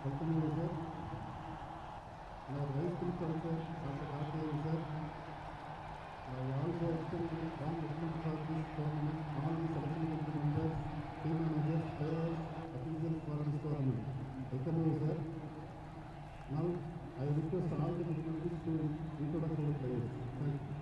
Welcome you, sir. Our Vice Principal, sir, Dr. Karthikeyan, sir. I also extend warm welcome for this tournament, all the selection committee members, team managers, players, officials for this tournament. Welcome you, sir. Now, I request all the dignitaries to introduction the players. Thank you.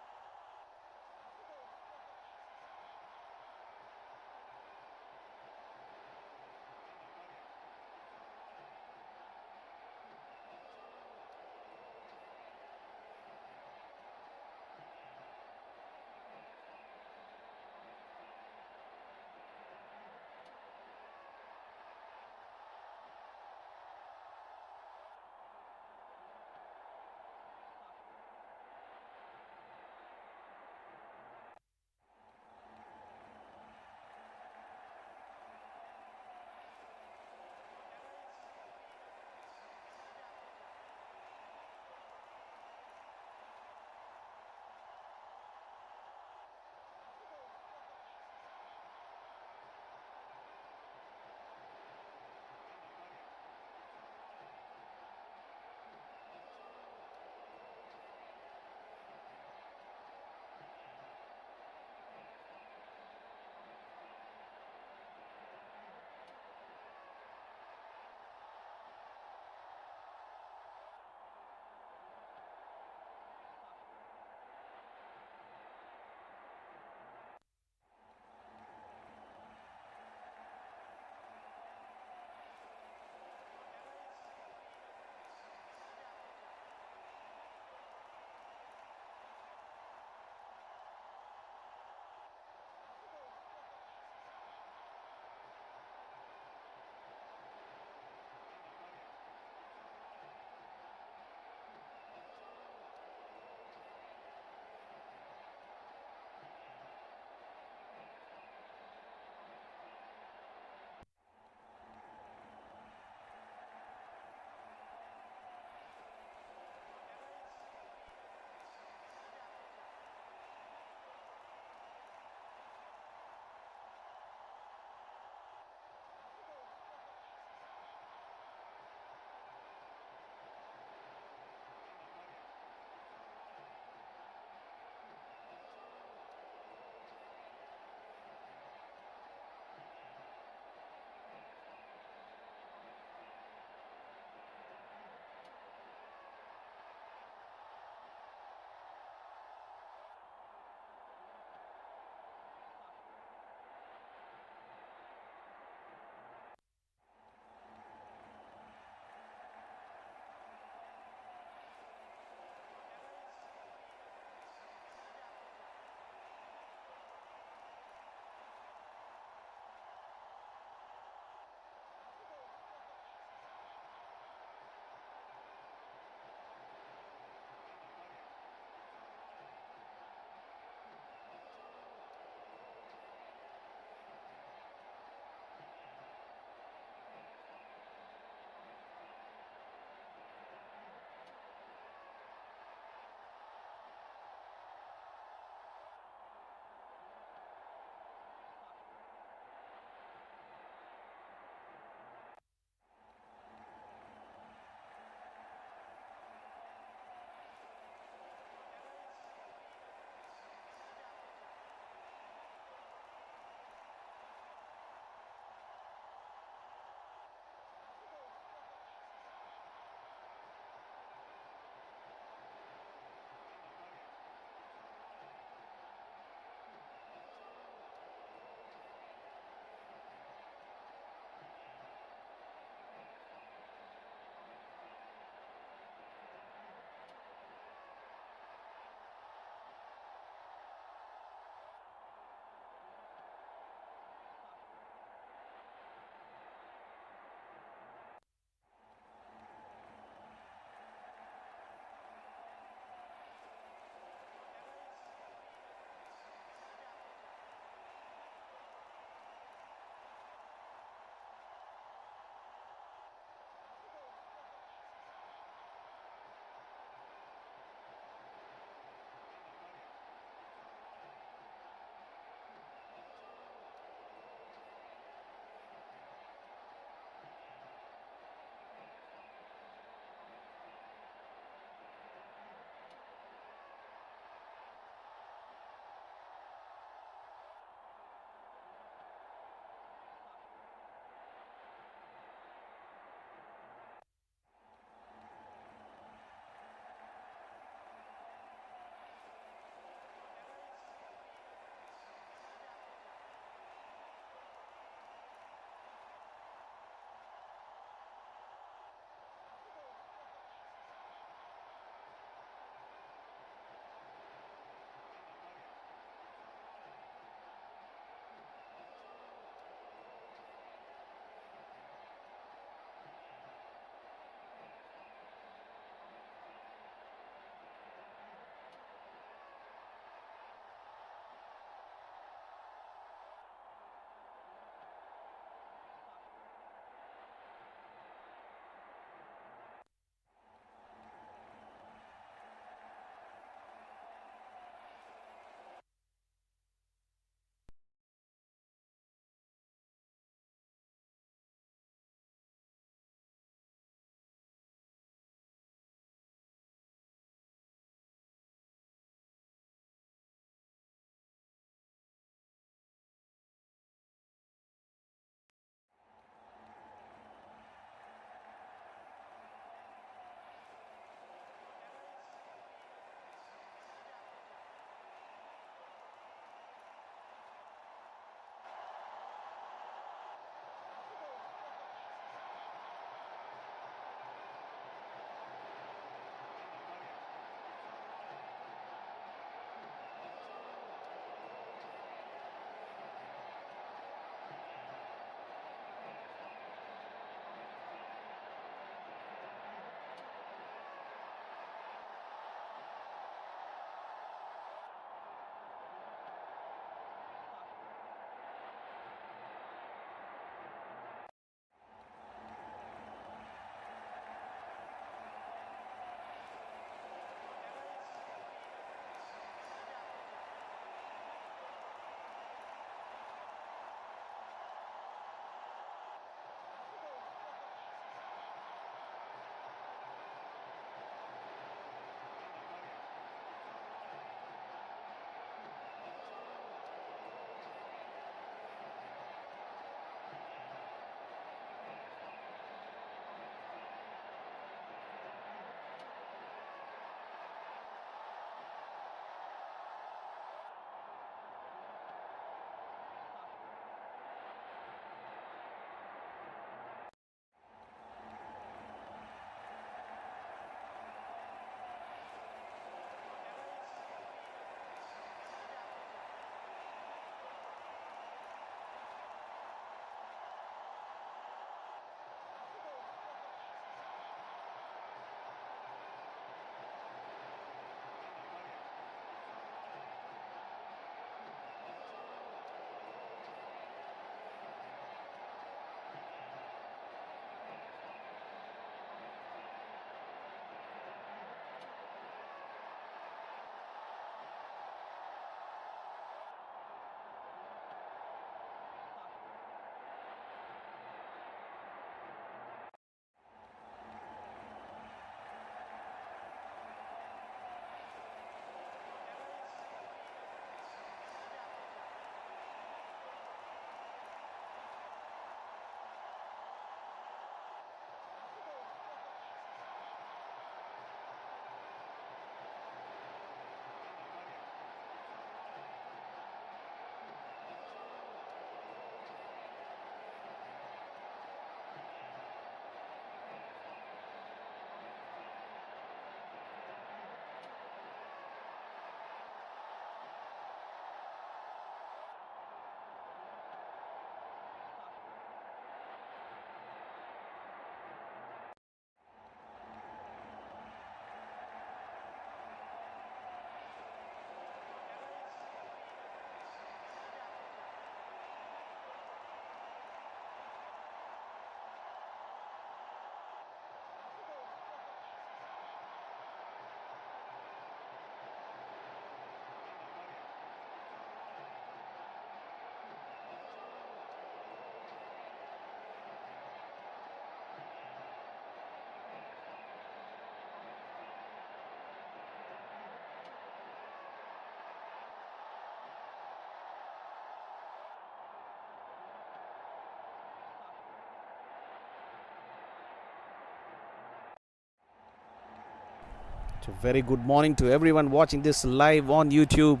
So very good morning to everyone watching this live on YouTube.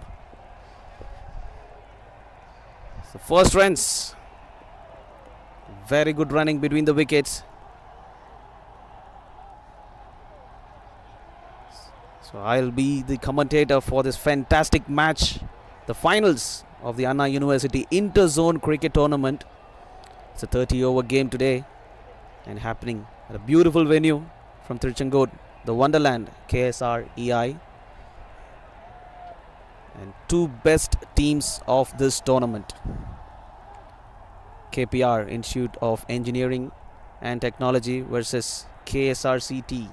So first runs. Very good running between the wickets. So I'll be the commentator for this fantastic match. The finals of the Anna University Inter-Zone Cricket Tournament. It's a 30-over game today and happening at a beautiful venue from Tiruchengood, the Wonderland, KSREI. And two best teams of this tournament. KPR, Institute of Engineering and Technology versus KSRCT.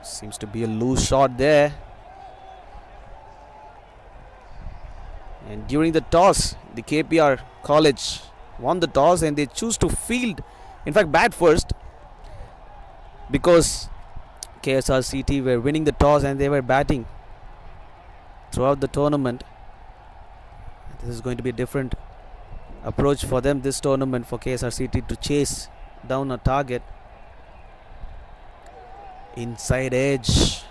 Seems to be a loose shot there. And during the toss, the KPR college won the toss and they choose to field, in fact bat first, because KSRCT were winning the toss and they were batting throughout the tournament. This is going to be a different approach for them this tournament, for KSRCT to chase down a target. Inside edge.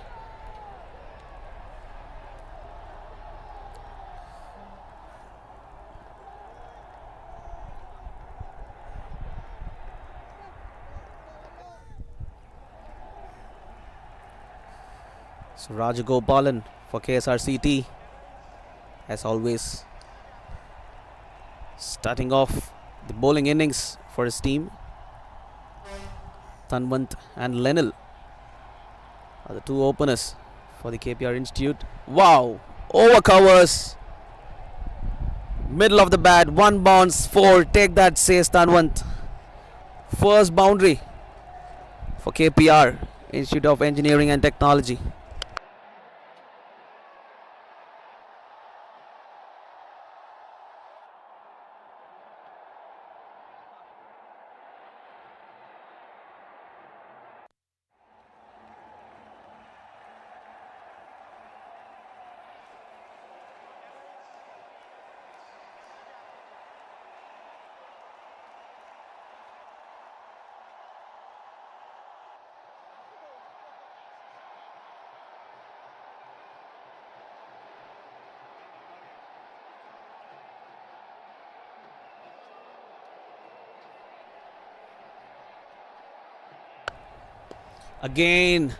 So Rajagopalan for KSRCT, as always, starting off the bowling innings for his team. Tanwant and Lenil are the two openers for the KPR Institute. Wow! Over covers. Middle of the bat, one bounce, 4. Take that, says Tanwant. First boundary for KPR, Institute of Engineering and Technology. Again,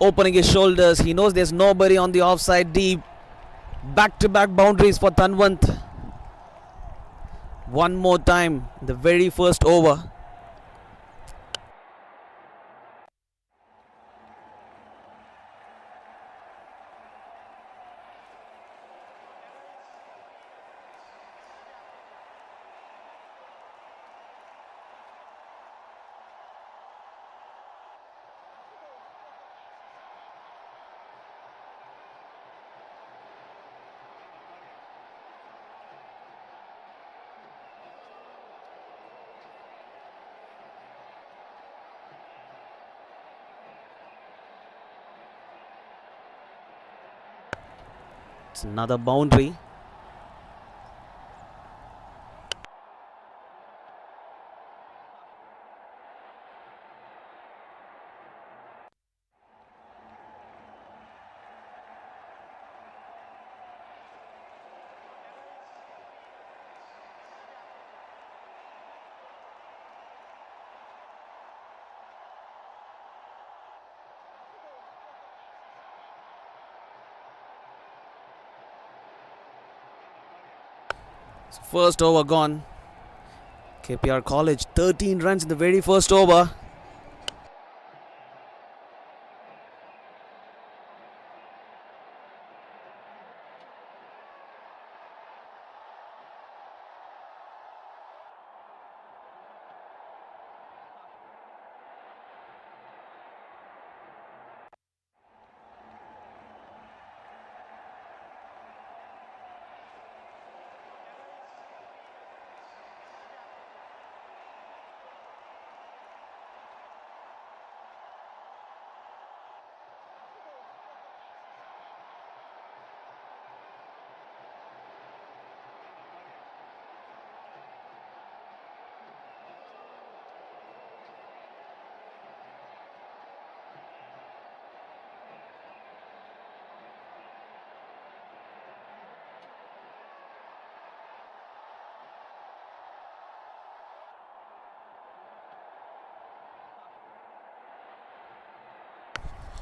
opening his shoulders. He knows there's nobody on the offside deep. Back-to-back boundaries for Tanwant. One more time, the very first over. It's another boundary. First over gone. KPR College 13 runs in the very first over.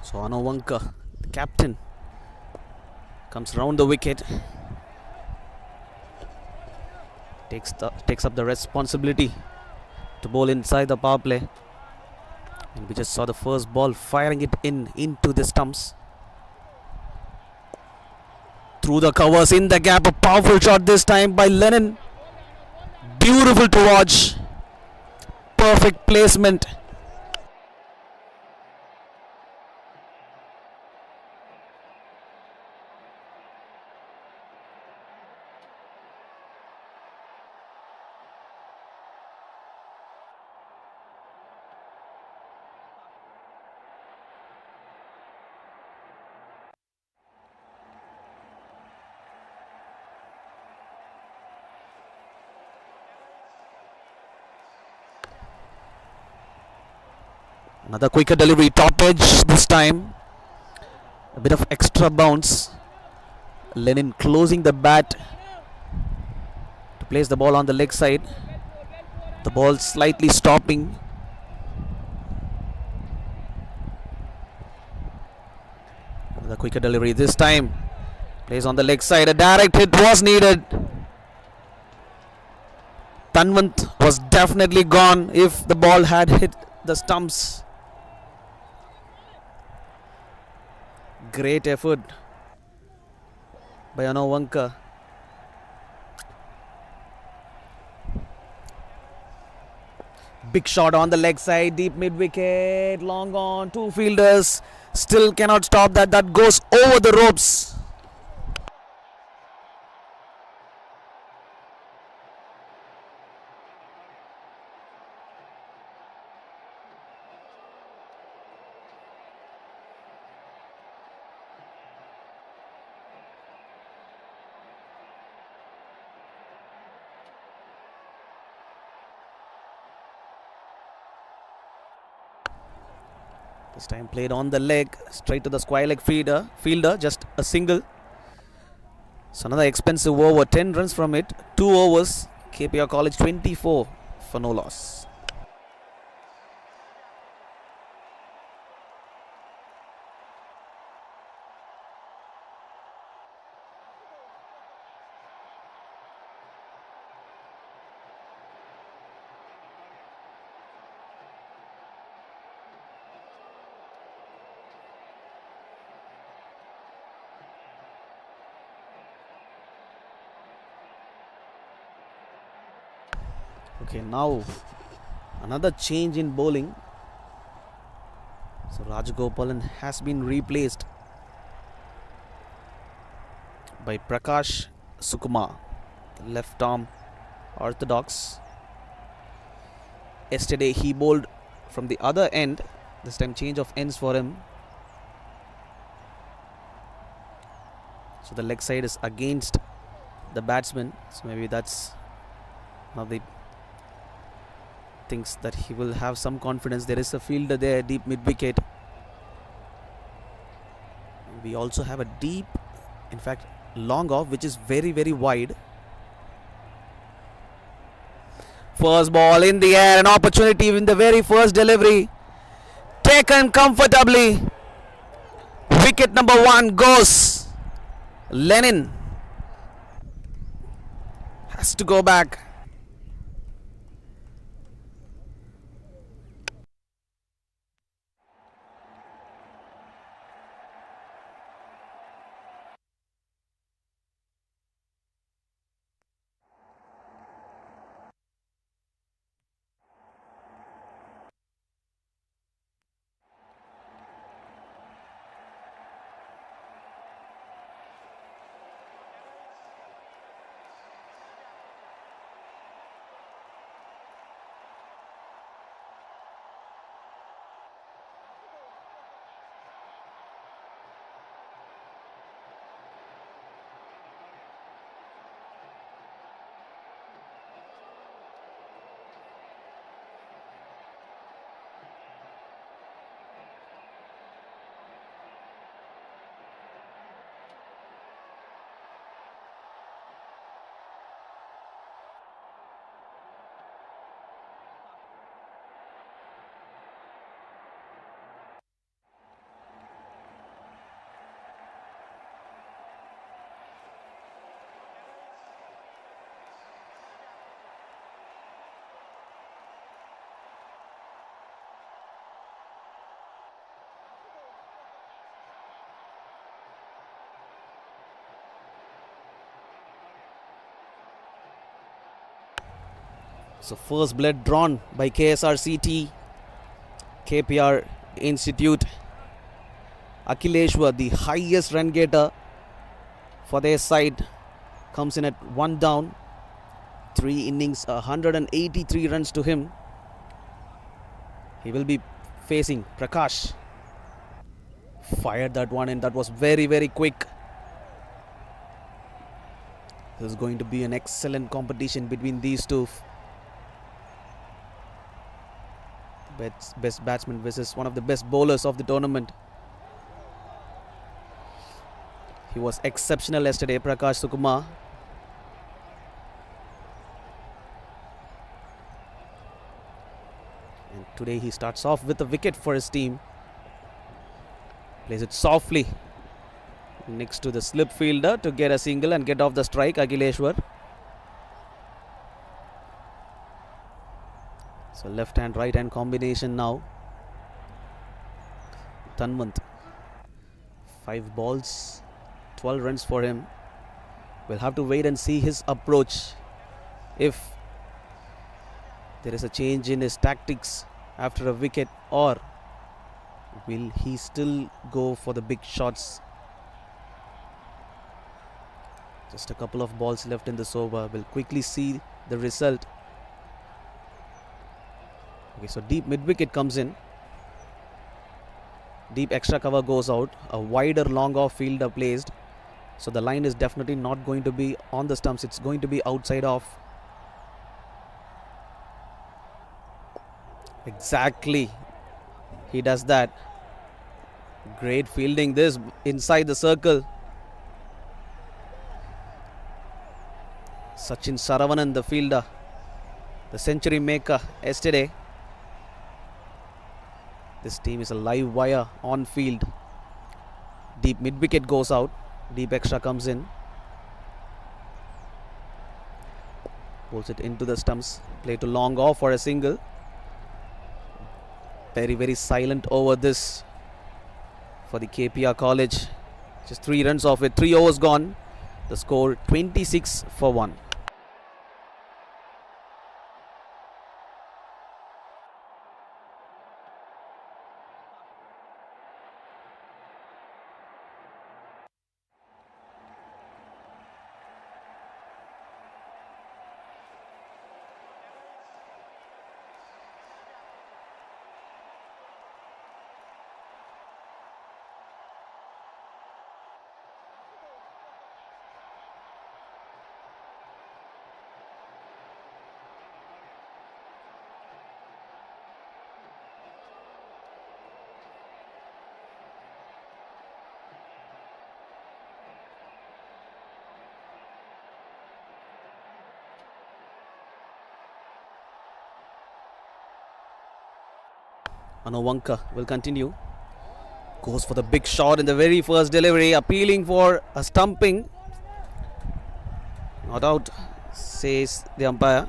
So Anowanka, the captain, comes round the wicket, takes up the responsibility to bowl inside the power play. And we just saw the first ball firing it into the stumps. Through the covers, in the gap, a powerful shot this time by Lennon. Beautiful to watch. Perfect placement. Another quicker delivery, top edge this time. A bit of extra bounce. Lennon closing the bat to place the ball on the leg side. The ball slightly stopping. Another quicker delivery this time. Plays on the leg side. A direct hit was needed. Tanwant was definitely gone if the ball had hit the stumps. Great effort by Anowanka. Big shot on the leg side, deep mid wicket, long on, two fielders still cannot stop that. That goes over the ropes. This time played on the leg, straight to the square leg fielder, just a single. So another expensive over, 10 runs from it, 2 overs. KPR College 24 for no loss. Okay, now another change in bowling. So Rajagopalan has been replaced by Prakash Sukumar, the left arm orthodox. Yesterday he bowled from the other end. This time change of ends for him. So the leg side is against the batsman. So maybe that's now the thinks that he will have some confidence. There is a fielder there, deep mid wicket. We also have a deep, in fact long off, which is very very wide. First ball in the air, an opportunity in the very first delivery, taken comfortably. Wicket number 1 goes. Lennon has to go back. So first blood drawn by KSRCT, KPR Institute. Akhileshwar, the highest run getter for their side, comes in at 1 down. 3 innings, 183 runs to him. He will be facing Prakash. Fired that one, and that was very, very quick. This is going to be an excellent competition between these two. Best batsman versus one of the best bowlers of the tournament. He was exceptional yesterday, Prakash Sukumar. And today he starts off with a wicket for his team. Plays it softly next to the slip fielder to get a single and get off the strike, Akhileshwar. So left hand, right hand combination now. Tanwant. 5 balls, 12 runs for him. We'll have to wait and see his approach. If there is a change in his tactics after a wicket, or will he still go for the big shots? Just a couple of balls left in this over. We'll quickly see the result. Okay, so deep mid-wicket comes in. Deep extra cover goes out. A wider long off fielder placed. So the line is definitely not going to be on the stumps. It's going to be outside off. Exactly. He does that. Great fielding this inside the circle. Sachin Saravanan, the fielder, the century maker yesterday. This team is a live wire on field. Deep mid-wicket goes out. Deep extra comes in. Pulls it into the stumps. Play to long off for a single. Very, very silent over this for the KPR College. Just 3 runs off it. 3 overs gone. The score 26 for 1. Anuvanka will continue. Goes for the big shot in the very first delivery, appealing for a stumping. Not out, says the umpire.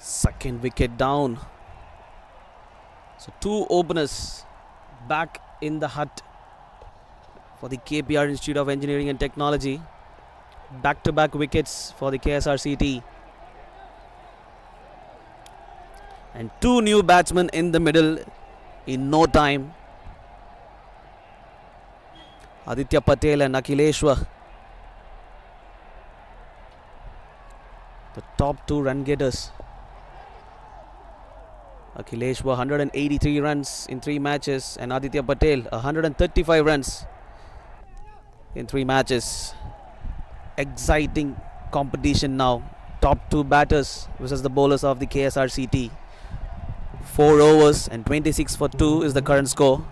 Second wicket down. So 2 openers back in the hut for the KPR Institute of Engineering and Technology. Back-to-back wickets for the KSRCT. And 2 new batsmen in the middle in no time. Aditya Patel and Akhileshwar, the top 2 run getters. Akhileshwar 183 runs in 3 matches and Aditya Patel 135 runs in 3 matches. Exciting competition now. Top 2 batters versus the bowlers of the KSRCT. 4 overs and 26 for 2 is the current score.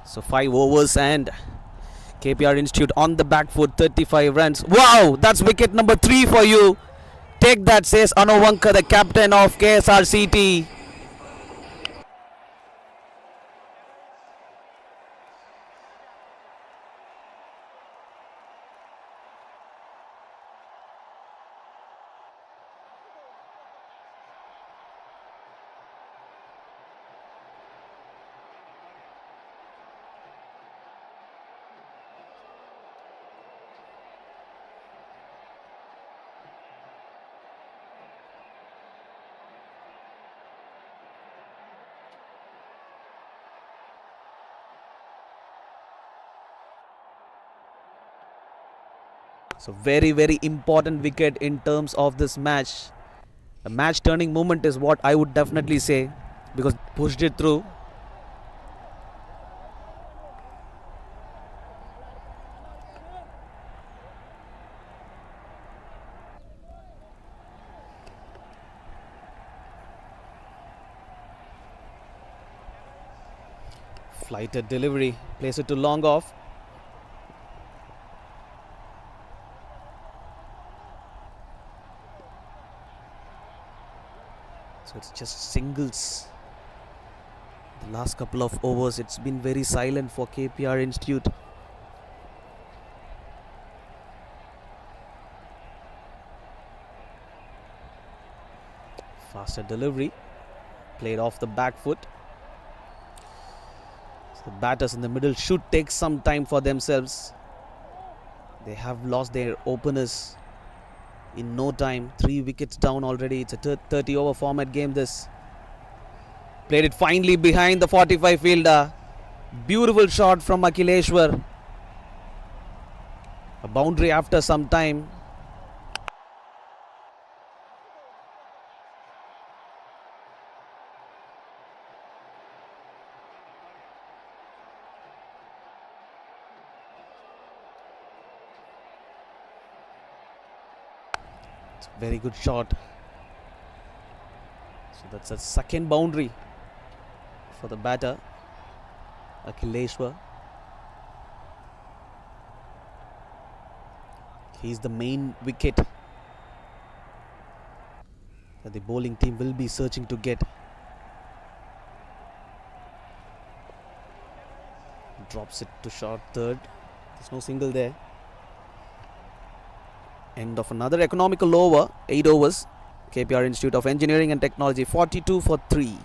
So 5 overs and KPR Institute on the back foot, 35 runs. Wow, that's wicket number 3 for you. Take that, says Anovanka, the captain of KSRCT. So very, very important wicket in terms of this match. A match turning moment is what I would definitely say, because pushed it through. Flighted delivery, place it to long off. So it's just singles. The last couple of overs, it's been very silent for KPR Institute. Faster delivery, played off the back foot. So the batters in the middle should take some time for themselves. They have lost their openers in no time. 3 wickets down already. It's a 30 over format game this. Played it finely behind the 45 fielder. Beautiful shot from Akhileshwar. A boundary after some time. Very good shot. So that's a second boundary for the batter, Akhileshwar. He's the main wicket that the bowling team will be searching to get. Drops it to short third. There's no single there. End of another economical over, 8 overs. KPR Institute of Engineering and Technology, 42 for 3.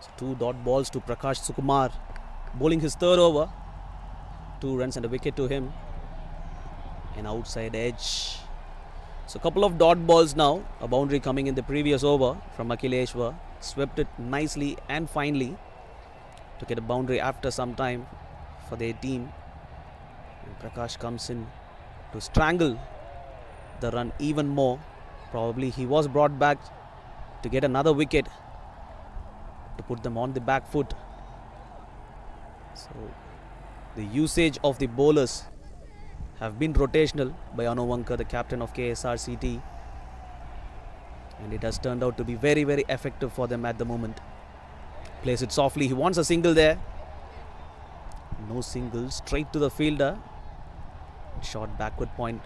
So 2 dot balls to Prakash Sukumar, bowling his third over. 2 runs and a wicket to him. An outside edge. So a couple of dot balls now. A boundary coming in the previous over from Akhileshwar. Swept it nicely and finely to get a boundary after some time for their team. And Prakash comes in to strangle the run even more. Probably he was brought back to get another wicket to put them on the back foot. So the usage of the bowlers have been rotational by Anovanka, the captain of KSRCT. and it has turned out to be very, very effective for them at the moment. Plays it softly. He wants a single there. No single. Straight to the fielder. Short backward point.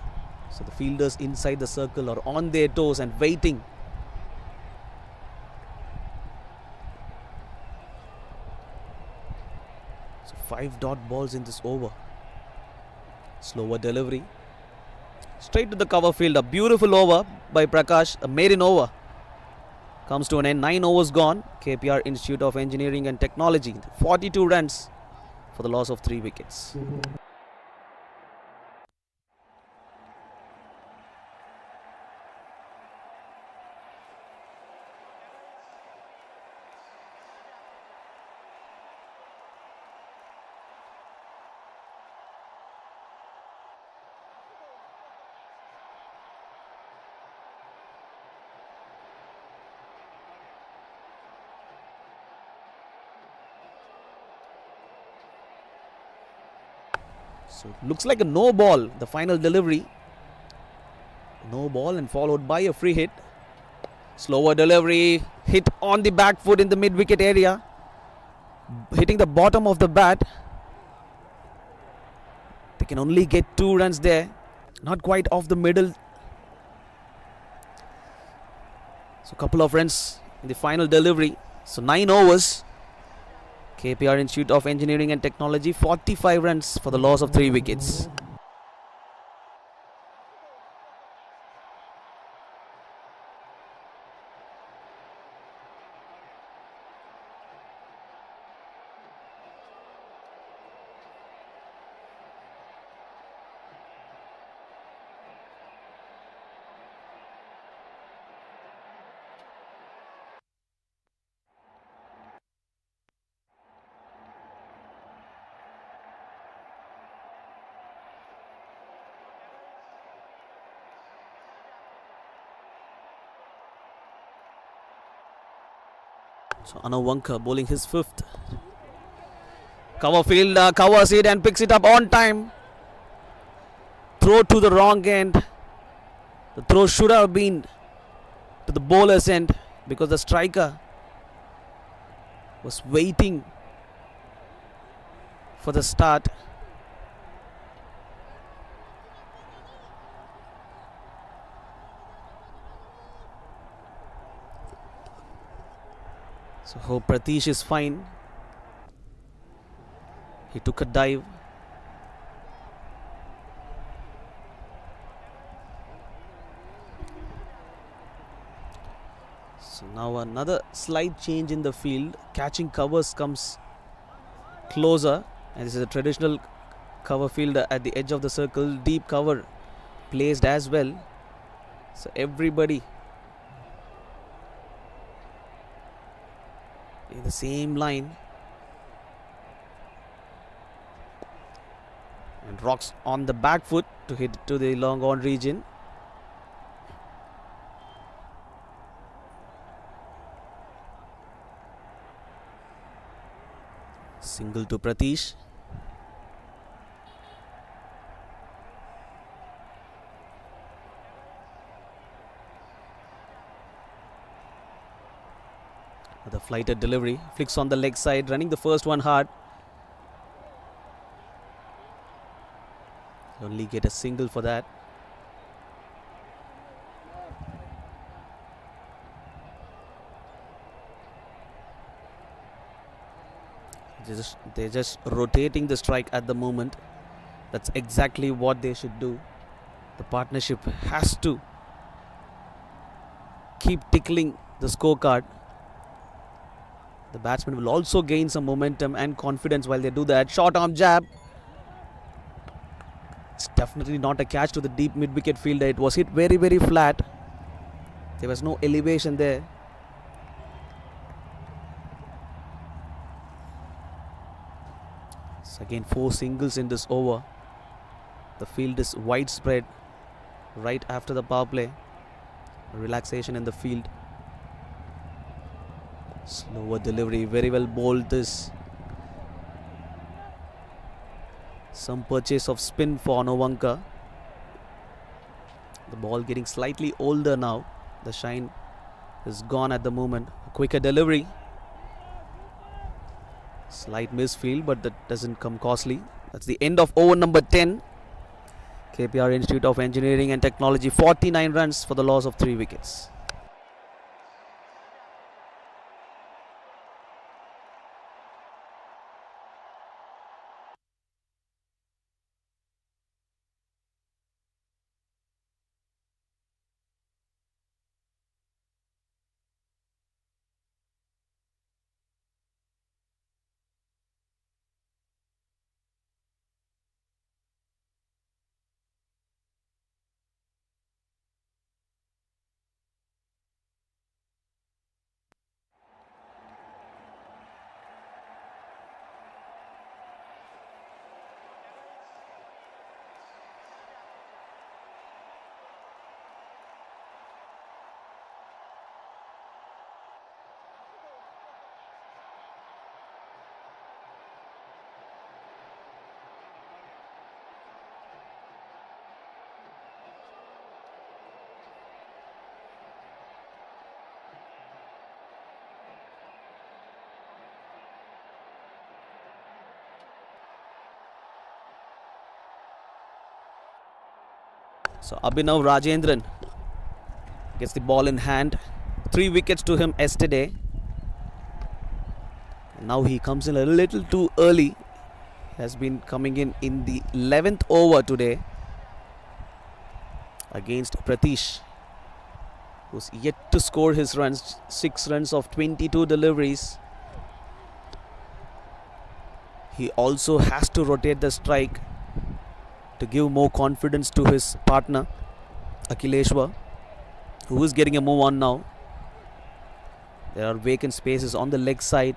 So the fielders inside the circle are on their toes and waiting. So 5 dot balls in this over. Slower delivery. Straight to the cover field. A beautiful over by Prakash. A maiden over. Comes to an end. 9 overs gone. KPR Institute of Engineering and Technology. 42 runs for the loss of 3 wickets. So it looks like a no ball, the final delivery. No ball and followed by a free hit. Slower delivery, hit on the back foot in the mid-wicket area. Hitting the bottom of the bat. They can only get 2 runs there. Not quite off the middle. So a couple of runs in the final delivery. So 9 overs. KPR Institute of Engineering and Technology, 45 runs for the loss of 3 wickets. So Anawanka bowling his 5th. Cover fielder covers it and picks it up on time. Throw to the wrong end. The throw should have been to the bowler's end because the striker was waiting for the start. So hope Pratish is fine. He took a dive. So now another slight change in the field. Catching covers comes closer, and this is a traditional cover fielder at the edge of the circle. Deep cover placed as well. So everybody in the same line, and rocks on the back foot to hit to the long on region. Single to Pratish. The flighted delivery, flicks on the leg side, running the first one hard. Only get a single for that. They're just rotating the strike at the moment. That's exactly what they should do. The partnership has to keep tickling the scorecard. The batsman will also gain some momentum and confidence while they do that. Short arm jab. It's definitely not a catch to the deep mid-wicket fielder. It was hit very, very flat. There was no elevation there. So again, 4 singles in this over. The field is widespread right after the power play. Relaxation in the field. Slower delivery, very well bowled this. Some purchase of spin for Anawanka. The ball getting slightly older now. The shine is gone at the moment. A quicker delivery. Slight misfield, but that doesn't come costly. That's the end of over number 10. KPR Institute of Engineering and Technology 49 runs for the loss of 3 wickets. So Abhinav Rajendran gets the ball in hand. 3 wickets to him yesterday. And now he comes in a little too early. Has been coming in the 11th over today against Pratish, who's yet to score his runs. 6 runs of 22 deliveries. He also has to rotate the strike to give more confidence to his partner Akhileshwar, who is getting a move on now. There are vacant spaces on the leg side.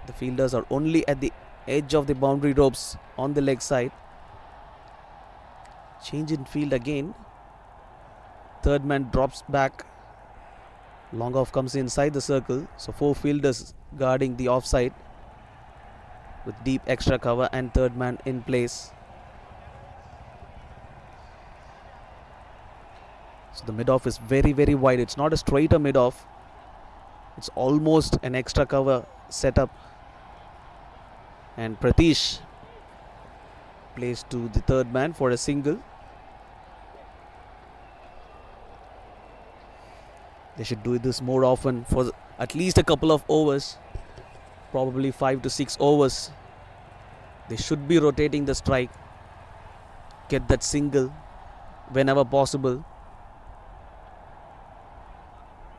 The fielders are only at the edge of the boundary ropes on the leg side. Change in field again. Third man drops back. Long off comes inside the circle. So 4 fielders guarding the offside with deep extra cover and third man in place. So the mid-off is very, very wide. It's not a straighter mid-off. It's almost an extra cover setup. And Pratish plays to the third man for a single. They should do this more often for at least a couple of overs. Probably 5 to 6 overs. They should be rotating the strike. Get that single whenever possible.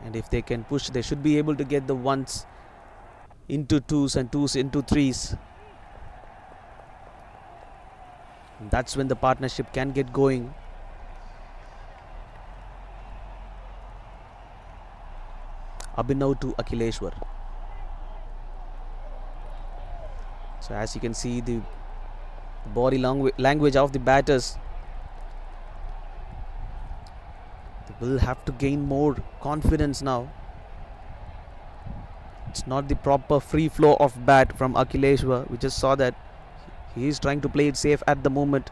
And if they can push, they should be able to get the ones into twos and twos into threes. And that's when the partnership can get going. Abhinav to Akhileshwar. So as you can see, the body language of the batters, they will have to gain more confidence now. It's not the proper free flow of bat from Akhileshwar. We just saw that he is trying to play it safe at the moment,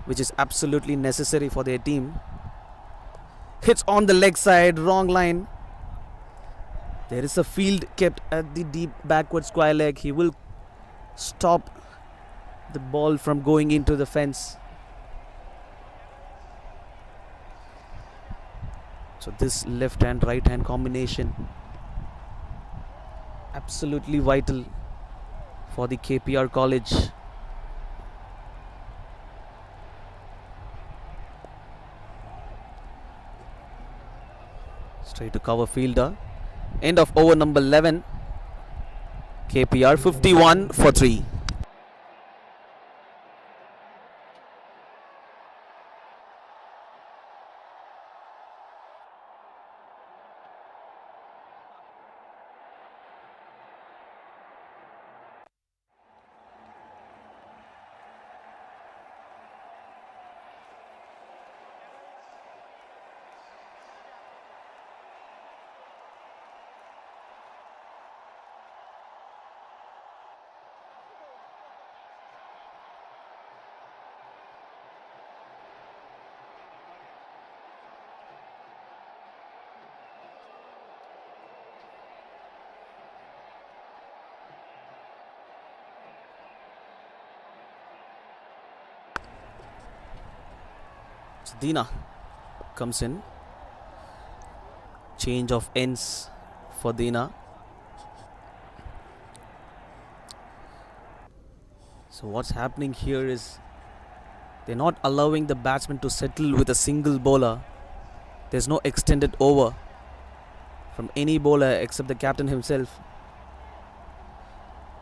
which is absolutely necessary for their team. Hits on the leg side, wrong line. There is a field kept at the deep backward square leg. He will stop the ball from going into the fence. So this left hand right hand combination absolutely vital for the KPR college. Straight to cover fielder. End of over number 11. KPR 51 for 3. So Dina comes in. Change of ends for Dina. So what's happening here is they're not allowing the batsman to settle with a single bowler. There's no extended over from any bowler except the captain himself.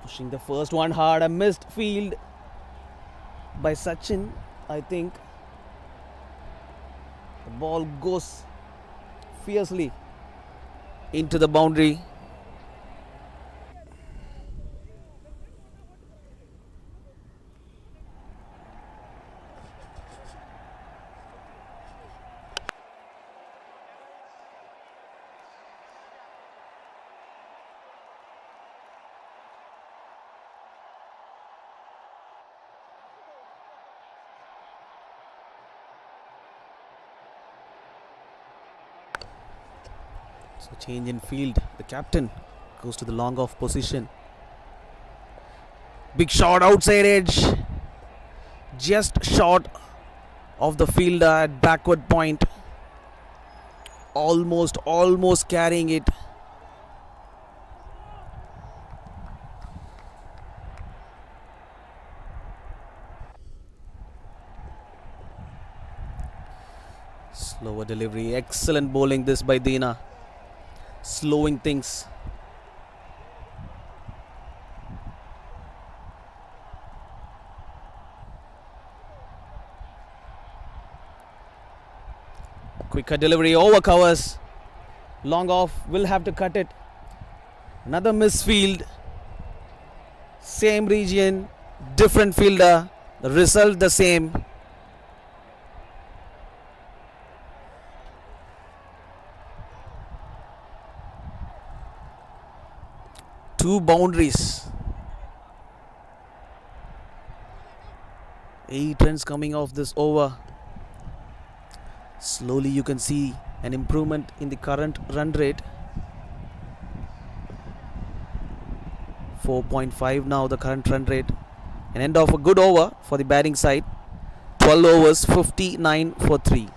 Pushing the first one hard. A missed field by Sachin, I think. The ball goes fiercely into the boundary. So change in field. The captain goes to the long off position. Big shot outside edge. Just short of the fielder at backward point. Almost carrying it. Slower delivery. Excellent bowling this by Dina. Slowing things. Quicker delivery over covers. Long off, will have to cut it. Another misfield. Same region, different fielder. The result the same. Two boundaries. 8 runs coming off this over. Slowly you can see an improvement in the current run rate. 4.5 now the current run rate. An end of a good over for the batting side. 12 overs, 59 for 3.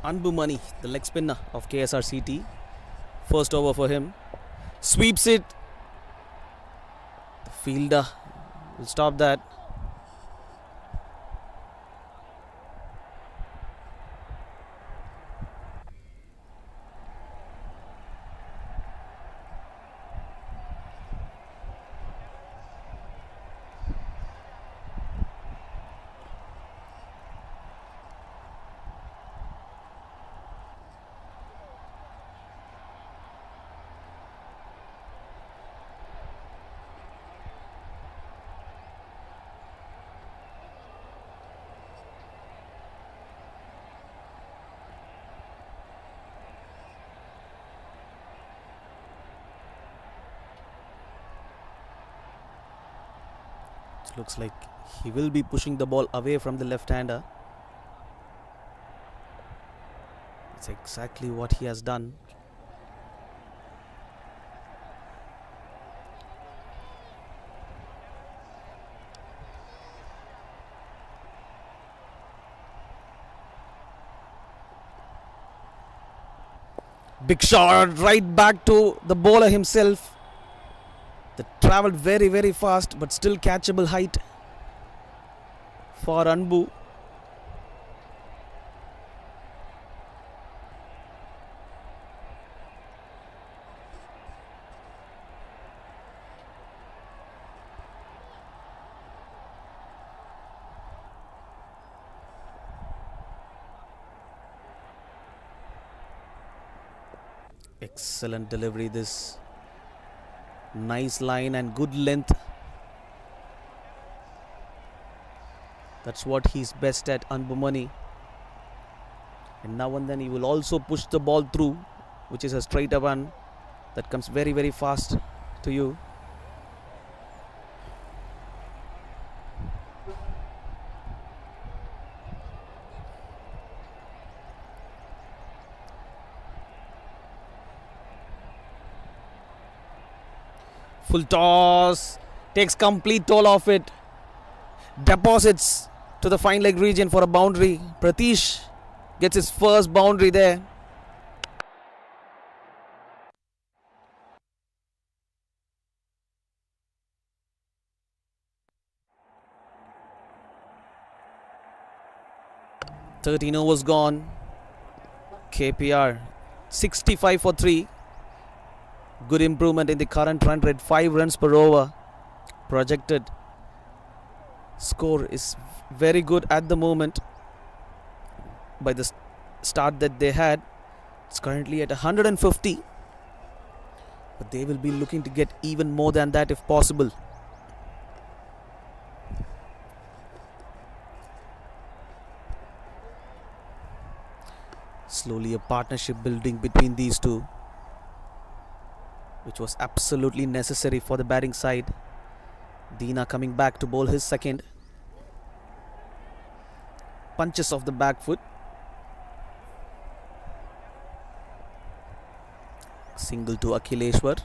Anbu Mani, the leg spinner of KSRCT. First over for him. Sweeps it. The fielder will stop that. It looks like he will be pushing the ball away from the left-hander. It's exactly what he has done. Big shot right back to the bowler himself. That travelled very, very fast, but still catchable height for Anbu. Excellent delivery this. Nice line and good length. That's what he's best at, Anbumani. And now and then he will also push the ball through, which is a straight one that comes very, very fast to you. Full toss, takes complete toll off it, deposits to the fine leg region for a boundary. Pratish gets his first boundary there. "13 overs gone. KPR 65 for 3. Good improvement in the current run rate, 5 runs per over. Projected score is very good at the moment by the start that they had. It's currently at 150, but they will be looking to get even more than that if possible. Slowly a partnership building between these two, which was absolutely necessary for the batting side. Dina coming back to bowl his second. Punches off the back foot. Single to Akhileshwar.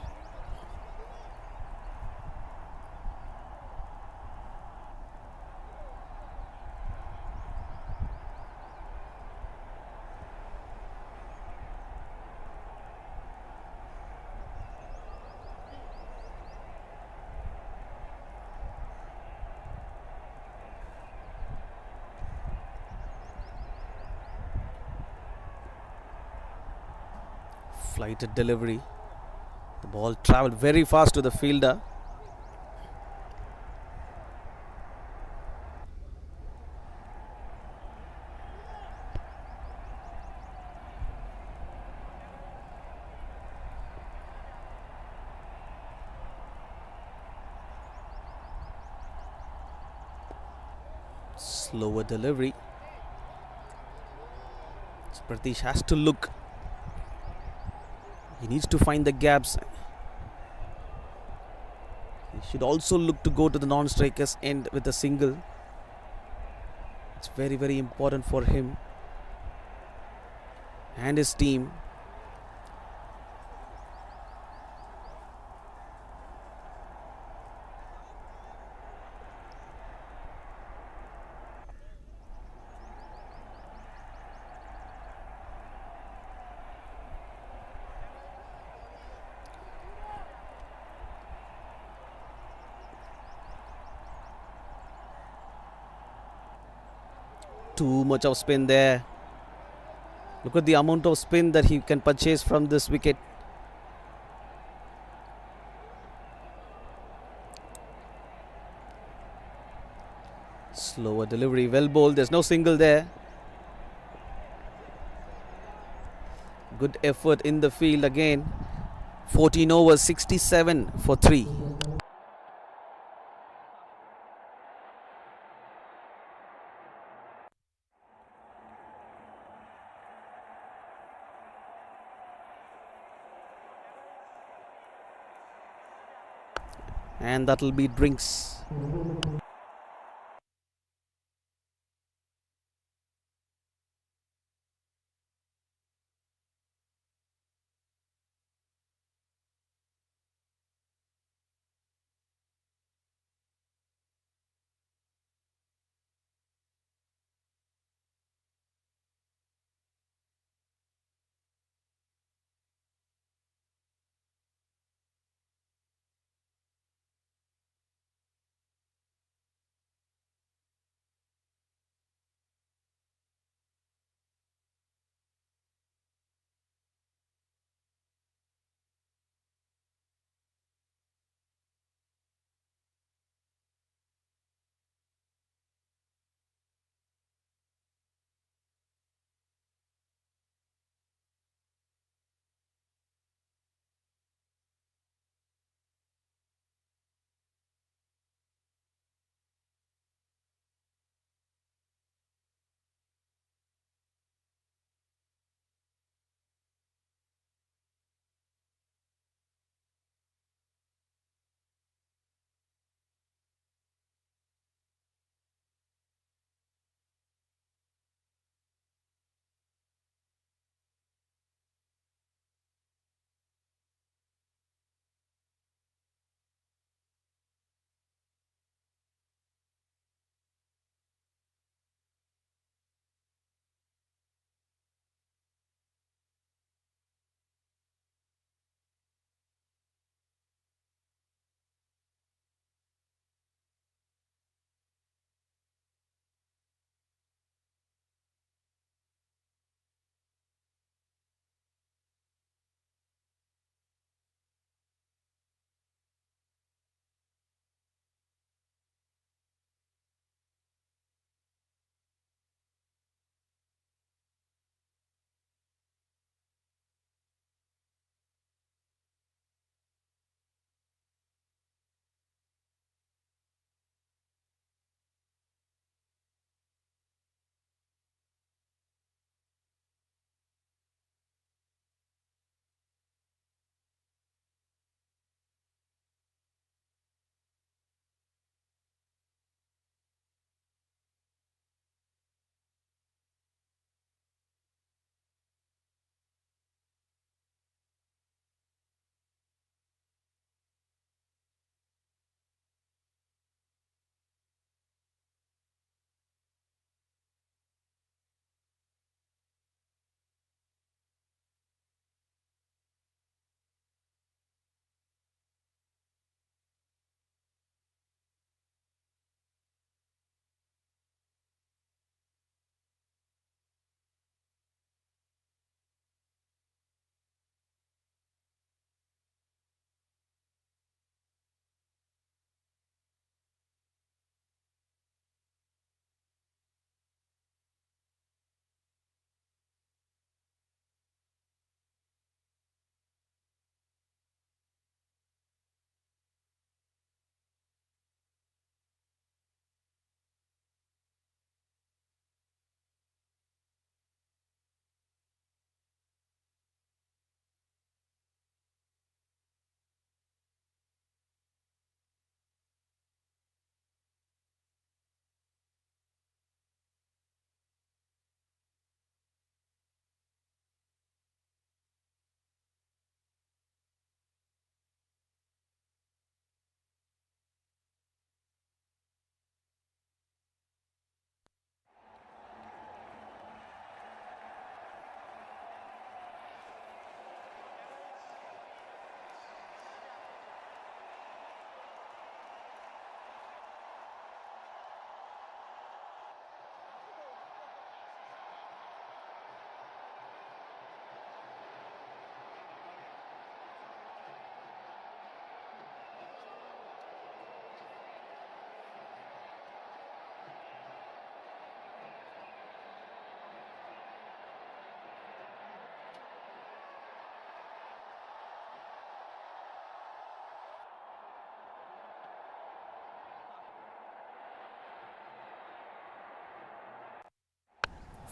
Flighted delivery. The ball travelled very fast to the fielder. Slower delivery. So Pratish has to look. He needs to find the gaps. He should also look to go to the non-strikers end with a single. It's very, very important for him and his team. Too much of spin there. Look at the amount of spin that he can purchase from this wicket. Slower delivery, well bowled. There's no single there. Good effort in the field again. 14 overs, 67 for 3. And that'll be drinks.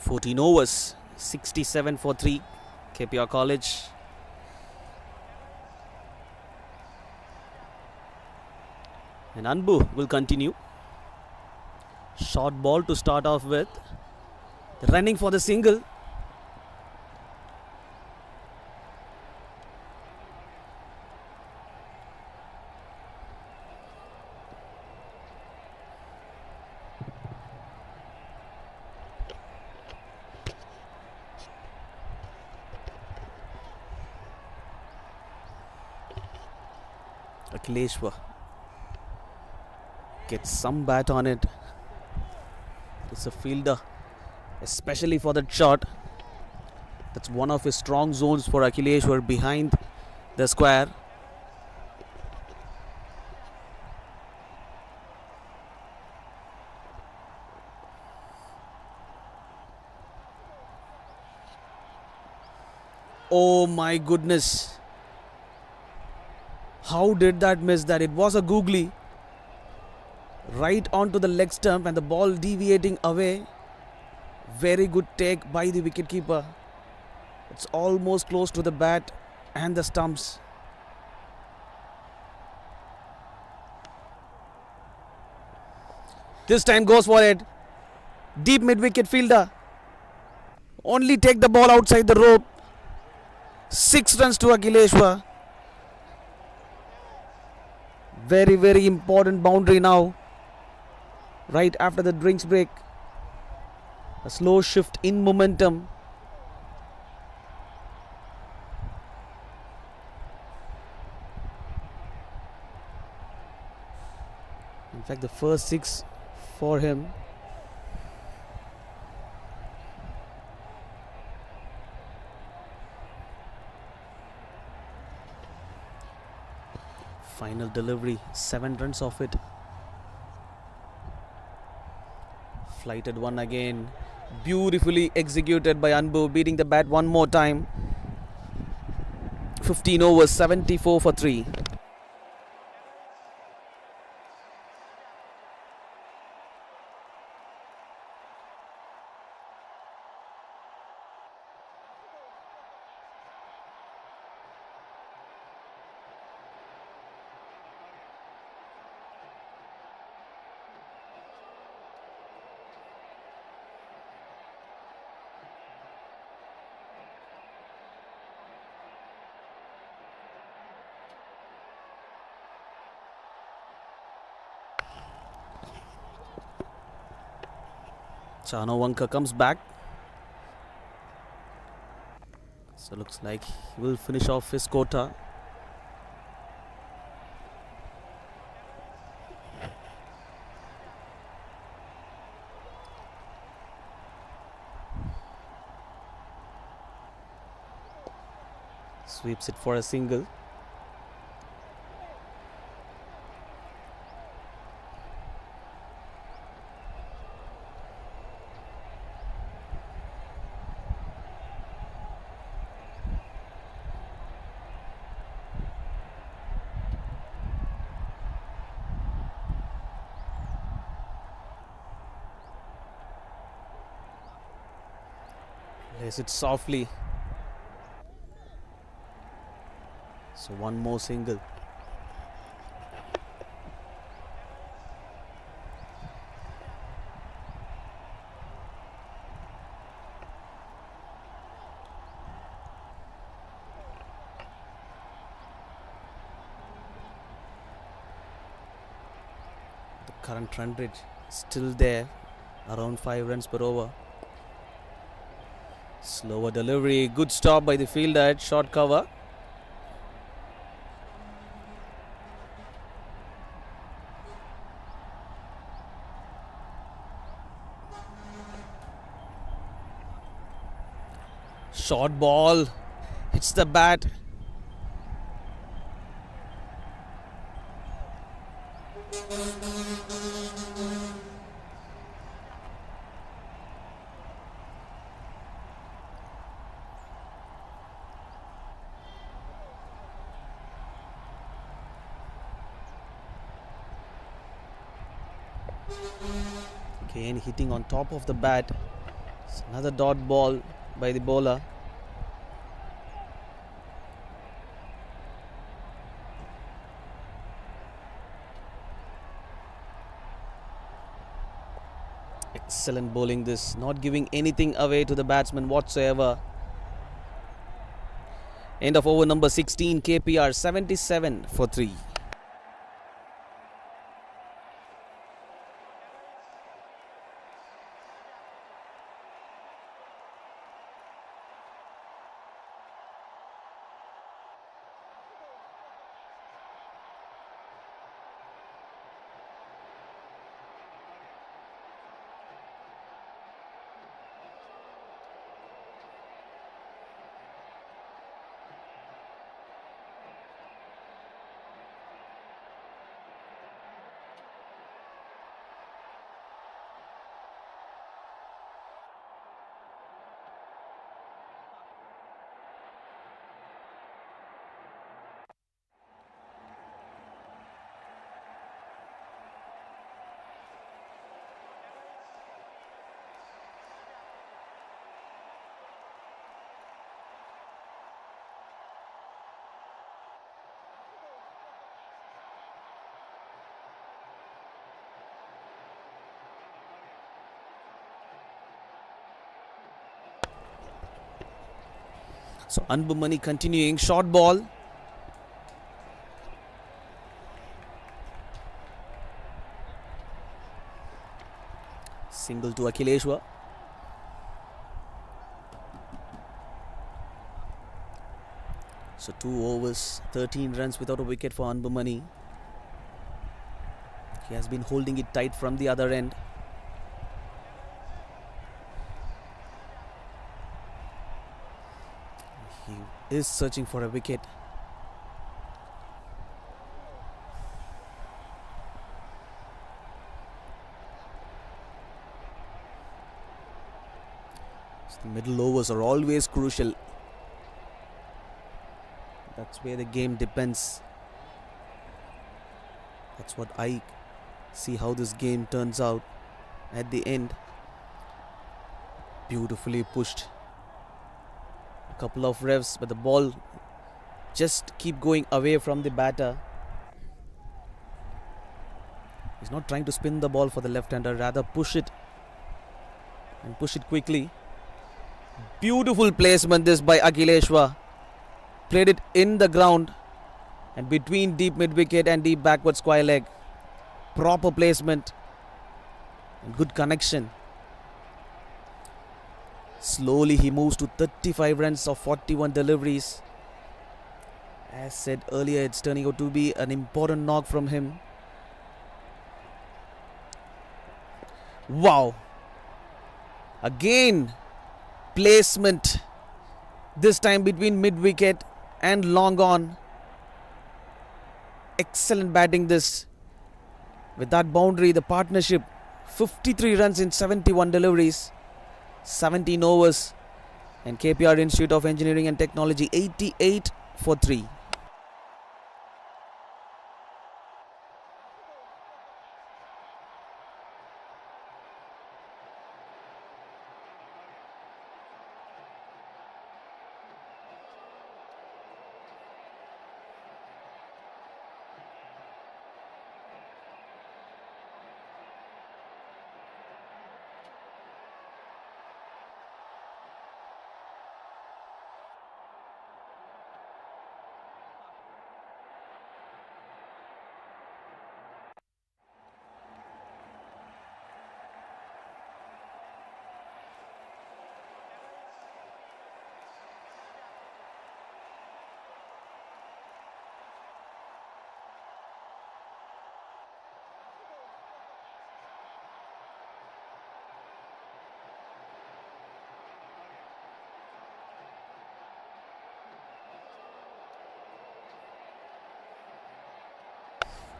14 overs, 67 for 3. KPR College. And Anbu will continue. Short ball to start off with. Running for the single. Akileshwar gets some bat on it. It's a fielder, especially for that shot. That's one of his strong zones for Akileshwar, behind the square. Oh my goodness. How did that miss that? It was a googly. Right onto the leg stump and the ball deviating away. Very good take by the wicketkeeper. It's almost close to the bat and the stumps. This time goes for it. Deep mid-wicket fielder. Only take the ball outside the rope. 6 runs to Akileshwar. Very, very important boundary now. Right after the drinks break. A slow shift in momentum. In fact, the first 6 for him. Final delivery, 7 runs off it. Flighted one again. Beautifully executed by Anbu, beating the bat one more time. 15 overs, 74 for 3. Chanawanka comes back. So looks like he will finish off his quota. Sweeps it for a single. Lays it softly. So one more single. The current run rate still there, around 5 runs per over. Slower delivery, good stop by the fielder at short cover. Short ball, hits the bat. Again hitting on top of the bat. It's another dot ball by the bowler. Excellent bowling this, not giving anything away to the batsman whatsoever. End of over number 16, KPR 77 for 3. So Anbumani continuing, short ball. Single to Akhileshwar. So 2 overs, 13 runs without a wicket for Anbumani. He has been holding it tight from the other end. He is searching for a wicket. So the middle overs are always crucial. That's where the game depends. That's what I see, how this game turns out at the end. Beautifully pushed. Couple of revs, but the ball just keep going away from the batter. He's not trying to spin the ball for the left-hander, rather push it and push it quickly. Beautiful placement this by Akhileshwar. Played it in the ground and between deep mid-wicket and deep backward square leg. Proper placement and good connection. Slowly he moves to 35 runs of 41 deliveries. As said earlier, it's turning out to be an important knock from him. Wow! Again, placement. This time between mid-wicket and long on. Excellent batting this. With that boundary, the partnership, 53 runs in 71 deliveries. 17 overs, and KPR Institute of Engineering and Technology 88 for 3.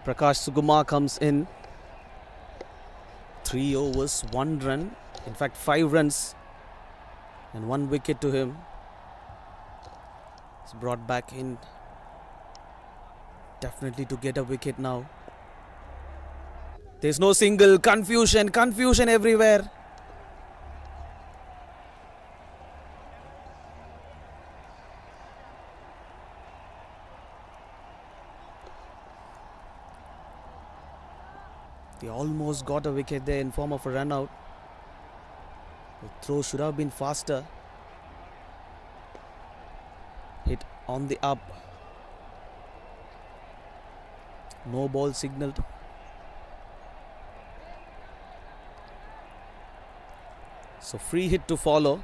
Prakash Suguma comes in. 3 overs, 1 run. In fact, 5 runs and 1 wicket to him. He's brought back in definitely to get a wicket now. There's no single. Confusion everywhere. They almost got a wicket there in form of a run out. The throw should have been faster. Hit on the up. No ball signalled. So free hit to follow.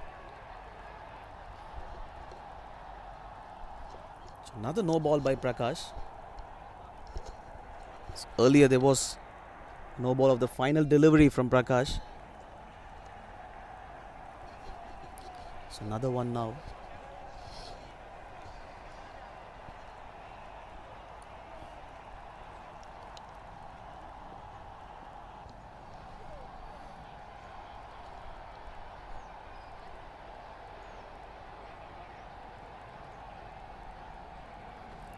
So another no ball by Prakash. So earlier there was no ball of the final delivery from Prakash. So another one now.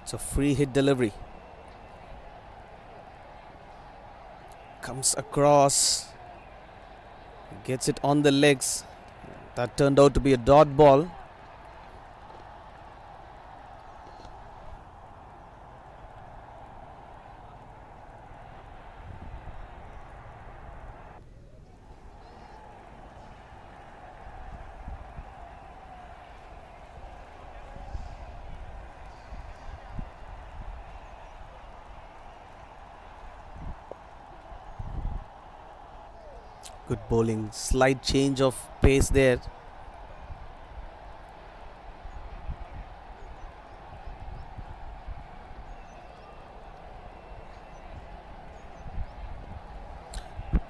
It's a free hit delivery. Comes across. Gets it on the legs. That turned out to be a dot ball. Good bowling. Slight change of pace there.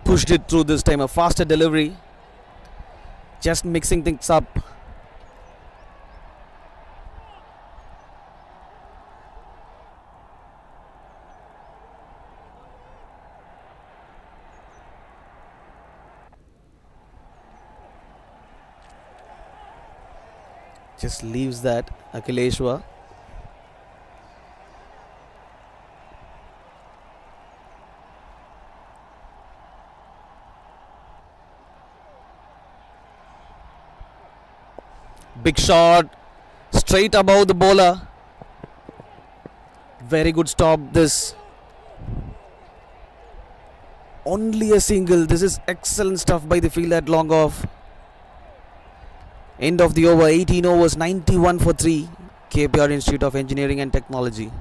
Pushed it through this time. A faster delivery. Just mixing things up. Just leaves that Akhileshwar. Big shot. Straight above the bowler. Very good stop this. Only a single. This is excellent stuff by the fielder at long off. End of the over. 18 overs. 91 for 3. KPR Institute of Engineering and Technology.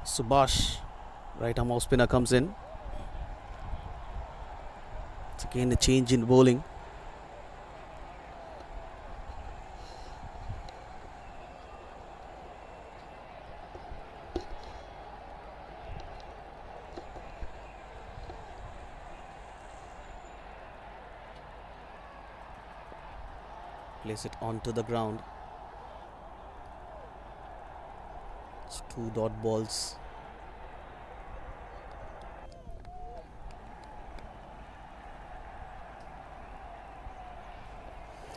Subhash, right arm off spinner, comes in. It's again a change in bowling. Place it onto the ground. It's 2 dot balls.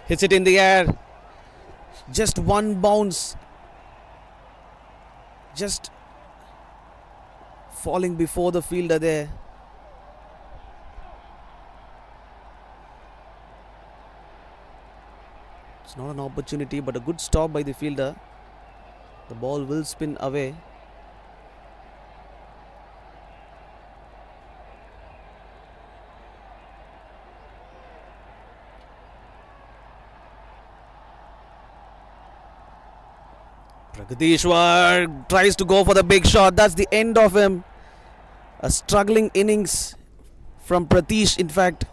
Hits it in the air. Just one bounce. Just falling before the fielder there. It's not an opportunity, but a good stop by the fielder. The ball will spin away. Jagdishwar tries to go for the big shot. That's the end of him. A struggling innings from Pratish, in fact.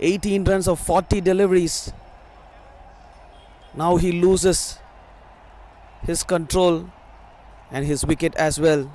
18 runs of 40 deliveries. Now he loses his control and his wicket as well.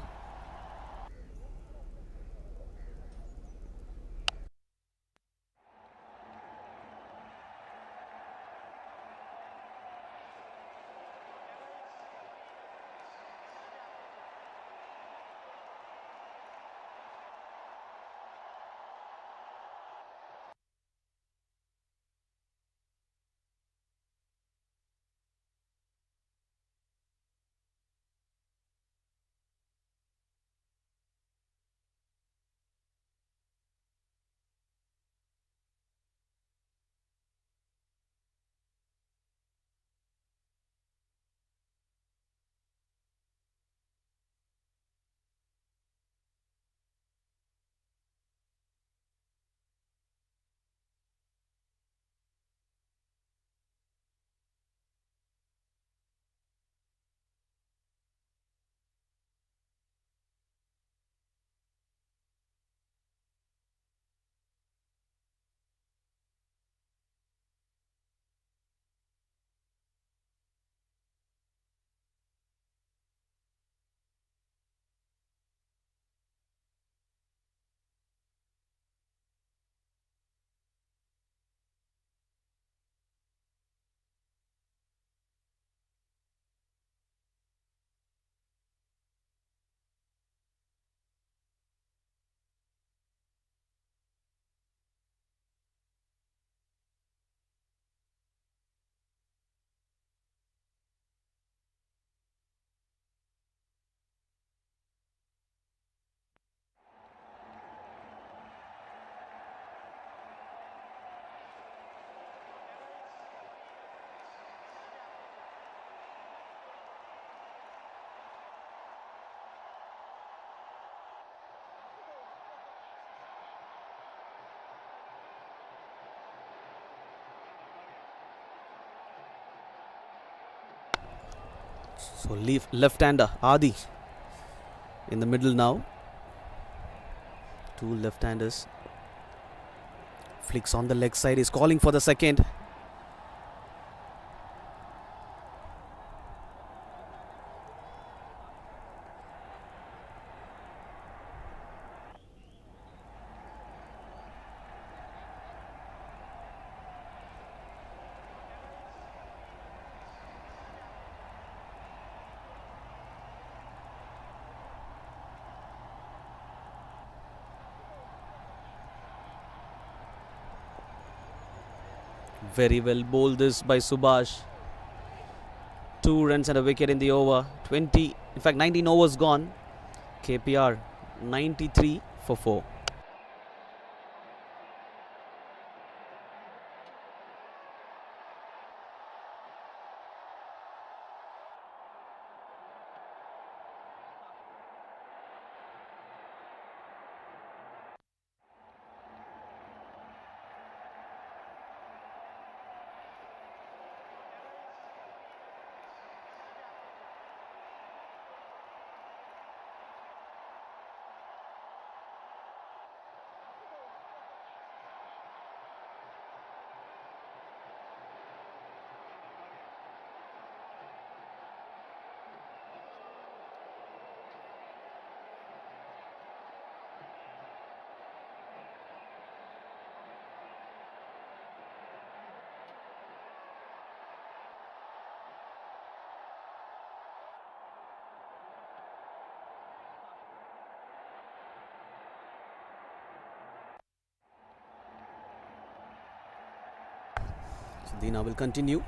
So left-hander Adi in the middle now. Two left-handers. Flicks on the leg side. Is calling for the second. Very well bowled this by Subhash. 2 runs and a wicket in the over. 19 overs gone. KPR 93 for 4. So Dina will continue.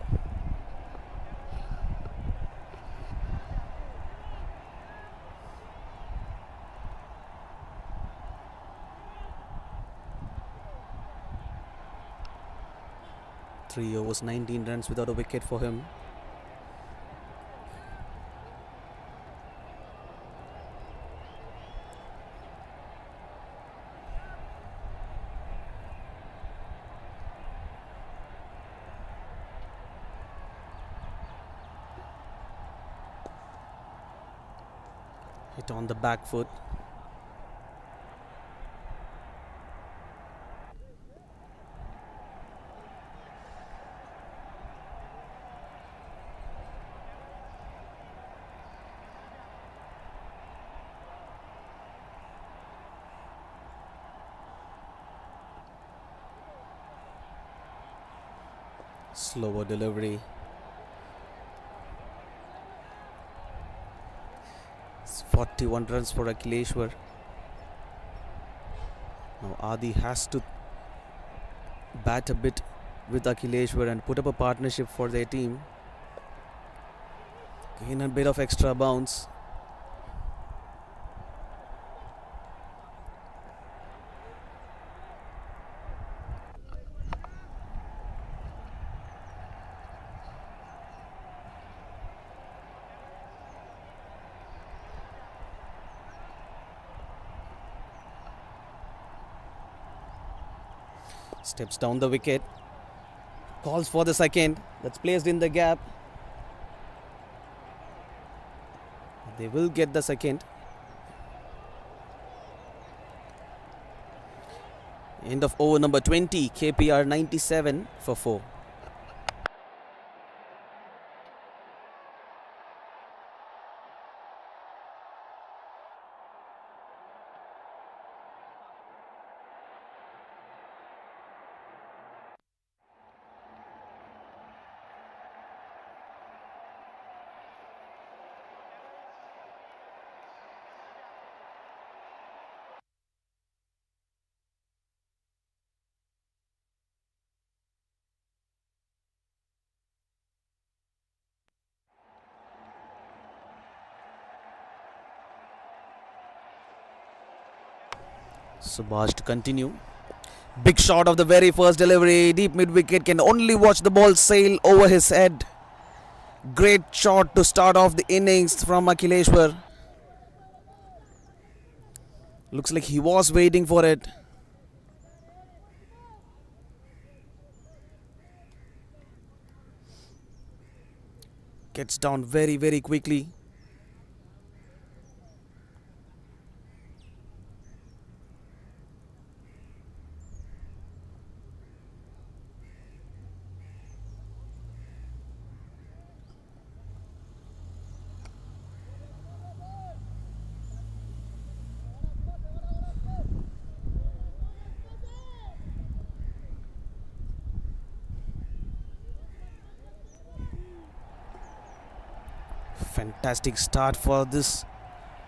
Three overs, 19 runs without a wicket for him. Hit on the back foot. Slower delivery. It's 41 runs for Akhileshwar. Now Adi has to bat a bit with Akhileshwar and put up a partnership for their team. Gain a bit of extra bounce. Steps down the wicket. Calls for the second. That's placed in the gap. They will get the second. End of over number 20. KPR 97 for 4. Subhash to continue. Big shot of the very first delivery. Deep mid wicket, can only watch the ball sail over his head. Great shot to start off the innings from Akhileshwar. Looks like he was waiting for it. Gets down very, very quickly. Fantastic start for this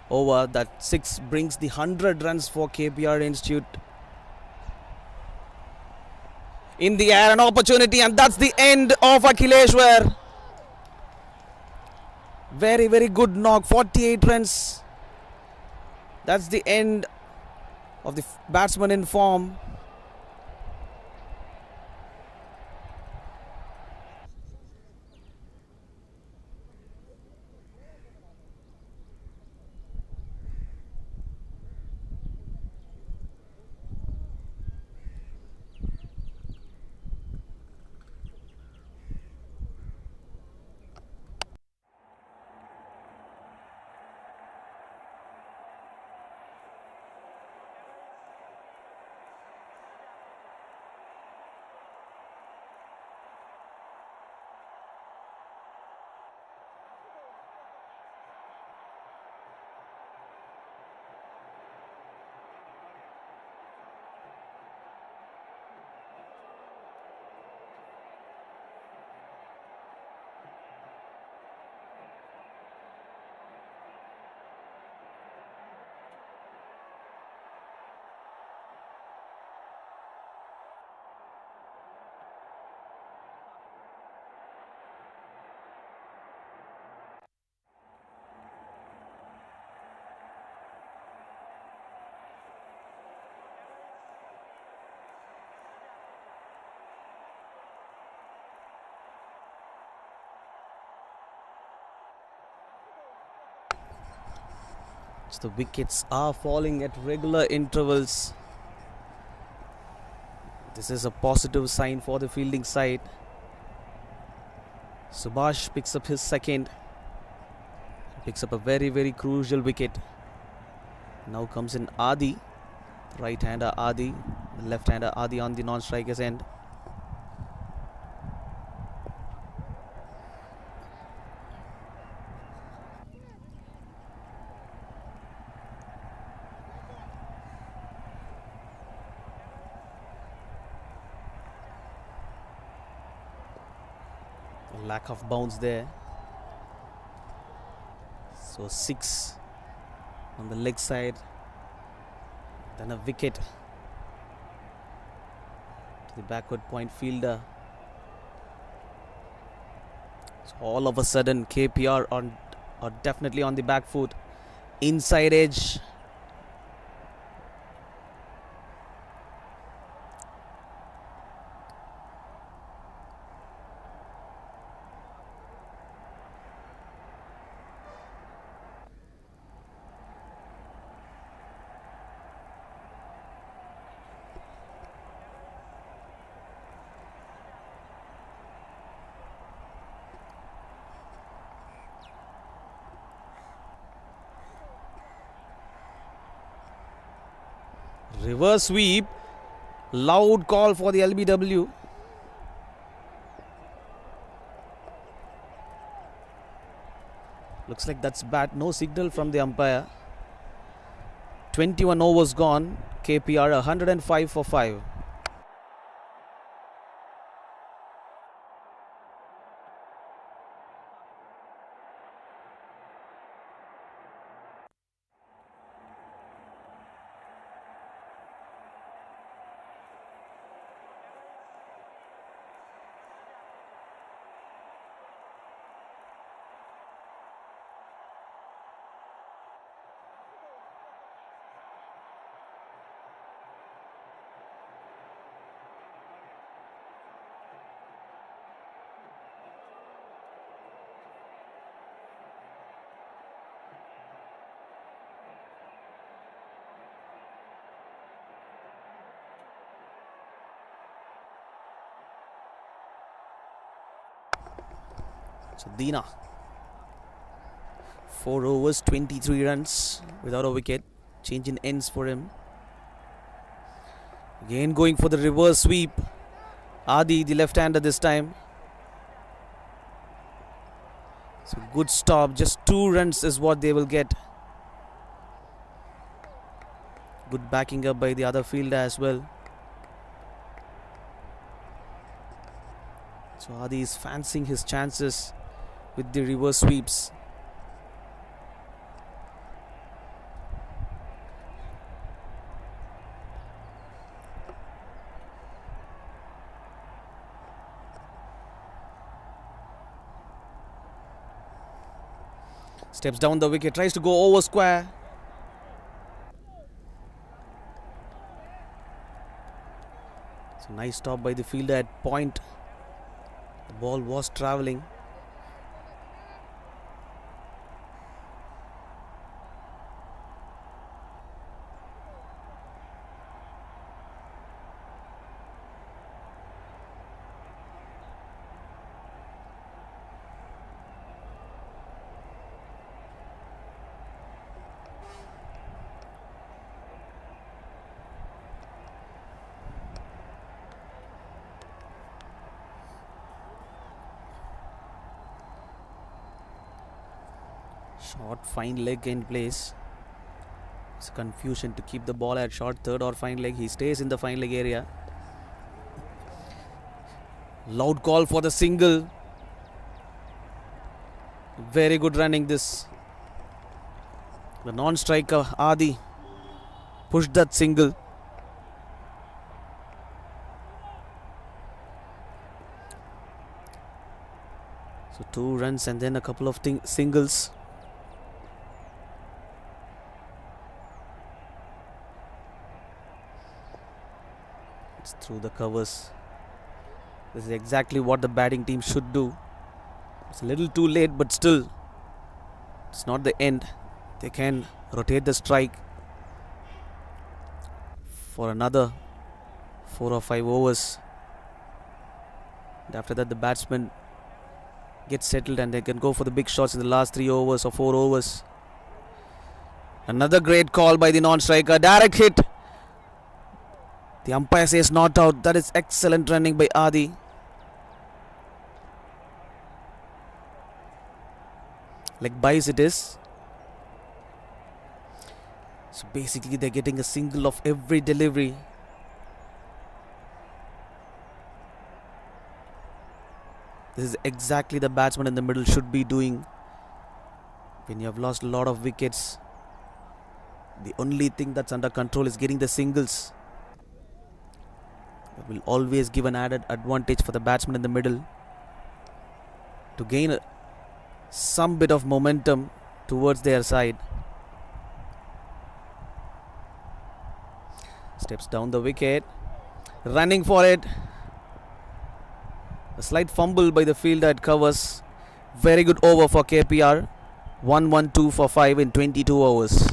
over. That 6 brings the 100 runs for KPR Institute. In the air, an opportunity, and that's the end of Akhileshwar. Very, very good knock. 48 runs. That's the end of the batsman in form. The wickets are falling at regular intervals. This is a positive sign for the fielding side. Subhash picks up his second. Picks up a very, very crucial wicket. Now comes in Adi, right-hander Adi, left-hander Adi on the non-striker's end. A lack of bounce there. So 6 on the leg side, then a wicket to the backward point fielder. So all of a sudden KPR are definitely on the back foot. Inside edge. Reverse sweep. Loud call for the LBW. Looks like that's bat. No signal from the umpire. 21 overs gone. KPR 105 for 5. So Dina, 4 overs, 23 runs without a wicket. Change in ends for him. Again going for the reverse sweep. Adi, the left-hander this time. So good stop. Just 2 runs is what they will get. Good backing up by the other fielder as well. So Adi is fancying his chances with the reverse sweeps. Steps down the wicket, tries to go over square. So nice stop by the fielder at point. The ball was travelling. Short fine leg in place. It's a confusion to keep the ball at short third or fine leg. He stays in the fine leg area. Loud call for the single. Very good running this. The non-striker Adi pushed that single. So 2 runs and then a couple of singles. It's through the covers. This is exactly what the batting team should do. It's a little too late, but still, it's not the end. They can rotate the strike for another 4 or 5 overs. And after that, the batsmen get settled and they can go for the big shots in the last 3 overs or 4 overs. Another great call by the non-striker. Direct hit. The umpire says not out. That is excellent running by Adi. Leg byes it is. So basically they're getting a single of every delivery. This is exactly the batsman in the middle should be doing. When you have lost a lot of wickets, the only thing that's under control is getting the singles. That will always give an added advantage for the batsman in the middle to gain some bit of momentum towards their side. Steps down the wicket, running for it. A slight fumble by the fielder at covers. Very good over for KPR. 1-1-2 for 5 in 22 overs.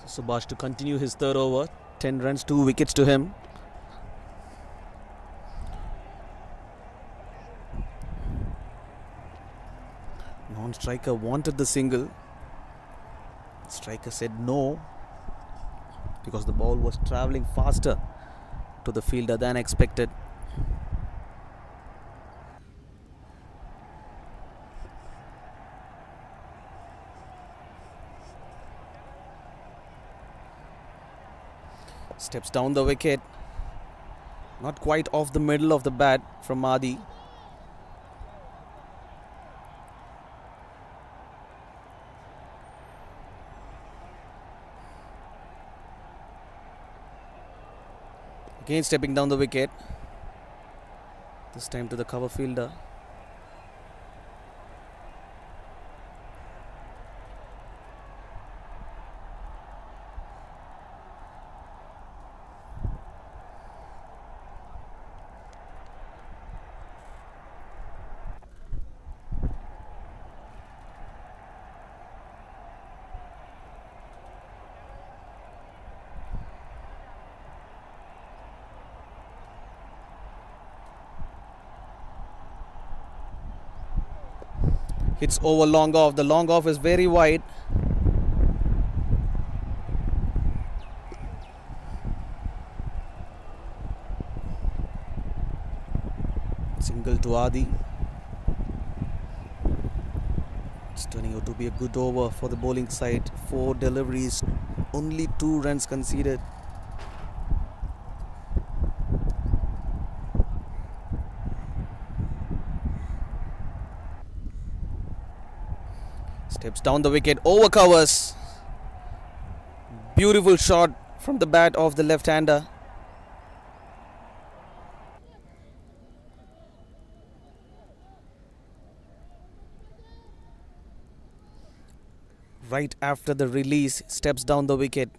Subhash to continue his third over. 10 runs, 2 wickets to him. Non-striker wanted the single. Striker said no because the ball was travelling faster to the fielder than expected. Steps down the wicket. Not quite off the middle of the bat from Adi. Again stepping down the wicket. This time to the cover fielder. Hits over long off. The long off is very wide. Single to Adi. It's turning out to be a good over for the bowling side. 4 deliveries, only 2 runs conceded. Steps down the wicket, over covers. Beautiful shot from the bat of the left-hander. Right after the release, steps down the wicket.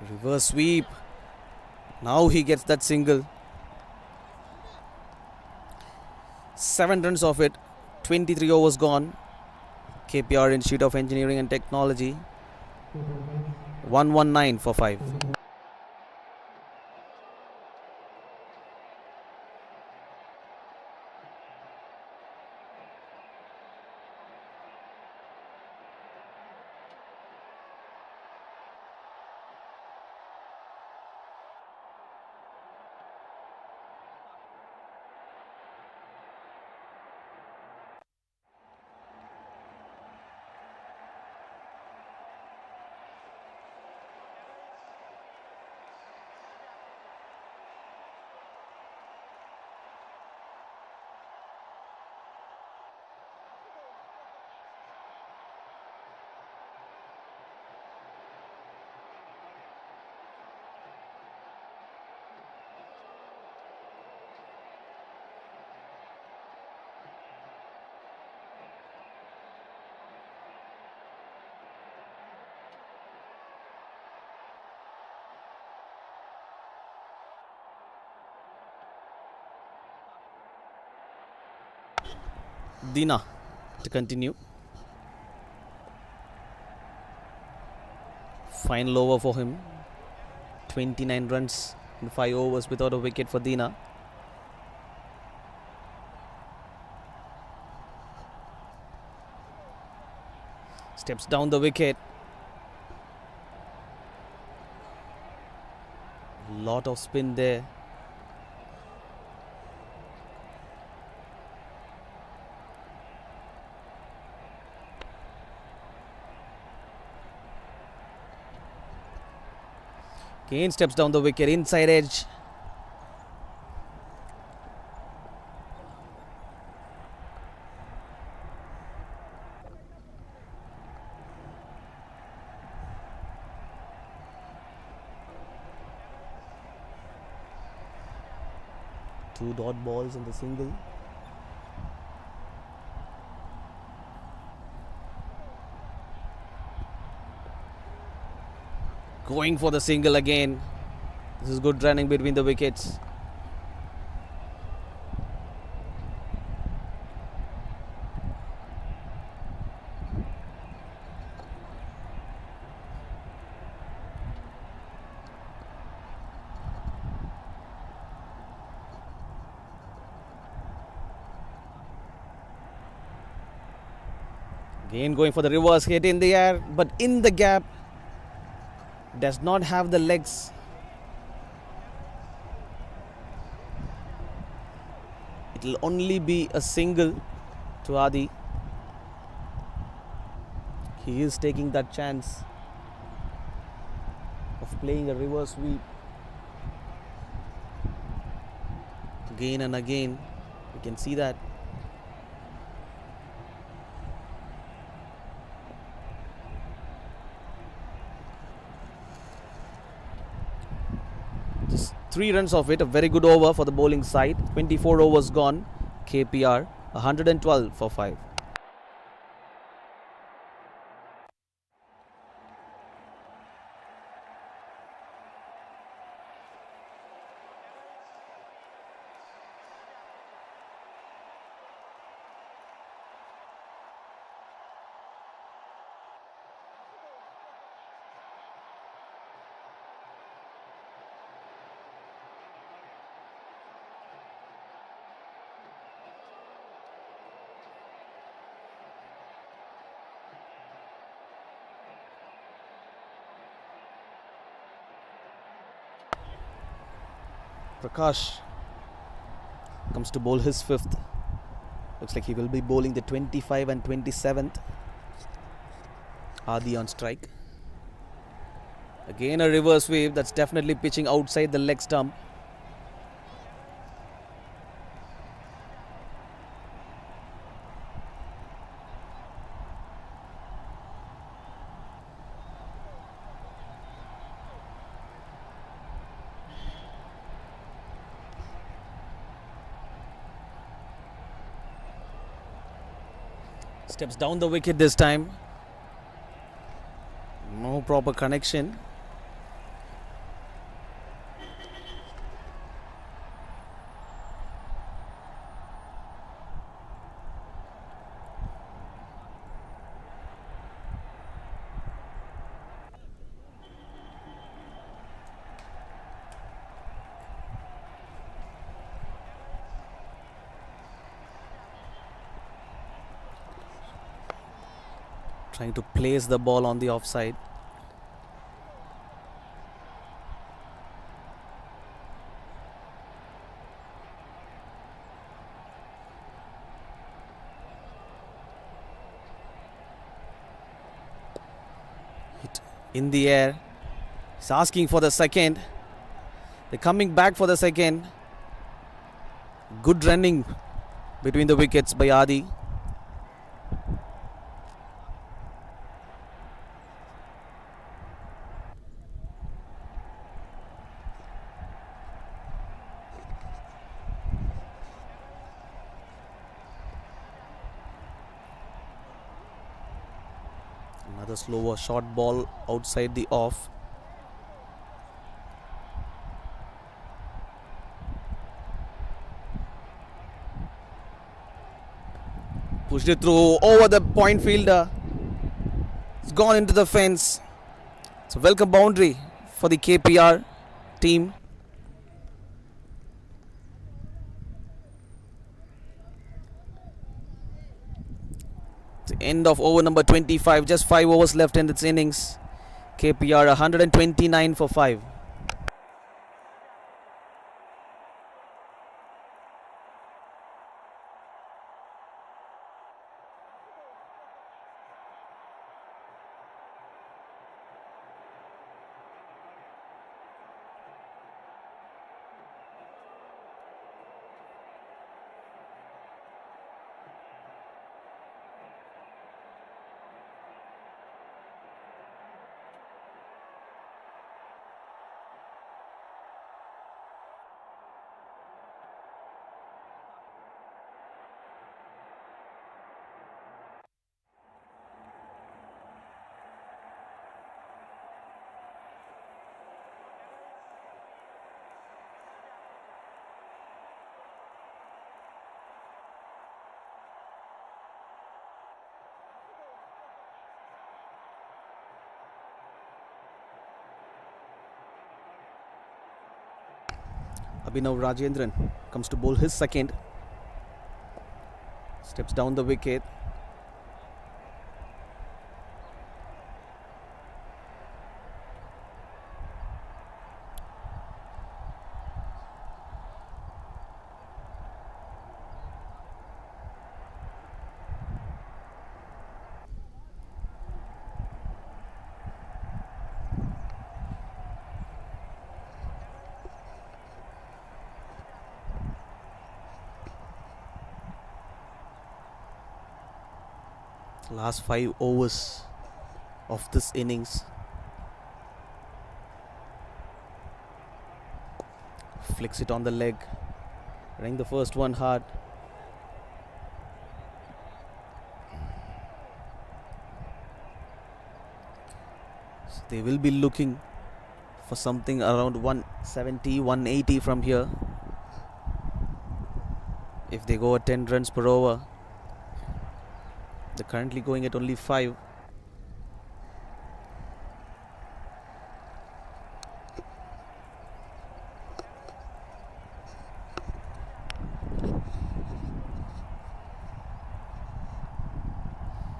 Reverse sweep. Now he gets that single. 7 runs of it. 23 overs gone. KPR Institute of Engineering and Technology. 119 for 5. Dina to continue. Final over for him. 29 runs in 5 overs without a wicket for Dina. Steps down the wicket. Lot of spin there. Again steps down the wicket, inside edge. Two dot balls in the single. Going for the single again. This is good running between the wickets. Again going for the reverse hit in the air, but in the gap. Does not have the legs. It will only be a single to Adi. He is taking that chance of playing a reverse sweep. Again and again, you can see that. Just 3 runs of it, a very good over for the bowling side. 24 overs gone. KPR 112 for 5. Prakash comes to bowl his 5th. Looks like he will be bowling the 25 and 27th. Adi on strike. Again a reverse sweep, that's definitely pitching outside the leg stump. Steps down the wicket this time. No proper connection. trying to place the ball on the offside. Hit in the air. He's asking for the second. They're coming back for the second. Good running between the wickets by Adi. Another slower short ball outside the off. Pushed it through over the point fielder. It's gone into the fence. It's a welcome boundary for the KPR team. The end of over number 25. Just 5 overs left in its innings. KPR 129 for 5. Abhinav Rajendran comes to bowl his second. Steps down the wicket. Last 5 overs of this innings. Flicks it on the leg. Running the first one hard. So they will be looking for something around 170, 180 from here. If they go at 10 runs per over. They're currently going at only 5.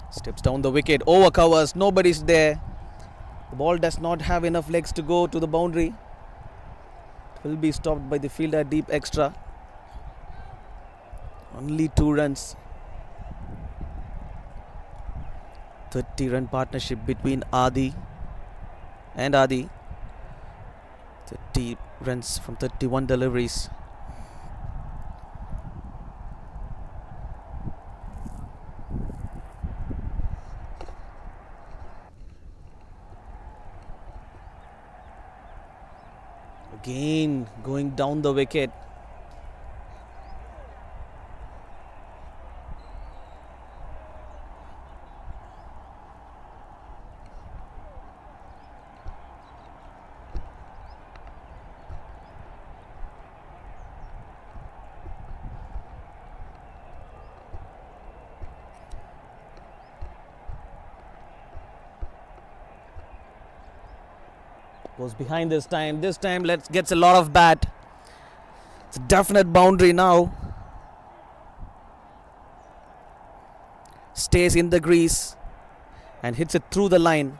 Steps down the wicket, over covers, nobody's there. The ball does not have enough legs to go to the boundary. It will be stopped by the fielder deep extra. Only 2 runs. 30-run partnership between Adi and Adi. 30 runs from 31 deliveries. Again going down the wicket. Goes behind this time. This time gets a lot of bat. It's a definite boundary now. Stays in the crease and hits it through the line.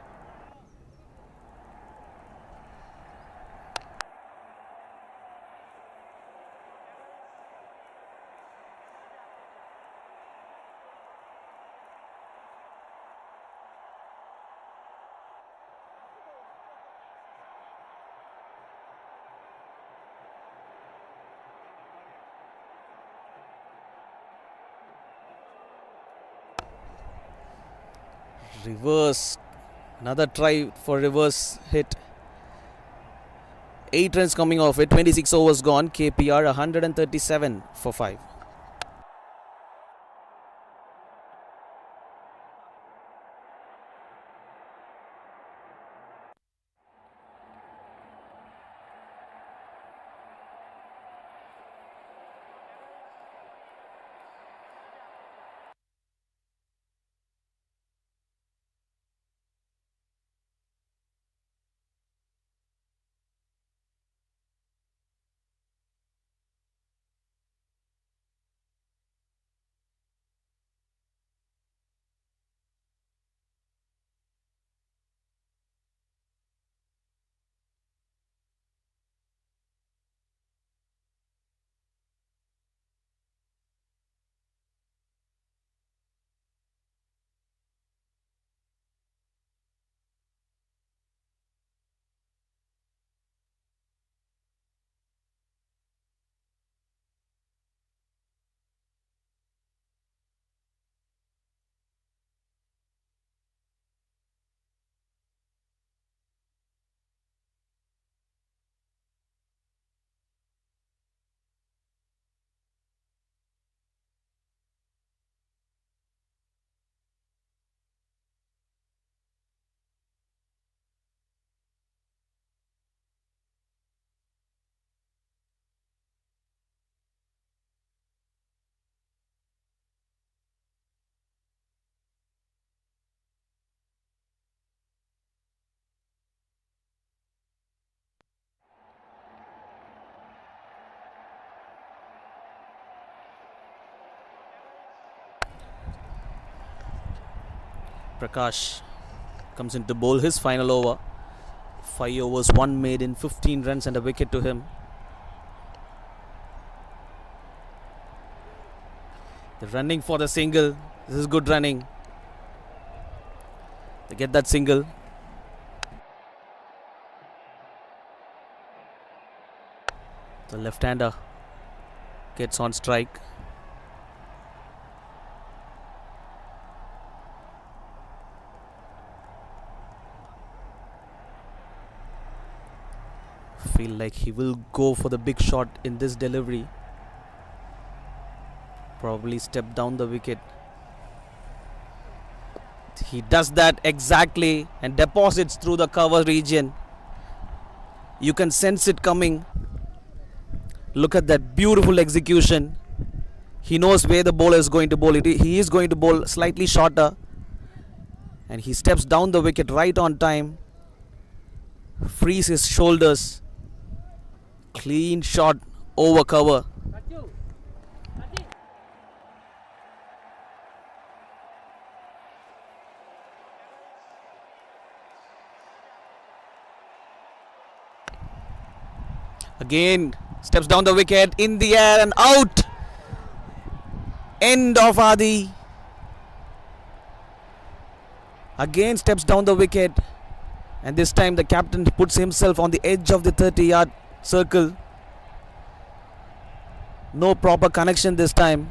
Reverse. Another try for reverse hit. 8 runs coming off it. 26 overs gone. KPR 137 for 5. Prakash comes in to bowl his final over. 5 overs, 1 made in, 15 runs and a wicket to him. They're running for the single. This is good running. They get that single. The left-hander gets on strike. Feel like he will go for the big shot in this delivery. Probably step down the wicket. He does that exactly and deposits through the cover region. You can sense it coming. Look at that beautiful execution. He knows where the bowler is going to bowl it. He is going to bowl slightly shorter. And he steps down the wicket right on time. Frees his shoulders. Clean shot over cover. Again, steps down the wicket, in the air and out. End of Adi. Again steps down the wicket. And this time the captain puts himself on the edge of the 30-yard circle. No proper connection this time.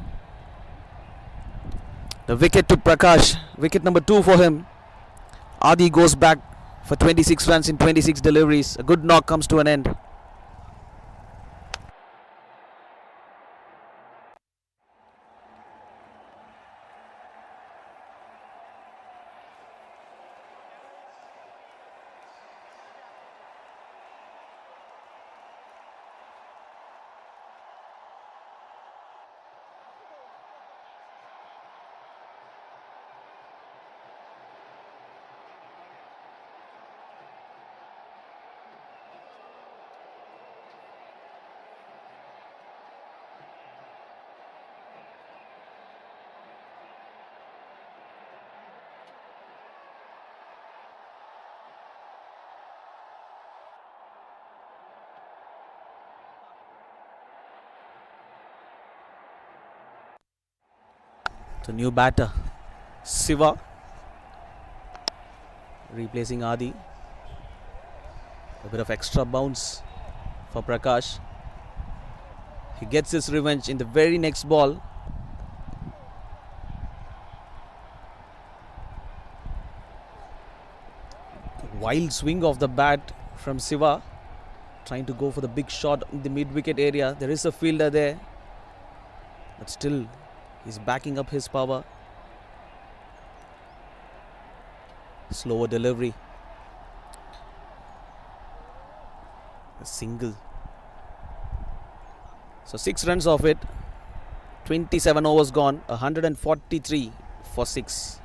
The wicket to Prakash. Wicket number 2 for him. Adi goes back for 26 runs in 26 deliveries. A good knock comes to an end. The new batter, Siva, replacing Adi. A bit of extra bounce for Prakash. He gets his revenge in the very next ball. Wild swing of the bat from Siva, trying to go for the big shot in the mid-wicket area. There is a fielder there, but still he's backing up his power. Slower delivery. A single. So 6 runs off it. 27 overs gone. 143 for 6.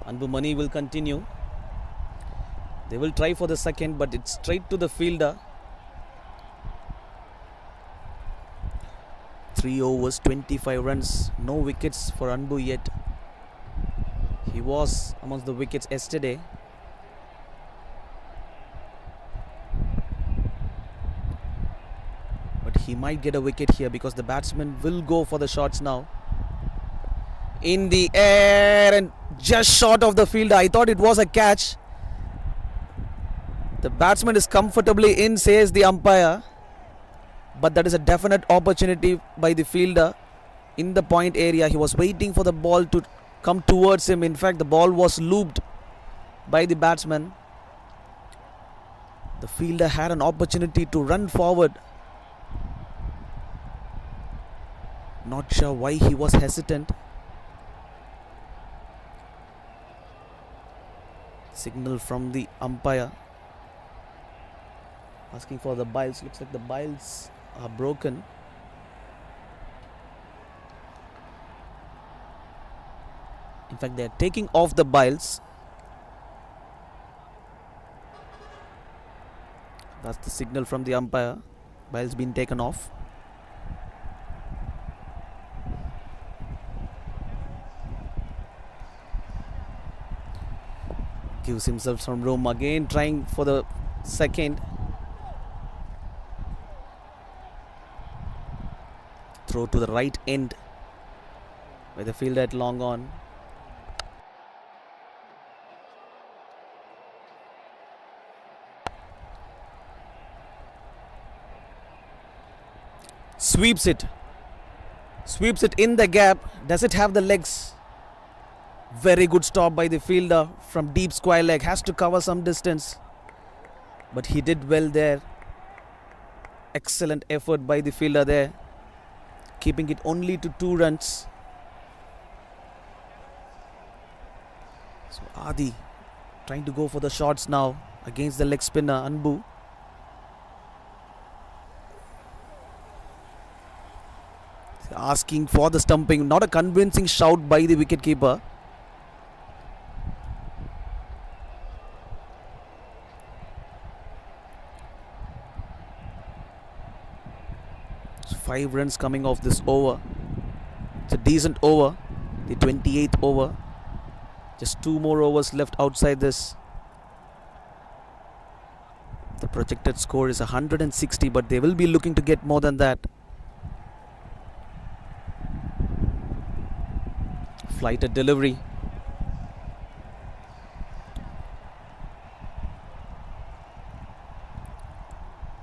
Anbu Mani will continue. They will try for the second, but it's straight to the fielder. 3 overs, 25 runs. No wickets for Anbu yet. He was amongst the wickets yesterday. But he might get a wicket here because the batsman will go for the shots now. In the air and just short of the fielder. I thought it was a catch. The batsman is comfortably in, says the umpire. But that is a definite opportunity by the fielder in the point area. He was waiting for the ball to come towards him. In fact, the ball was looped by the batsman. The fielder had an opportunity to run forward. Not sure why he was hesitant. Signal from the umpire asking for the biles. Looks like the biles are broken. In fact, they are taking off the biles. That's the signal from the umpire. Biles been taken off. Gives himself some room again, trying for the second. Throw to the right end by the fielder at long on. Sweeps it. Sweeps it in the gap. Does it have the legs? Very good stop by the fielder from deep square leg. Has to cover some distance, but he did well there. Excellent effort by the fielder there, keeping it only to 2 runs. So Adi trying to go for the shots now against the leg spinner Anbu. Asking for the stumping. Not a convincing shout by the wicketkeeper. So 5 runs coming off this over. It's a decent over. The 28th over. Just 2 more overs left outside this. The projected score is 160, but they will be looking to get more than that. Flighted delivery.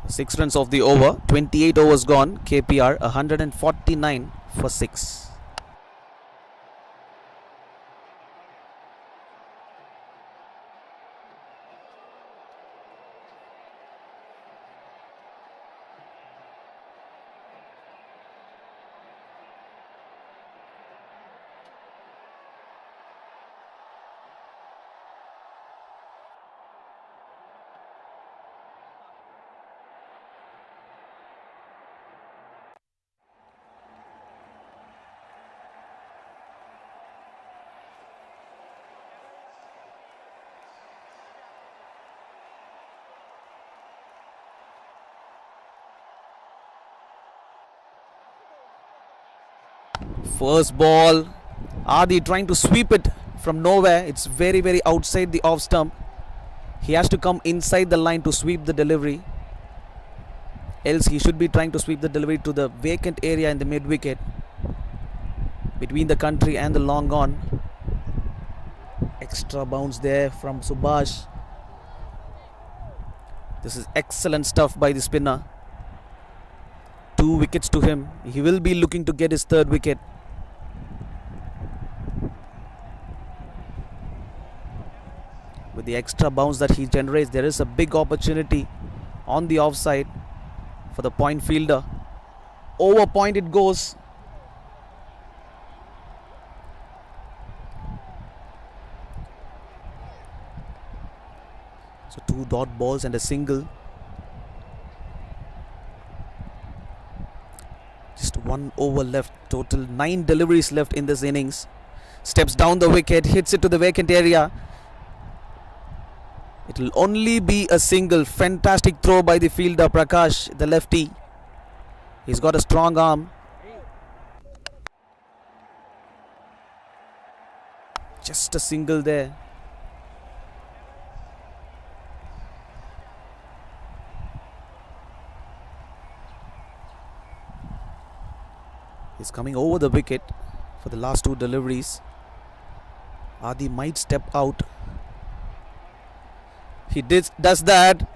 Six runs off the over. 28 overs gone. KPR 149 for 6. First ball, Adi trying to sweep it from nowhere. It's very, very outside the off stump. He has to come inside the line to sweep the delivery. Else he should be trying to sweep the delivery to the vacant area in the mid wicket between the country and the long on. Extra bounce there from Subhash. This is excellent stuff by the spinner. 2 wickets to him. He will be looking to get his 3rd wicket. With the extra bounce that he generates, there is a big opportunity on the offside for the point fielder. Over point it goes. So 2 dot balls and a single. Just 1 over left. Total 9 deliveries left in this innings. Steps down the wicket, hits it to the vacant area. It will only be a single. Fantastic throw by the fielder Prakash, the lefty. He's got a strong arm. Just a single there. He's coming over the wicket for the last 2 deliveries. Adi might step out. He does that.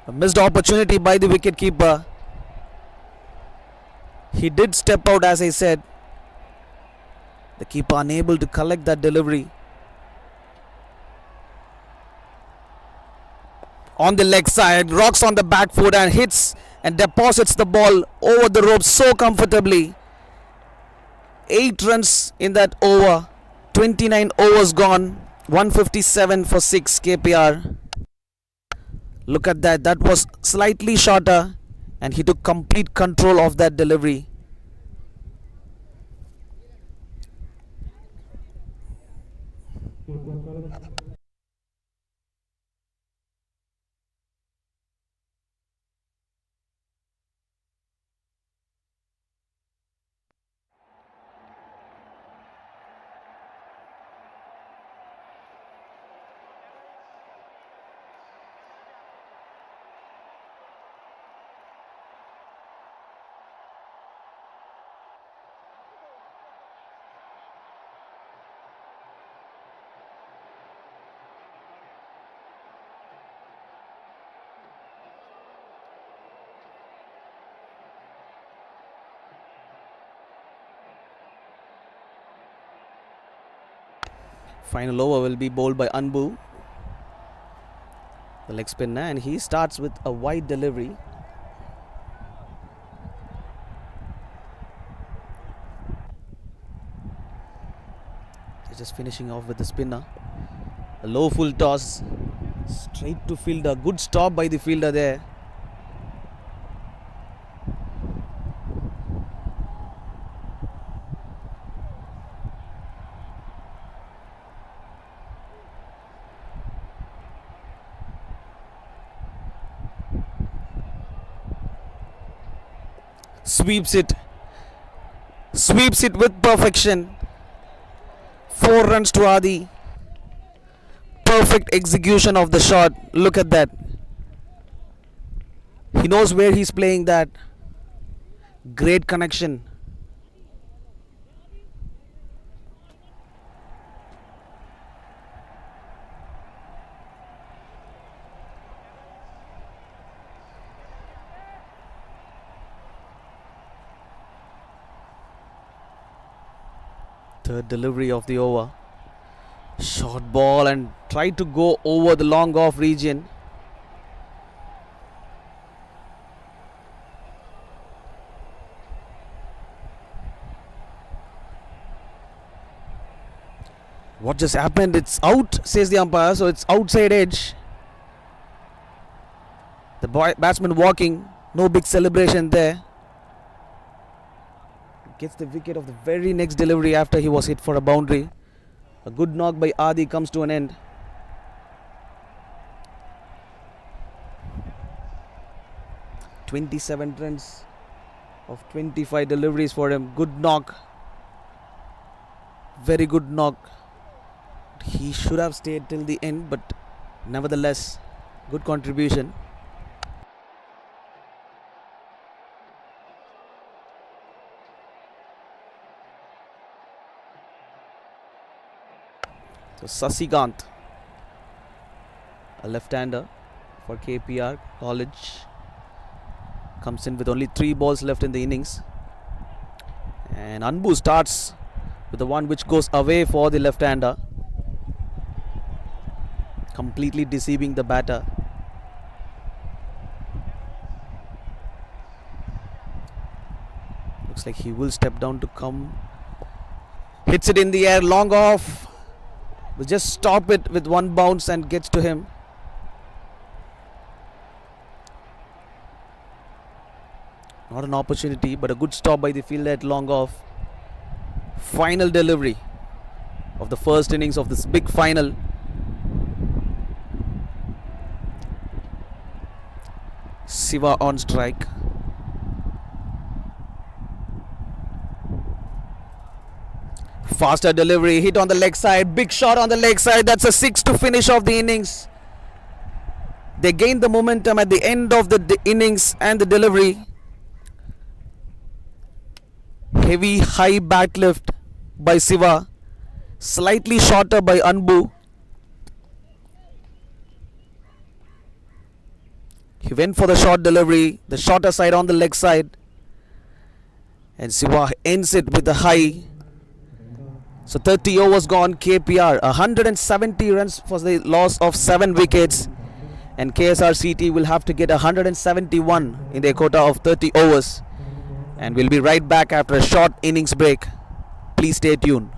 A missed opportunity by the wicketkeeper. He did step out, as I said. The keeper unable to collect that delivery. On the leg side, rocks on the back foot and hits and deposits the ball over the rope so comfortably. 8 runs in that over. 29 overs gone. 157 for 6 KPR. Look at that. That was slightly shorter and he took complete control of that delivery. Final over will be bowled by Anbu, the leg spinner, and he starts with a wide delivery. He's just finishing off with the spinner. A low full toss, straight to fielder. Good stop by the fielder there. Sweeps it with perfection. 4 runs to Adi. Perfect execution of the shot. Look at that. He knows where he's playing that. Great connection. Third delivery of the over. Short ball and try to go over the long off region. What just happened? It's out, says the umpire, so it's outside edge. The batsman walking, no big celebration there. Gets the wicket of the very next delivery after he was hit for a boundary. A good knock by Adi comes to an end. (27 runs of 25 deliveries for him. Good knock. Very good knock. He should have stayed till the end, but nevertheless, good contribution. So Sasigant, a left-hander for KPR College, comes in with only 3 balls left in the innings. And Anbu starts with the one which goes away for the left-hander, completely deceiving the batter. Looks like he will step down to come. Hits it in the air, long off. Will just stop it with one bounce and gets to him. Not an opportunity, but a good stop by the fielder at long off. Final delivery of the first innings of this big final. Siva on strike. Faster delivery, hit on the leg side, big shot on the leg side. That's a 6 to finish off the innings. They gained the momentum at the end of the innings and the delivery. Heavy high bat lift by Siva, slightly shorter by Anbu. He went for the short delivery, the shorter side on the leg side, and Siva ends it with a high. So 30 overs gone. KPR 170 runs for the loss of 7 wickets, and KSRCT will have to get 171 in their quota of 30 overs. And we'll be right back after a short innings break. Please stay tuned.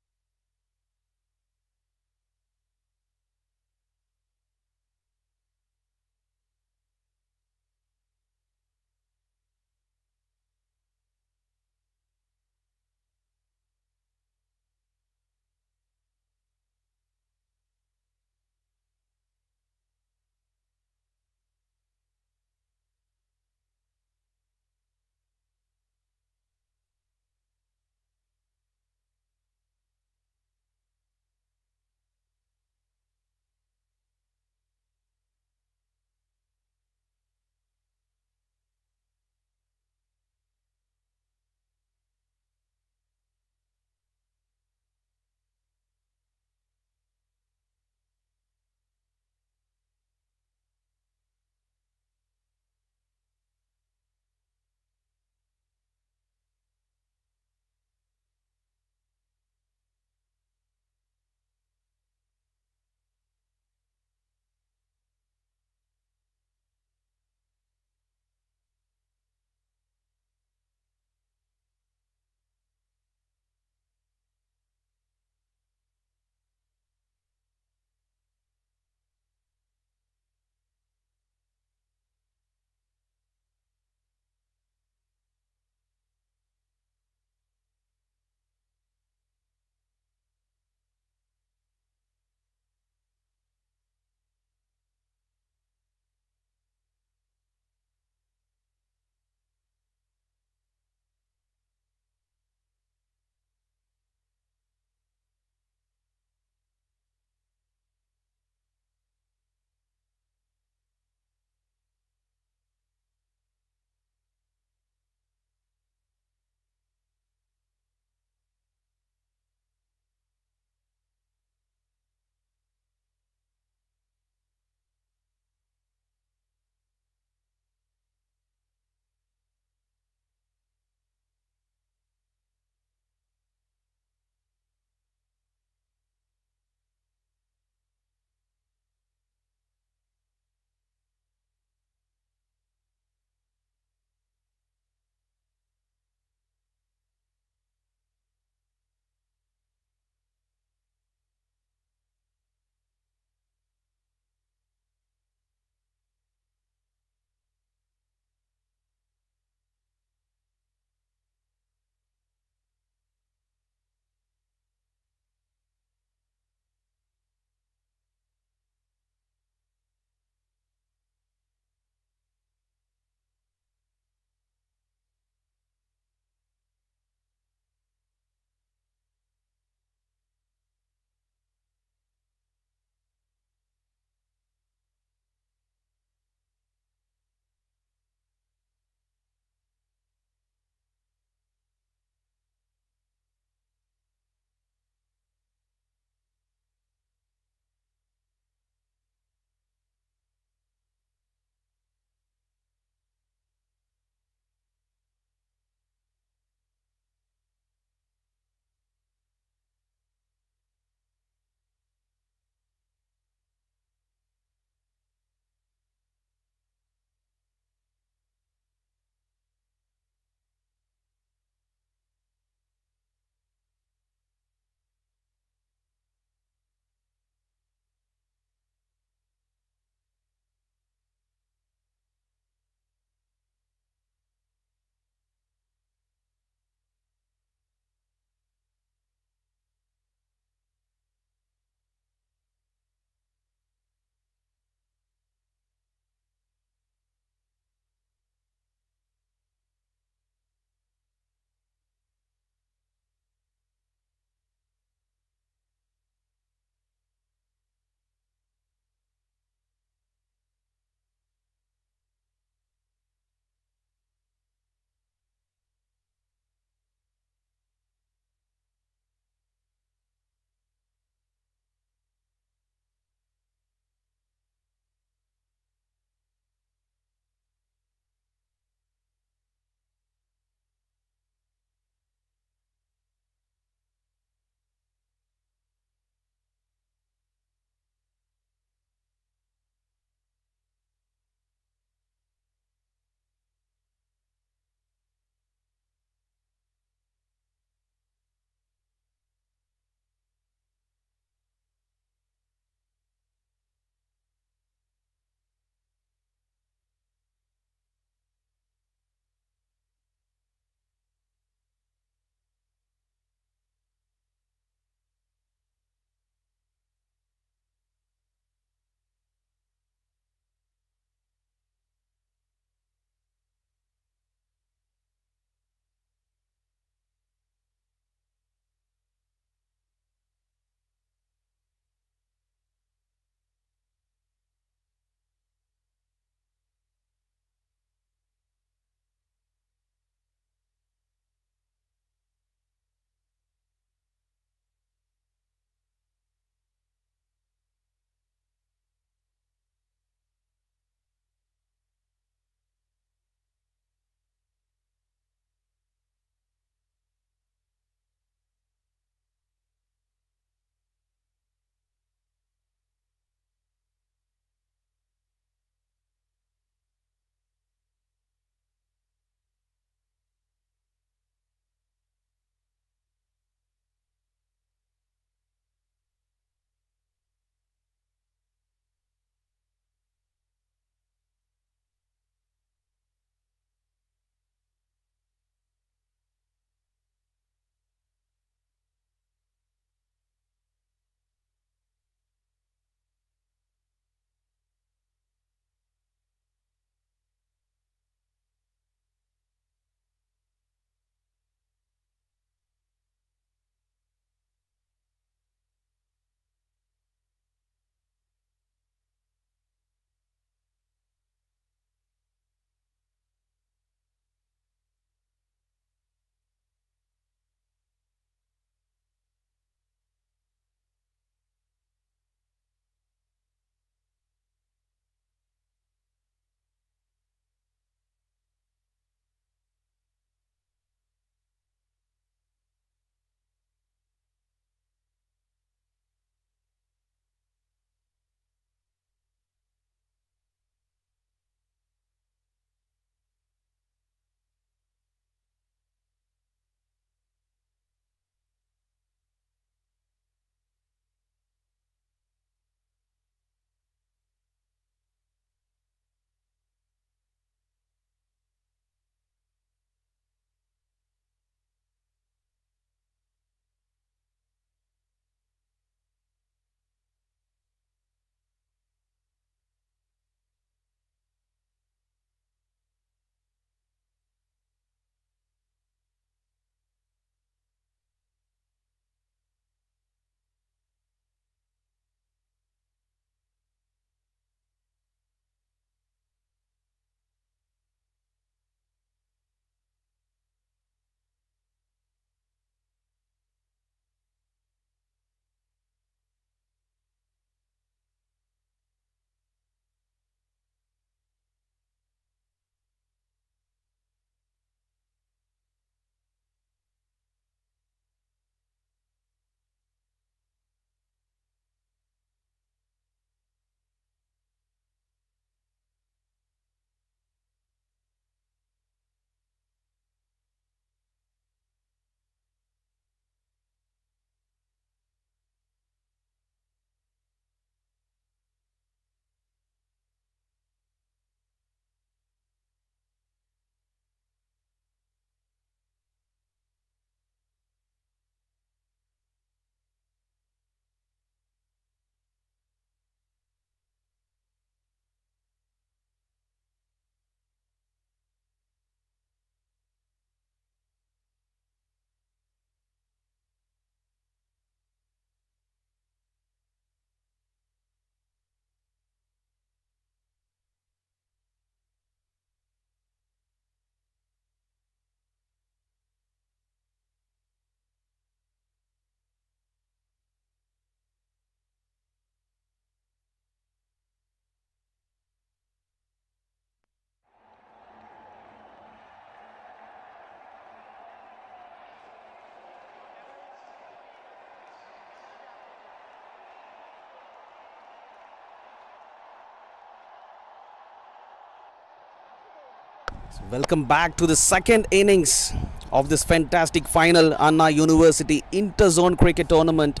So welcome back to the second innings of this fantastic final Anna University Interzone Cricket Tournament,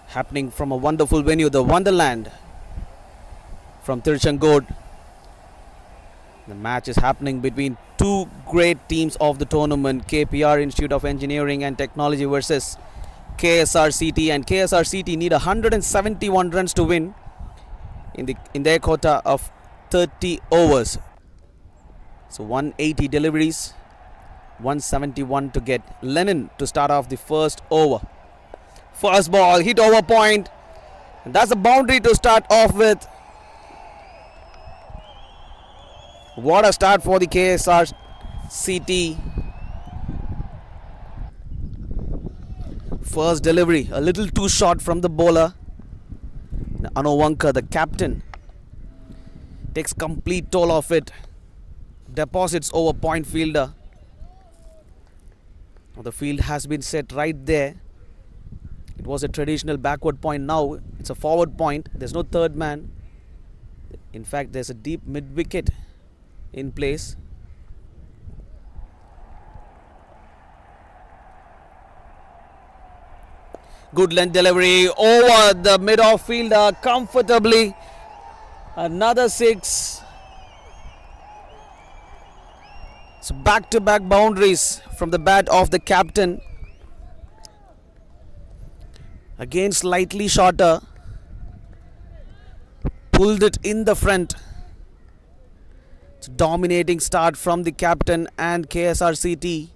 happening from a wonderful venue, the Wonderland, from Tiruchangod. The match is happening between two great teams of the tournament, KPR Institute of Engineering and Technology versus KSRCT, and KSRCT need 171 runs to win in their quota of 30 overs. So 180 deliveries, 171 to get. Lennon to start off the first over. First ball hit over point, and that's a boundary to start off with. What a start for the KSRCT. First delivery a little too short from the bowler. Anovanka, the captain, takes complete toll of it. Deposits over point fielder. Now the field has been set right there. It was a traditional backward point. Now it's a forward point. There's no third man. In fact, there's a deep mid wicket in place. Good length delivery over the mid-off fielder comfortably. Another six. So back-to-back boundaries from the bat of the captain. Again slightly shorter. Pulled it in the front. It's a dominating start from the captain and KSRCT.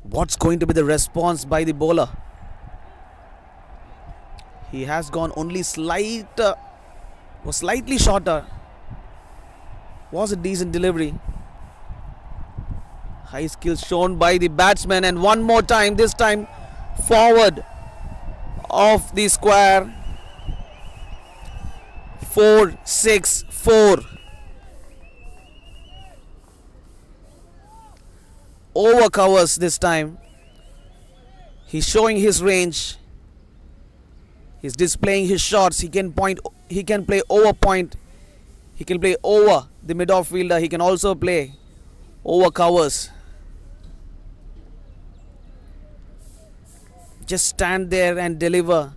What's going to be the response by the bowler? He has gone only slightly shorter. Was a decent delivery. High skills shown by the batsman, and one more time, this time forward of the square. 4-6-4. Over covers this time. He's showing his range. He's displaying his shots. He can play over point. He can play over the mid-off fielder. He can also play over covers. Just stand there and deliver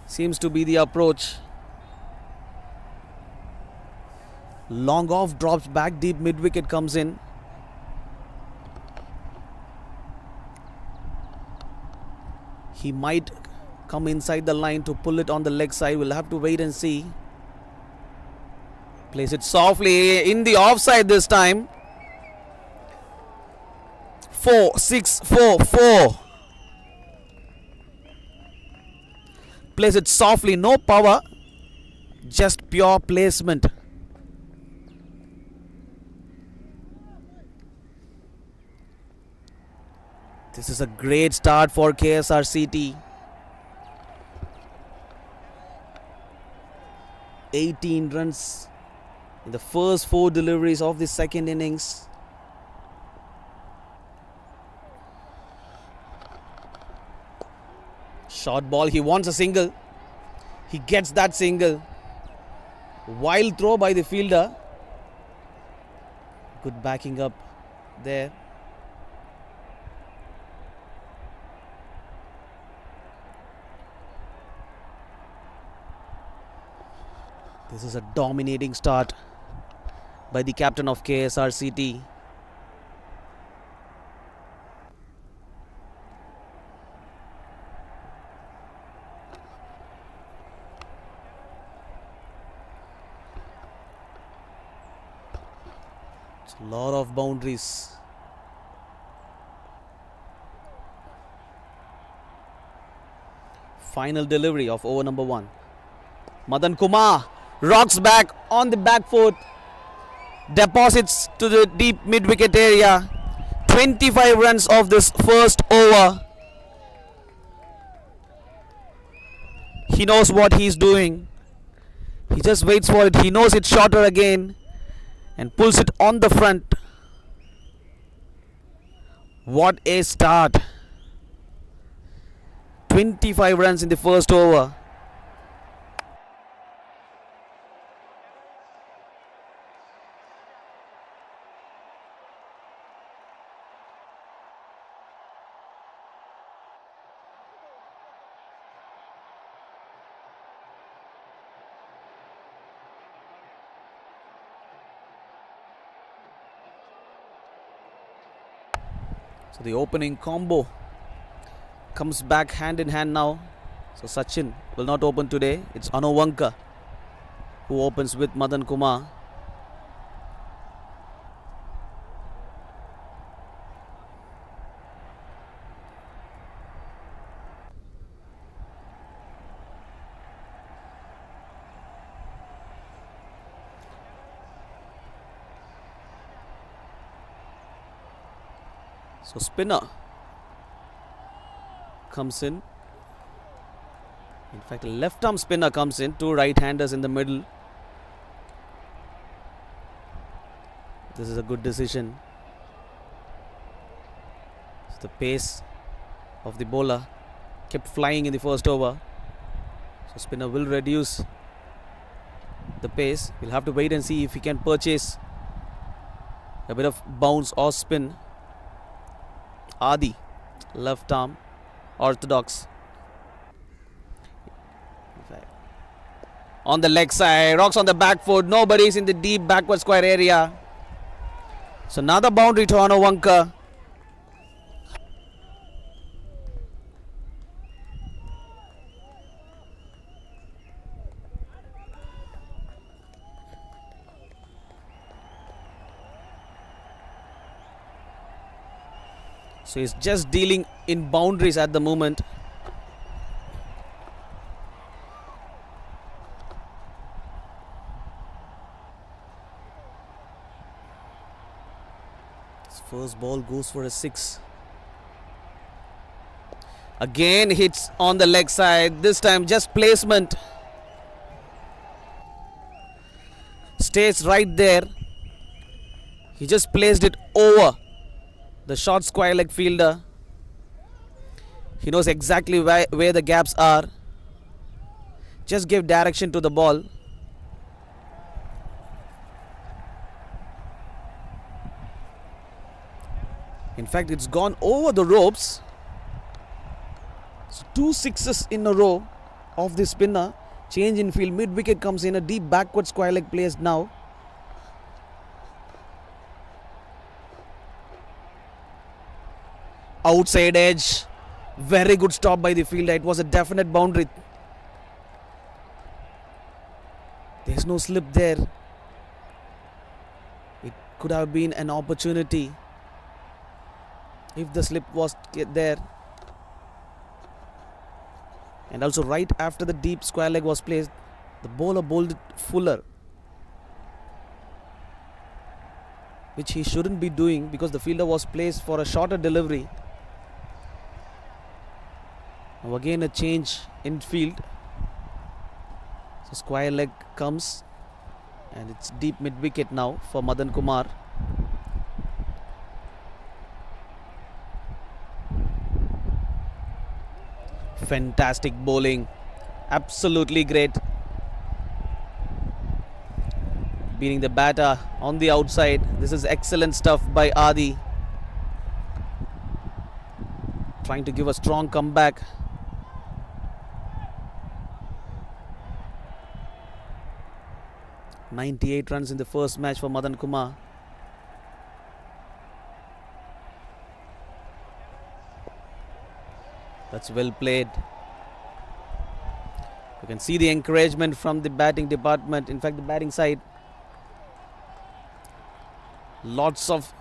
seems to be the approach. Long off, drops back deep, mid wicket comes in. He might come inside the line to pull it on the leg side. We'll have to wait and see. Plays it softly in the offside this time. 4-6-4-4. Plays it softly, no power, just pure placement. This is a great start for KSRCT. 18 runs in the first 4 deliveries of the second innings. Short ball, he wants a single. He gets that single. Wild throw by the fielder. Good backing up there. This is a dominating start by the captain of KSRCT. It's a lot of boundaries. Final delivery of over number 1. Madan Kumar rocks back on the back foot, deposits to the deep mid-wicket area. 25 runs of this first over. He knows what he's doing. He just waits for it. He knows it's shorter again and pulls it on the front. What a start. 25 runs in the first over. So the opening combo comes back hand in hand now. So Sachin will not open today. It's Anowanka who opens with Madan Kumar. So spinner comes in. In fact, a left arm spinner comes in. Two right-handers in the middle. This is a good decision. So the pace of the bowler kept flying in the first over. So spinner will reduce the pace. We'll have to wait and see if he can purchase a bit of bounce or spin. Adi, left arm, orthodox. On the leg side, rocks on the back foot. Nobody's in the deep backward square area. So another boundary to Anowanka. So he's just dealing in boundaries at the moment. His first ball goes for a 6. Again hits on the leg side. This time just placement. Stays right there. He just placed it over the short square leg fielder. He knows exactly where the gaps are. Just give direction to the ball. In fact, it's gone over the ropes. So 2 sixes in a row of the spinner. Change in field. Mid wicket comes in. A deep backward square leg placed now. Outside edge. Very good stop by the fielder. It was a definite boundary. There's no slip there. It could have been an opportunity if the slip was there. And also right after the deep square leg was placed, the bowler bowled it fuller, which he shouldn't be doing because the fielder was placed for a shorter delivery. Now again a change in field. So square leg comes and it's deep mid wicket now for Madan Kumar. Fantastic bowling, absolutely great. Beating the batter on the outside. This is excellent stuff by Adi. Trying to give a strong comeback. "98 runs in the first match for Madan Kumar. That's well played. You can see the encouragement from the batting department. In fact, the batting side. Lots of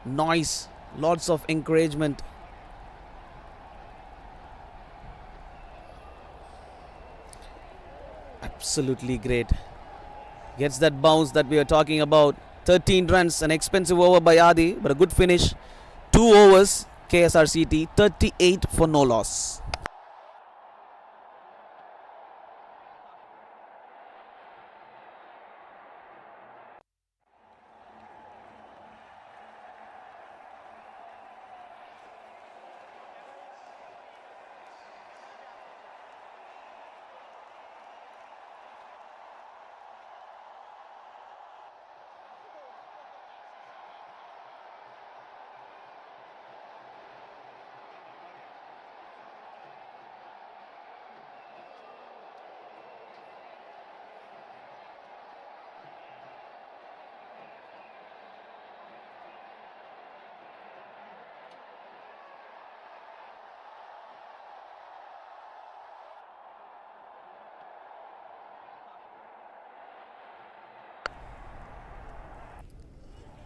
noise, lots of encouragement. Absolutely great. Gets that bounce that we are talking about. 13 runs, an expensive over by Adi, but a good finish. 2 overs, KSRCT, 38 for no loss.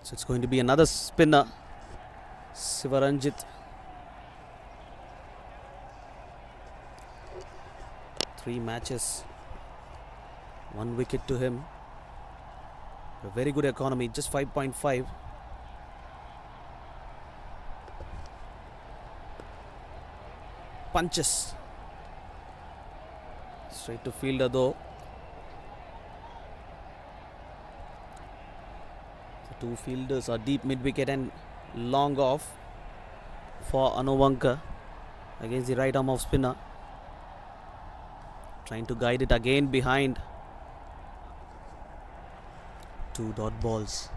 So it's going to be another spinner, Sivaranjit. 3 matches, 1 wicket to him. A very good economy, just 5.5. Punches. Straight to fielder though. The 2 fielders are deep mid wicket and long off for Anuvanka against the right arm of spinner. Trying to guide it again behind. 2 dot balls.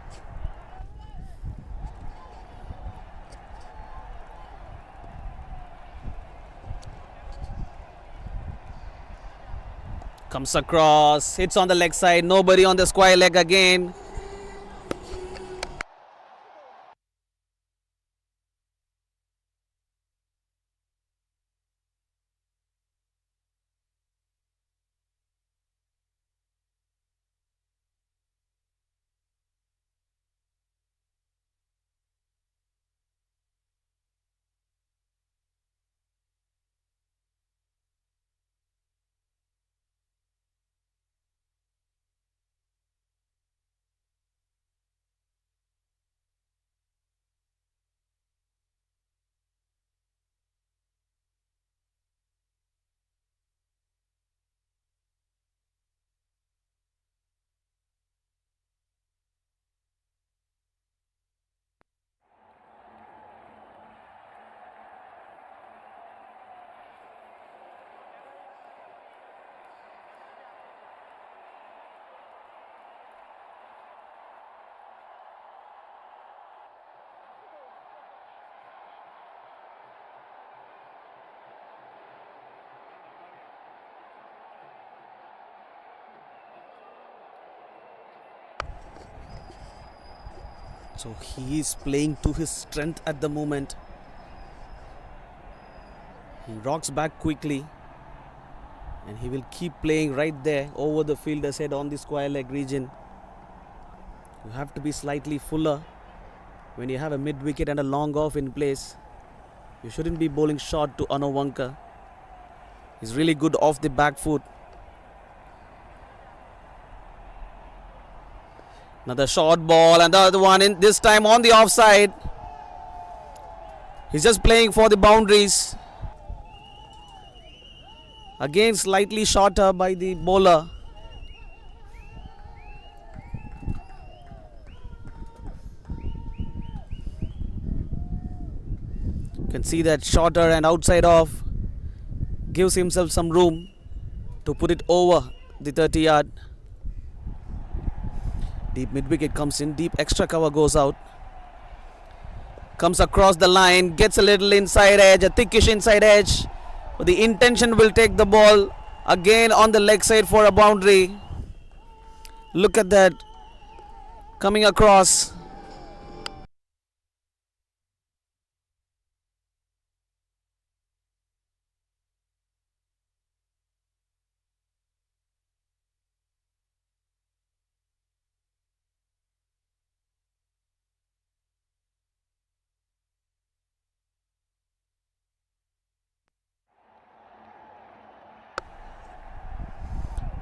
Comes across, hits on the leg side, nobody on the square leg again. So he is playing to his strength at the moment. He rocks back quickly and he will keep playing right there over the fielder's head on the square leg region. You have to be slightly fuller when you have a mid wicket and a long off in place. You shouldn't be bowling short to Anuvanka. He's really good off the back foot. Another short ball and the other one in this time on the offside. He's just playing for the boundaries. Again slightly shorter by the bowler. You can see that shorter and outside off gives himself some room to put it over the 30 yard. Deep mid wicket comes in, deep extra cover goes out. Comes across the line, gets a little inside edge, a thickish inside edge. But the intention will take the ball again on the leg side for a boundary. Look at that. Coming across.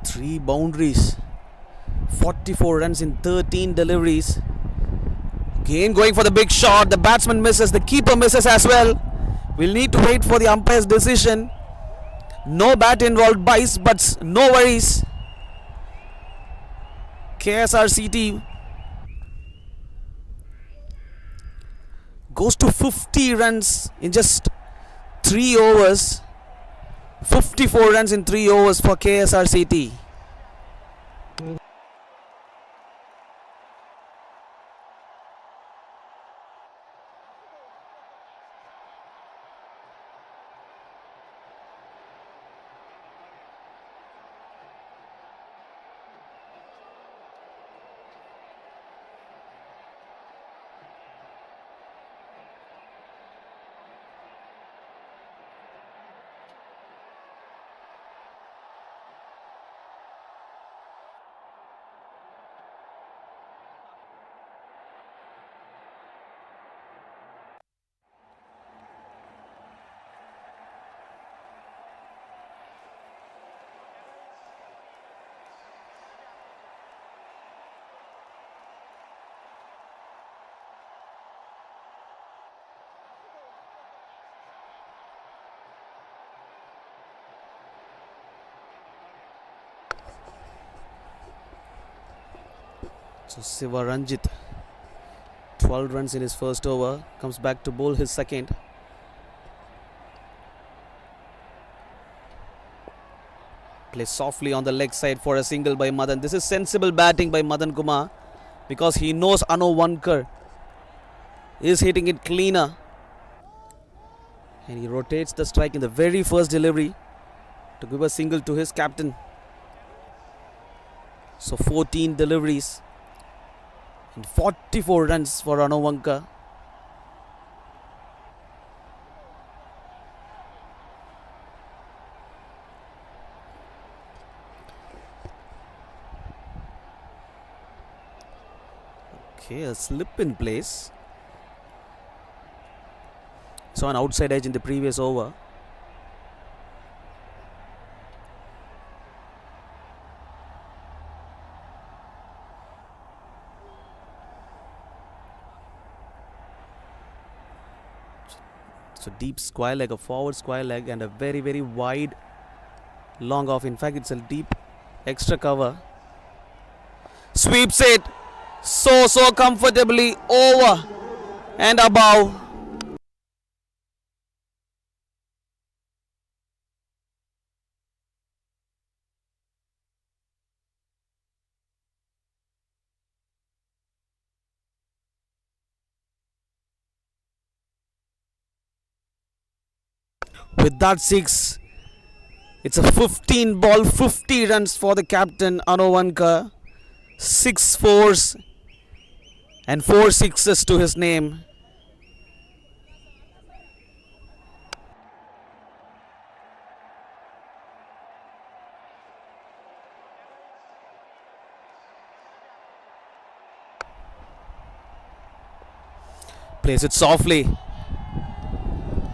Three boundaries, 44 runs in 13 deliveries. Again going for the big shot. The batsman misses, the keeper misses as well. We'll need to wait for the umpire's decision. No bat involved, Bice, but no worries. KSRCT goes to 50 runs in just 3 overs. 54 runs in 3 overs for KSRCT. So Sivaranjit, 12 runs in his first over, comes back to bowl his second. Plays softly on the leg side for a single by Madan. This is sensible batting by Madan Kumar because he knows Anovankar is hitting it cleaner. And he rotates the strike in the very first delivery to give a single to his captain. So 14 deliveries and 44 runs for Anovankar. Okay, a slip in place. Saw an outside edge in the previous over. So deep square leg, a forward square leg, and a very, very wide long off. In fact, it's a deep extra cover. Sweeps it so comfortably over and above. With that six, it's a 15 ball, 50 runs for the captain Anovankar. 6 fours and 4 sixes to his name. Plays it softly.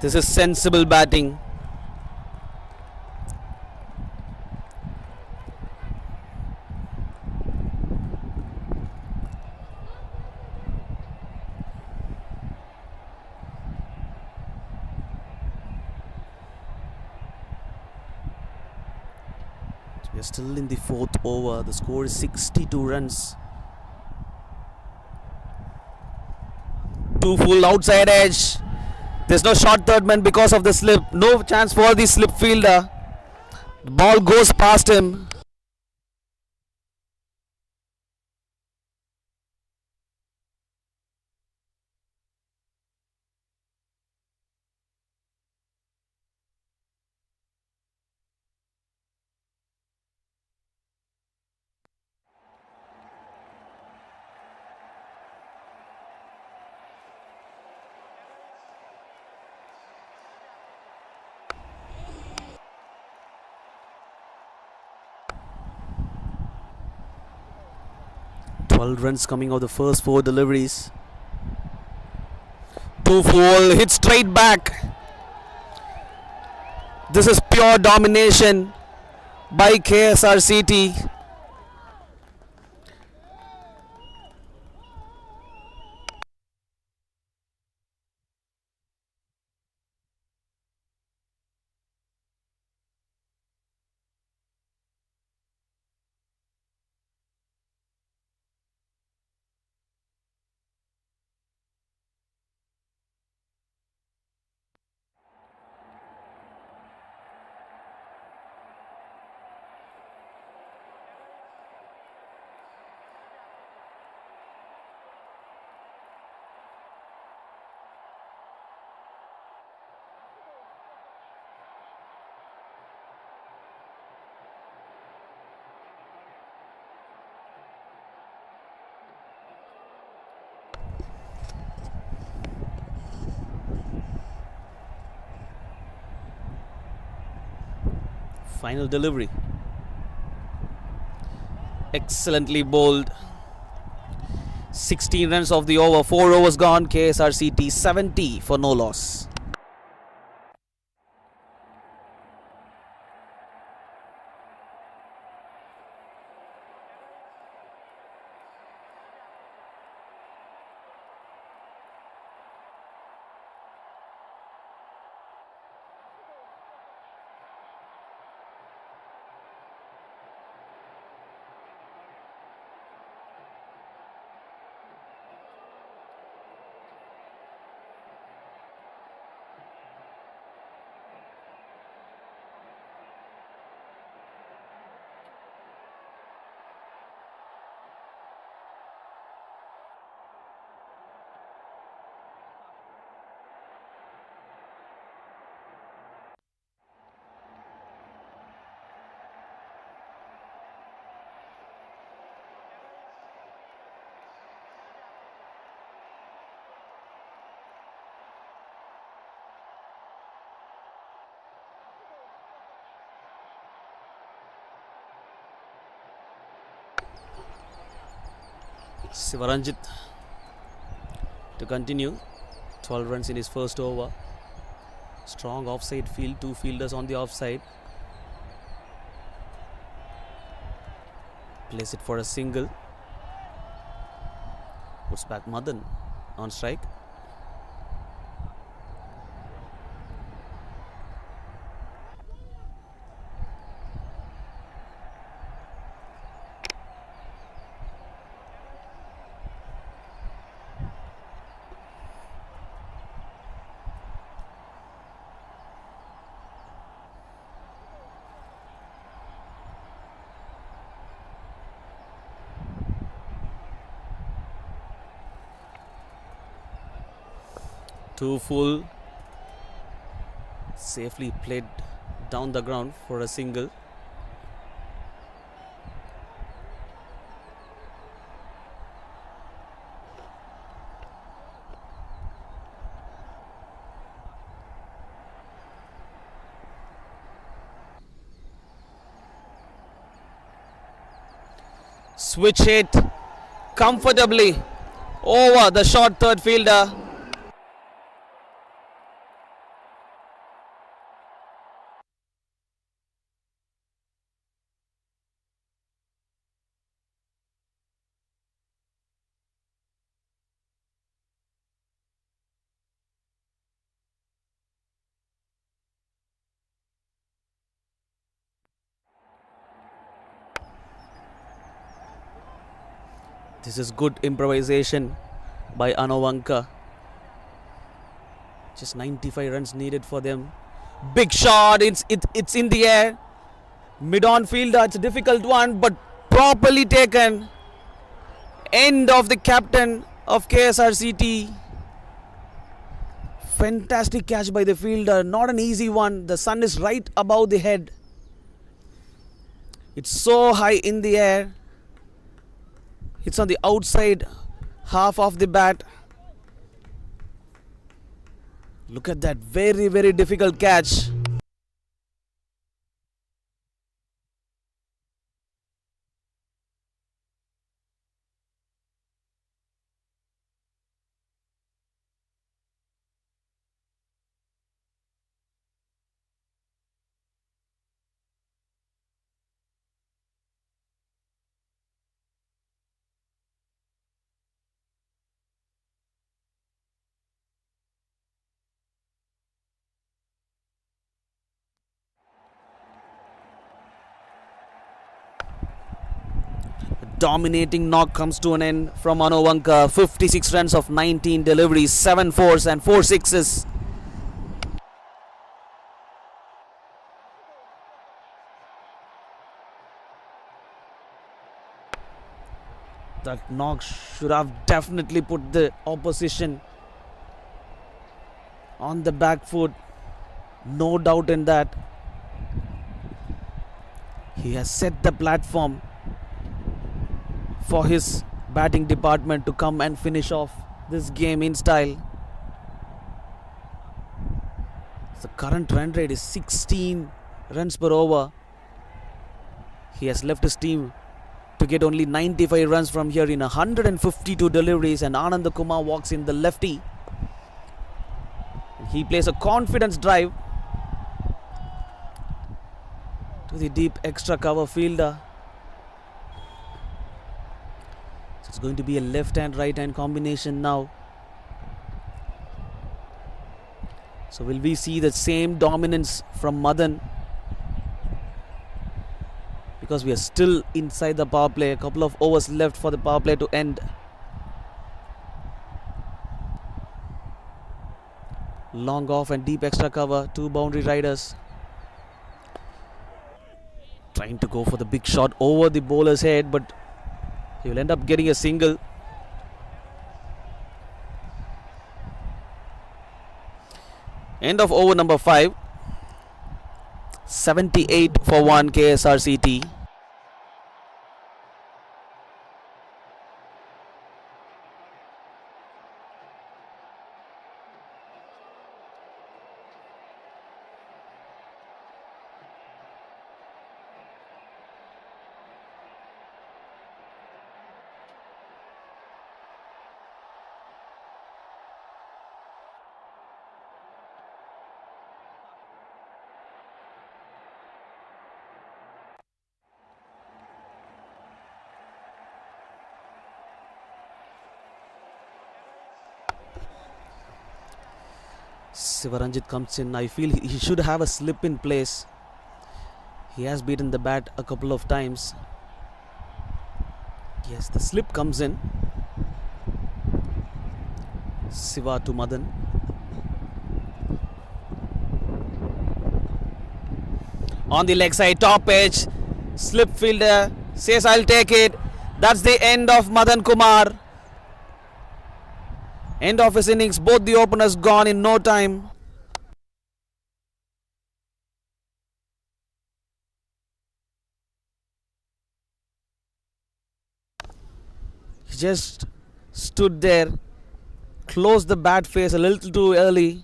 This is sensible batting. We are still in the fourth over. The score is 62 runs. 2 full outside edge. There's no short third man because of the slip. No chance for the slip fielder. The ball goes past him. Runs coming out the first 4 deliveries. 2 full, hit straight back. This is pure domination by KSRCT. Final delivery. Excellently bowled. 16 runs of the over. 4 overs gone. KSRCT 70 for no loss. Sivaranjit to continue. 12 runs in his first over. Strong offside field, 2 fielders on the offside. Plays it for a single. Puts back Madan on strike. Two full, safely played down the ground for a single. Switch hit comfortably over the short third fielder. This is good improvisation by Anowanka. Just 95 runs needed for them. Big shot, it's in the air. Mid-on fielder, it's a difficult one, but properly taken. End of the captain of KSRCT. Fantastic catch by the fielder, not an easy one. The sun is right above the head. It's so high in the air. It's on the outside half of the bat. Look at that, very, very difficult catch. Dominating knock comes to an end from Anowanka. 56 runs of 19 deliveries, 7 fours and 4 sixes. That knock should have definitely put the opposition on the back foot. No doubt in that. He has set the platform for his batting department to come and finish off this game in style. The current run rate is 16 runs per over. He has left his team to get only 95 runs from here in 152 deliveries, and Anand Kumar walks in the lefty. He plays a confidence drive to the deep extra cover fielder. So it's going to be a left hand right hand combination now. So will we see the same dominance from Madan? Because we are still inside the power play. A couple of overs left for the power play to end. Long off and deep extra cover. 2 boundary riders. Trying to go for the big shot over the bowler's head, but he will end up getting a single. End of over number 5. 78 for 1 KSRCT. Sivaranjit comes in. I feel he should have a slip in place. He has beaten the bat a couple of times. Yes, the slip comes in. Siva to Madan. On the leg side, top edge. Slip fielder says, I'll take it. That's the end of Madan Kumar. End of his innings. Both the openers gone in no time. He just stood there, closed the bat face a little too early.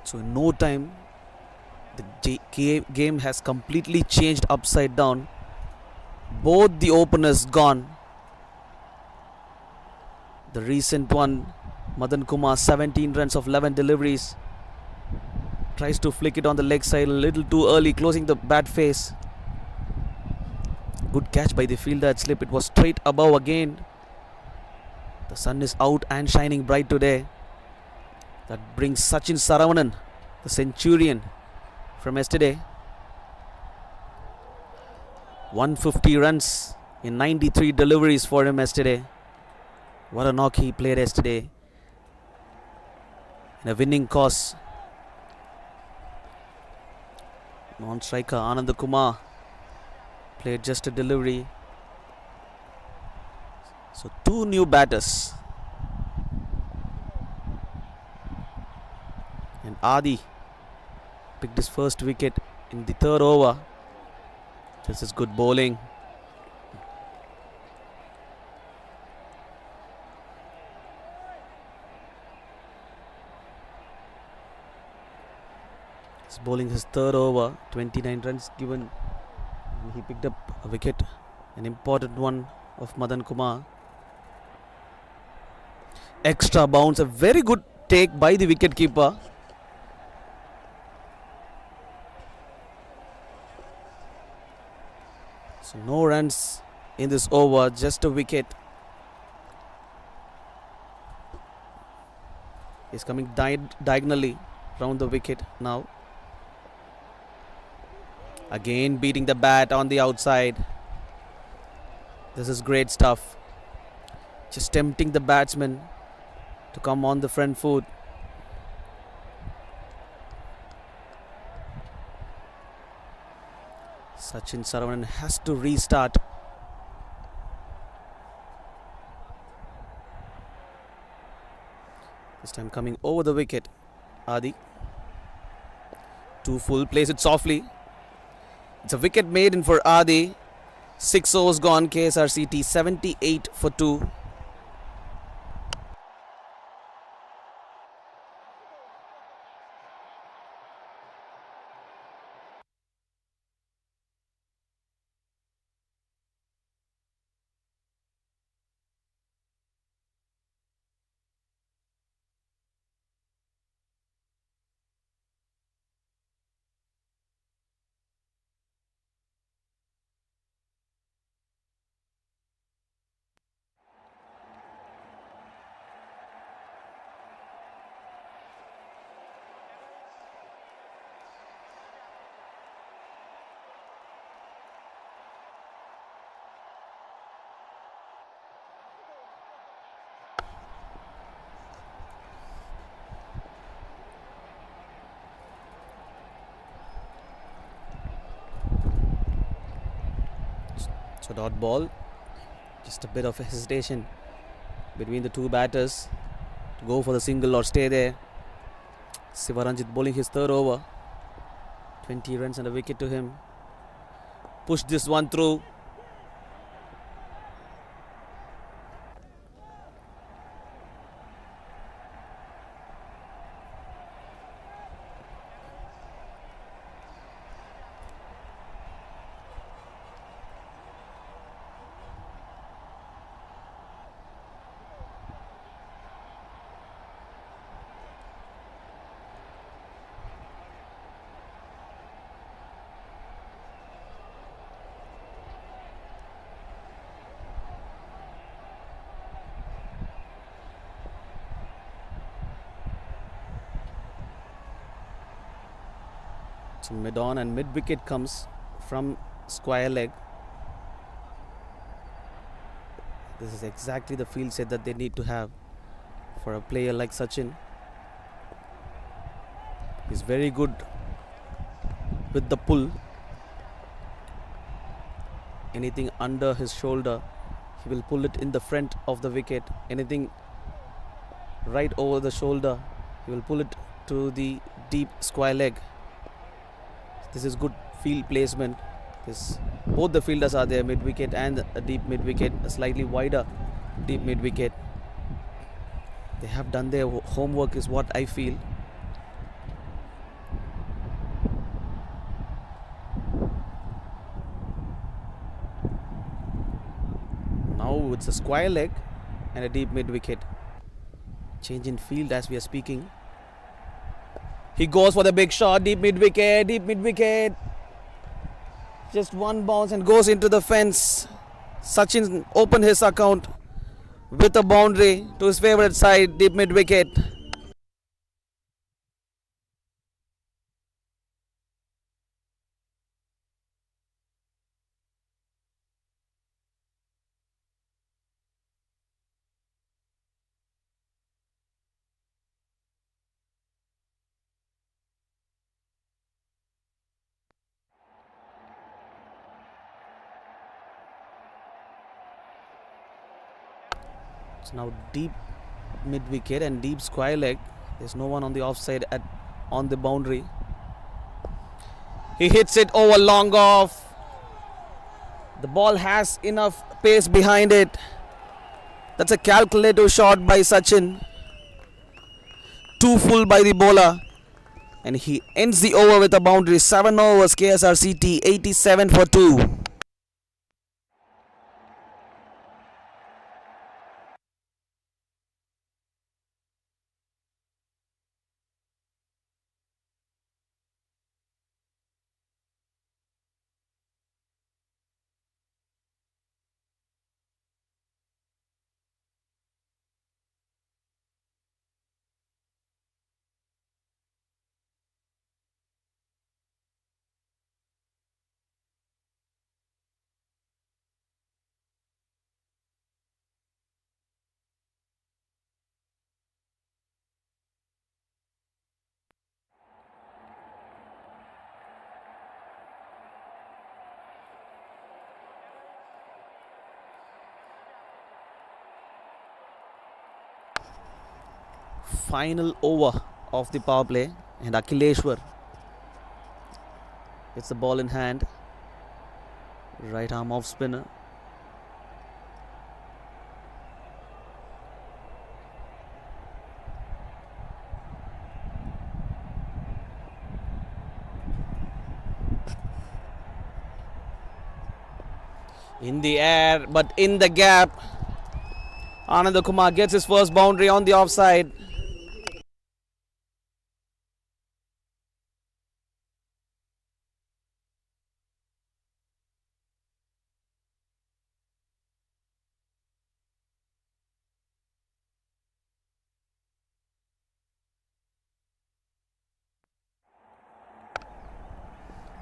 So in no time, the game has completely changed upside down. Both the openers gone. The recent one, Madan Kumar, 17 runs of 11 deliveries. Tries to flick it on the leg side a little too early, closing the bat face. Good catch by the fielder at slip. It was straight above again. The sun is out and shining bright today. That brings Sachin Saravanan, the centurion from yesterday. 150 runs in 93 deliveries for him yesterday. What a knock he played yesterday in a winning cause. Non-striker Anand Kumar played just a delivery. So two new batters. And Adi picked his first wicket in the third over. This is good bowling. He's bowling his third over, 29 runs given. And he picked up a wicket, an important one of Madan Kumar. Extra bounce, a very good take by the wicketkeeper. So no runs in this over, just a wicket. He's coming diagonally round the wicket now. Again beating the bat on the outside. This is great stuff. Just tempting the batsman to come on the front foot. Sachin Saravanan has to restart. This time coming over the wicket. Adi. Two full, plays it softly. It's a wicket maiden for Adi. 6 overs gone. KSRCT 78 for 2. So dot ball. Just a bit of hesitation between the two batters to go for the single or stay there. Sivaranjit bowling his third over. 20 runs and a wicket to him. Push this one through. So mid on and mid wicket comes from square leg. This is exactly the field set that they need to have for a player like Sachin. He's very good with the pull. Anything under his shoulder, he will pull it in the front of the wicket. Anything right over the shoulder, he will pull it to the deep square leg. This is good field placement. Both the fielders are there, mid wicket and a deep mid wicket, a slightly wider deep mid wicket. They have done their homework, is what I feel. Now it's a square leg and a deep mid wicket. Change in field as we are speaking. He goes for the big shot, deep mid wicket, deep mid wicket. Just one bounce and goes into the fence. Sachin opened his account with a boundary to his favourite side, deep mid wicket. It's now deep mid wicket and deep square leg. There's no one on the offside on the boundary. He hits it over long off. The ball has enough pace behind it. That's a calculative shot by Sachin. Too full by the bowler. And he ends the over with a boundary. 7 overs, KSRCT, 87 for 2. Final over of the power play, and Akhileshwar gets the ball in hand. Right arm off spinner. In the air, but in the gap. Anand Kumar gets his first boundary on the offside.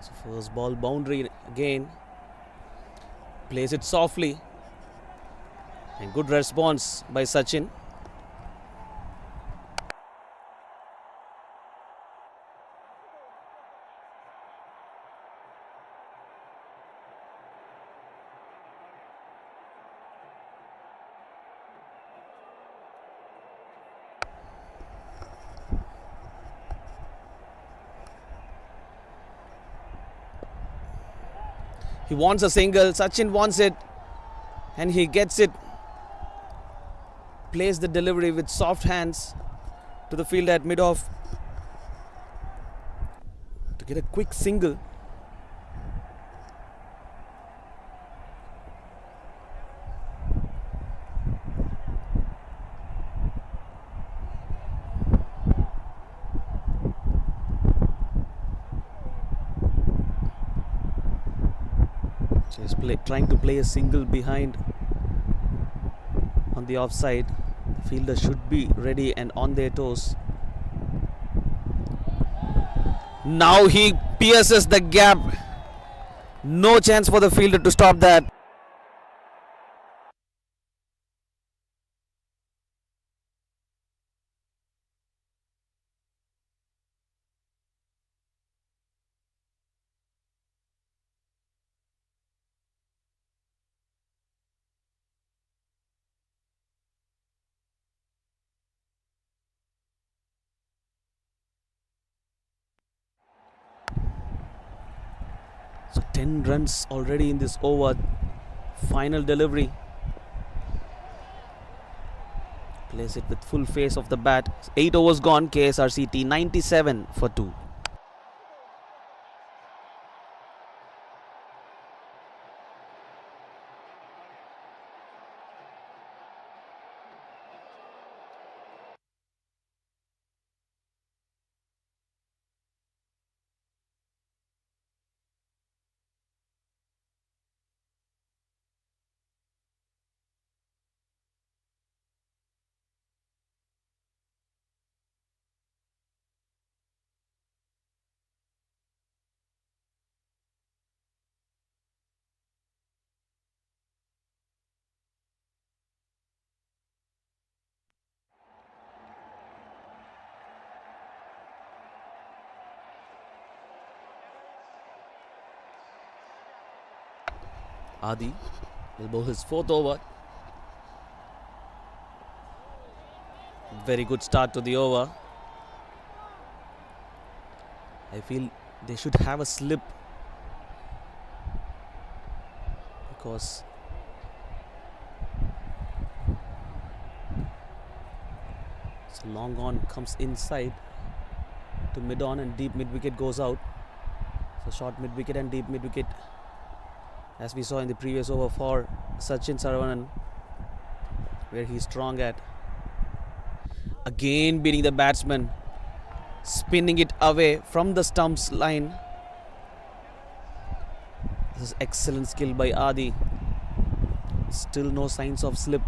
So first ball boundary again. Plays it softly. And good response by Sachin. He wants a single. Sachin wants it. And he gets it. Plays the delivery with soft hands to the fielder at mid-off to get a quick single. So he's trying to play a single behind on the offside. The fielder should be ready and on their toes. Now he pierces the gap. No chance for the fielder to stop that. So 10 runs already in this over. Final delivery. Plays it with full face of the bat. 8 overs gone. KSRCT 97 for 2. Adi will bowl his 4th over. Very good start to the over. I feel they should have a slip because so long on comes inside to mid on and deep mid wicket goes out. So short mid wicket and deep mid wicket, as we saw in the previous over for Sachin Saravanan, where he's strong at. Again beating the batsman, spinning it away from the stumps line. This is excellent skill by Adi. Still no signs of slip.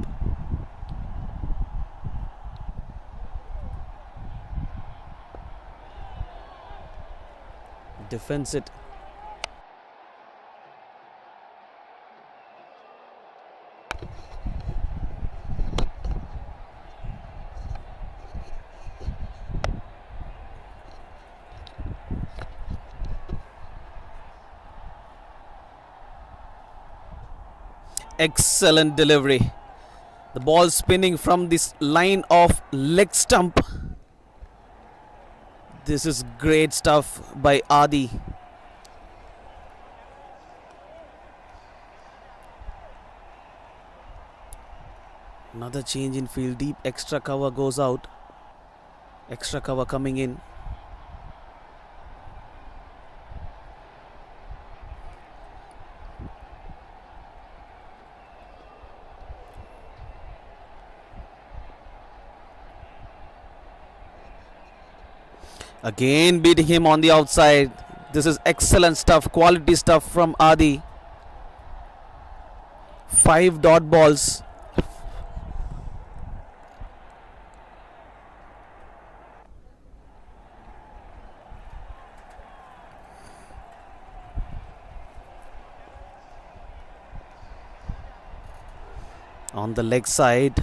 Defends it. Excellent delivery. The ball spinning from this line of leg stump. This is great stuff by Adi. Another change in field. Deep extra cover goes out. Extra cover coming in. Again beating him on the outside. This is excellent stuff, quality stuff from Adi. 5 dot balls. On the leg side.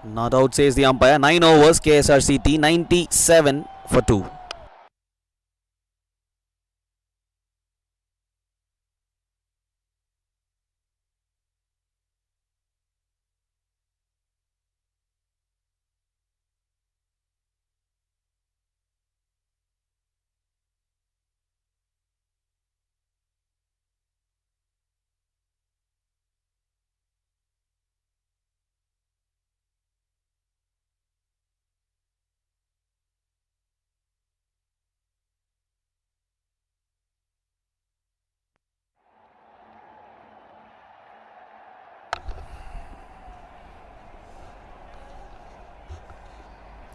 Not out, says the umpire. 9 overs, KSRCT 97 for 2.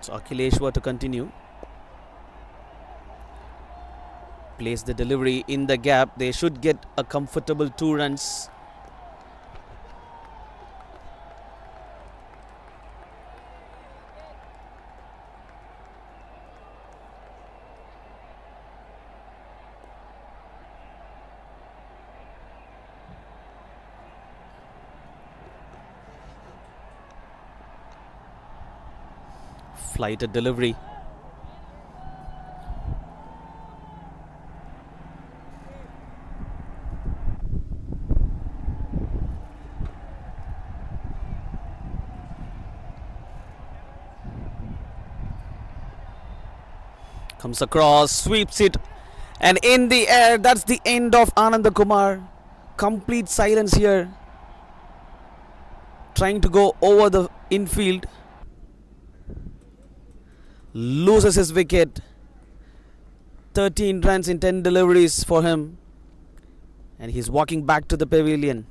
So Akhileshwar to continue. Place the delivery in the gap. They should get a comfortable 2 runs. Flighted delivery. Comes across, sweeps it, and in the air. That's the end of Ananda Kumar. Complete silence here. Trying to go over the infield. Loses his wicket. 13 runs in 10 deliveries for him. And he's walking back to the pavilion.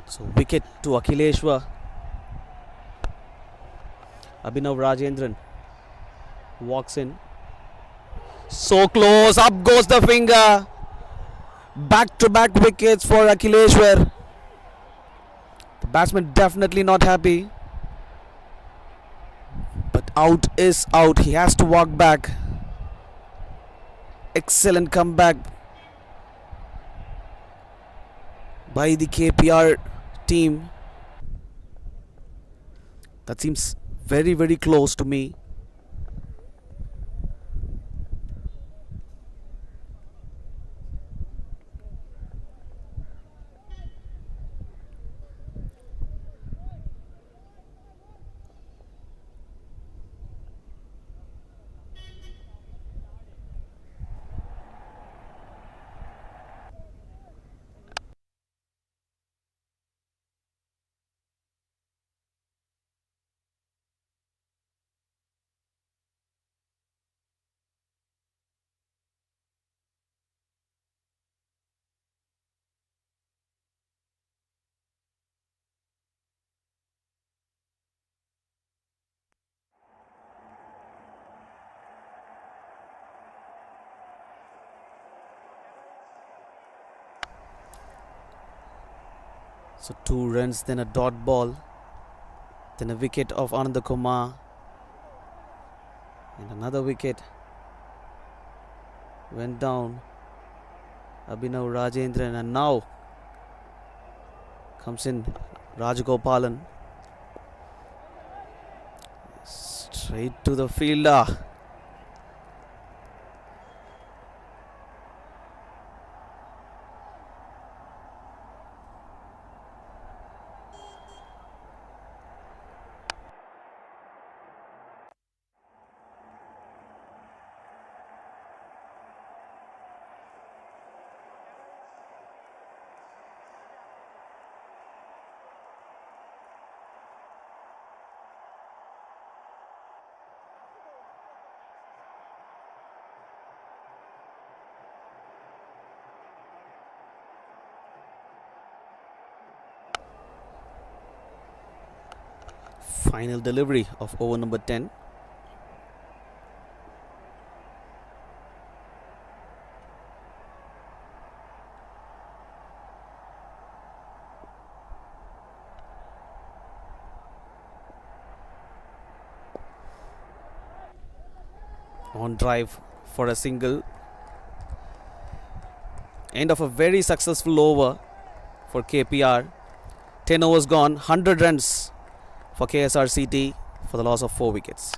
So wicket to Akhileshwar. Abhinav Rajendran walks in. So close, up goes the finger. Back to back wickets for Akhileshwar. The batsman definitely not happy. But out is out. He has to walk back. Excellent comeback by the KPR team. That seems very, very close to me. So 2 runs, then a dot ball, then a wicket of Ananda Kumar, and another wicket went down. Abhinav Rajendran, and now comes in Rajagopalan. Straight to the fielder. Final delivery of over number 10. On drive for a single. End of a very successful over for KPR. 10 overs gone, 100 runs for KSRCT for the loss of 4 wickets.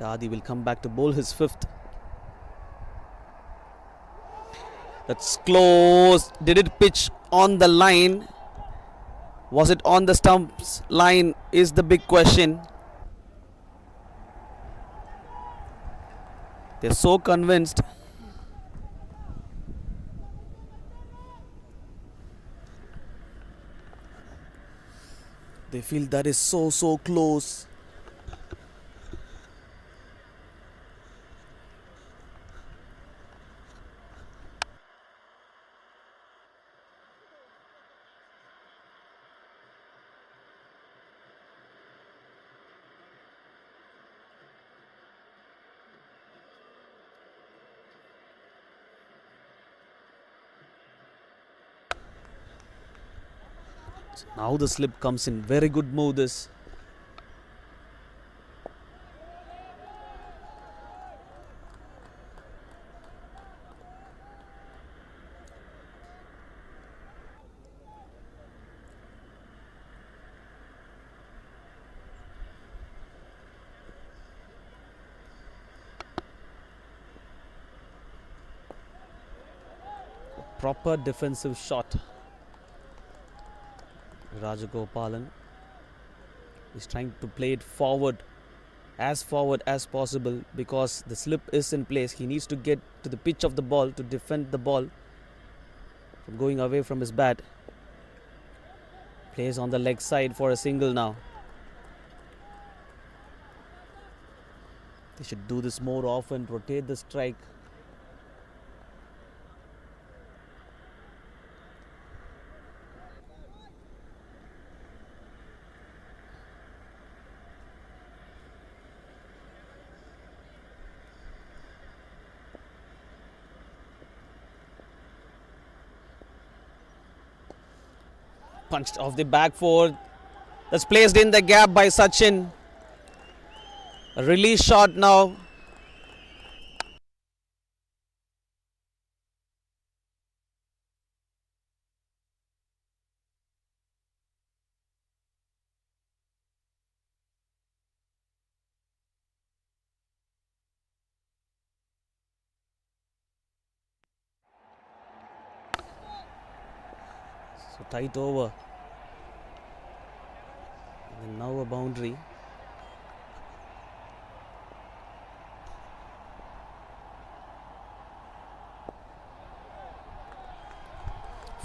Adi will come back to bowl his 5th. That's close. Did it pitch on the line? Was it on the stumps line is the big question. They're so convinced. They feel that is so close. Now the slip comes in. Very good move this. Proper defensive shot. Rajagopalan is trying to play it forward as possible because the slip is in place. He needs to get to the pitch of the ball to defend the ball from going away from his bat. Plays on the leg side for a single now. They should do this more often, rotate the strike. Punched off the back foot. That's placed in the gap by Sachin. A release shot now. So tight over. And now a boundary.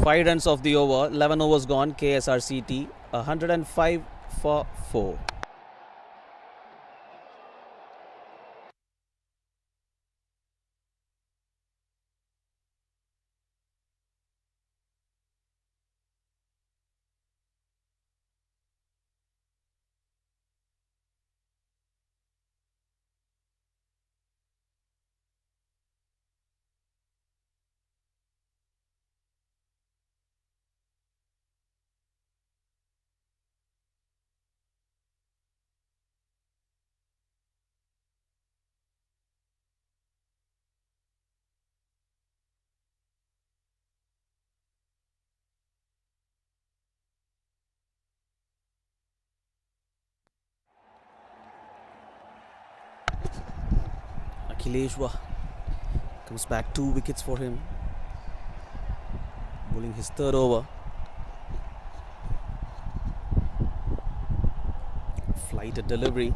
Five runs of the over. 11 overs gone. KSRCT 105 for 4. Akhileshwa comes back, 2 wickets for him, bowling his third over. Flighted delivery.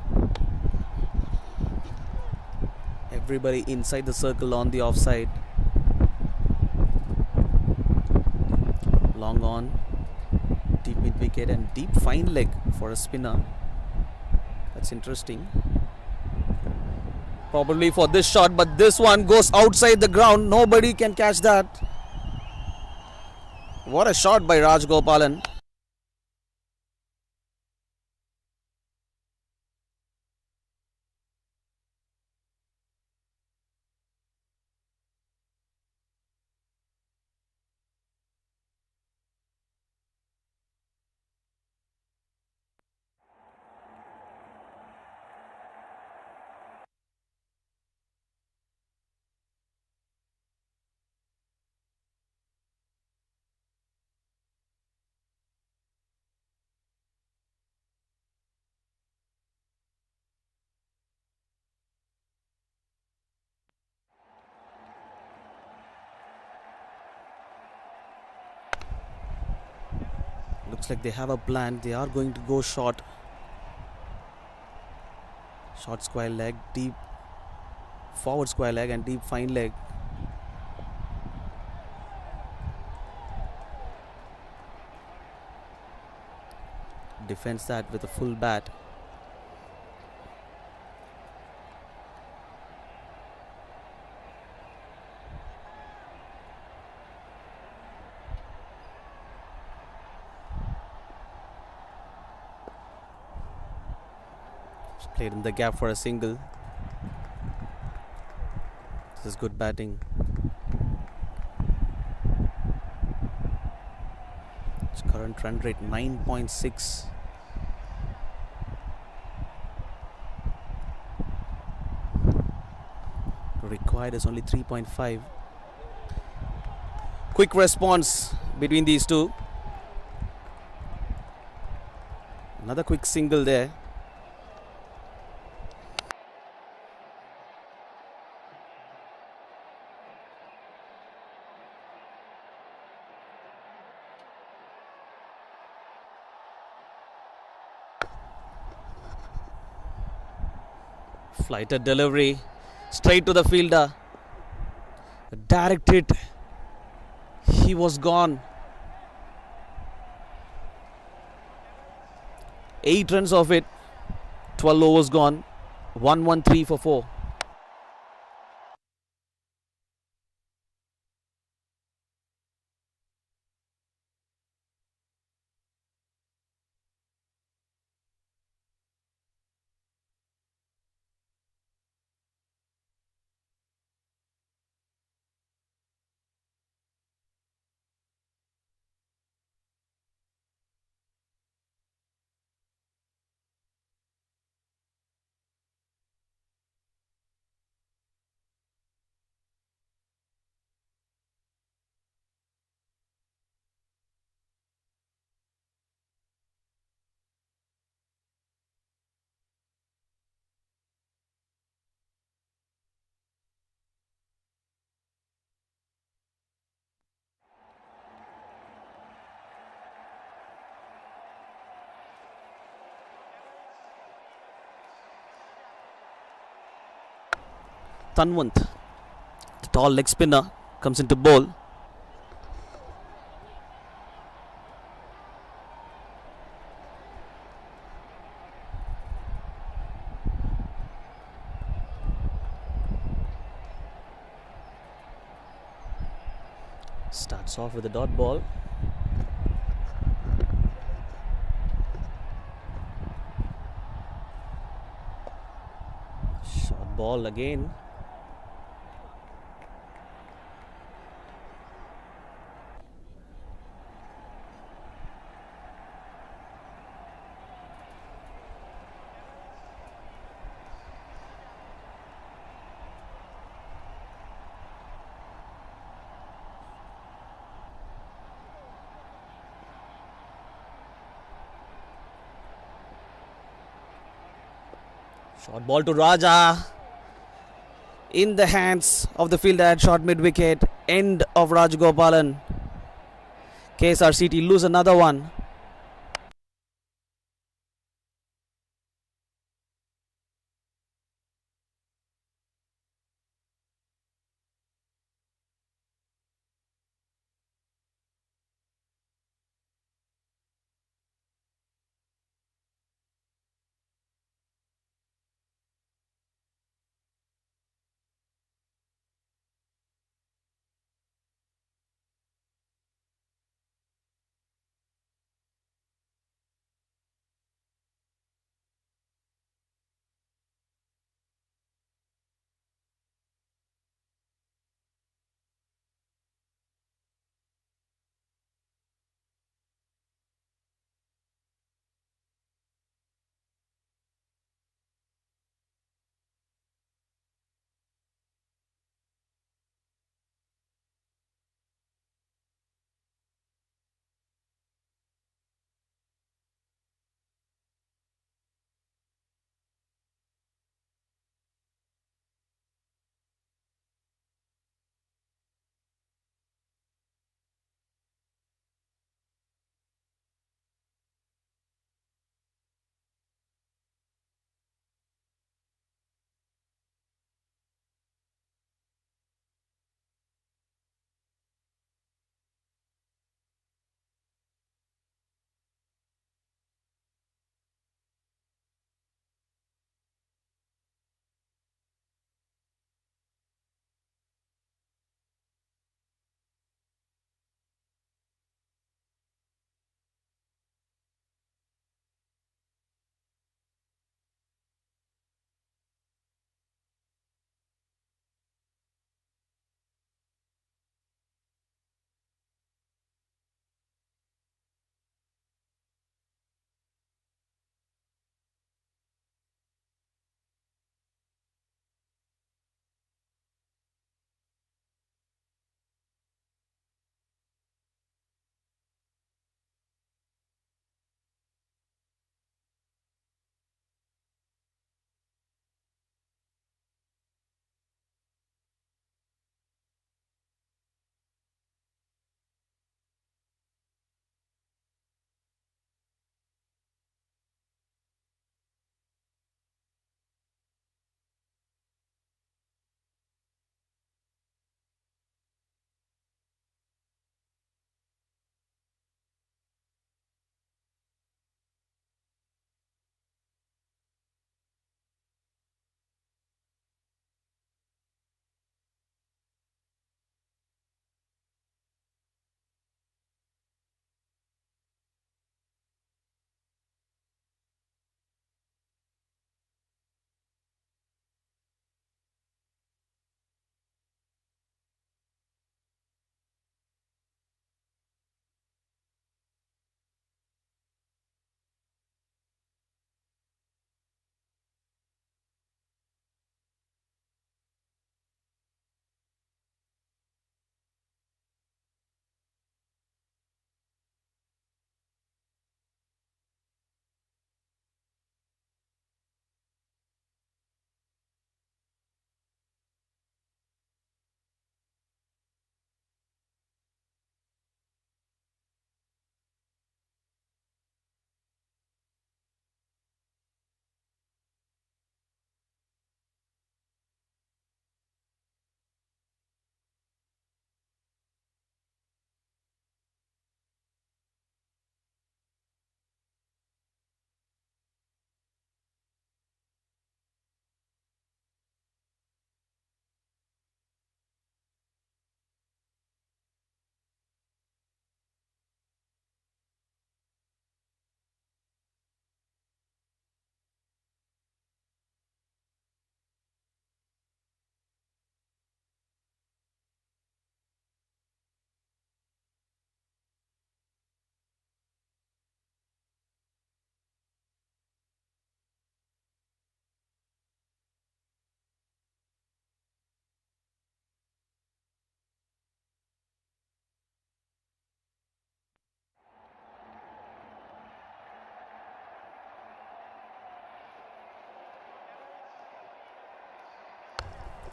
Everybody inside the circle on the offside. Long on, deep mid wicket and deep fine leg for a spinner. That's interesting. Probably for this shot, but this one goes outside the ground. Nobody can catch that. What a shot by Raj Gopalan. Looks like they have a plan. They are going to go short. Short square leg, deep forward square leg and deep fine leg. Defends that with a full bat. Played in the gap for a single. This is good batting. Its current run rate 9.6. Required is only 3.5. Quick response between these two. Another quick single there. Flighted delivery, straight to the fielder. A direct hit. He was gone. 8 runs of it. 12 overs gone. 1-1-3 for 4. Tanwant, the tall leg spinner, comes into bowl. Starts off with a dot ball. Short ball again. Short ball to Raja. in the hands of the fielder at short mid wicket. End of Rajagopalan. KSRCT lose another one.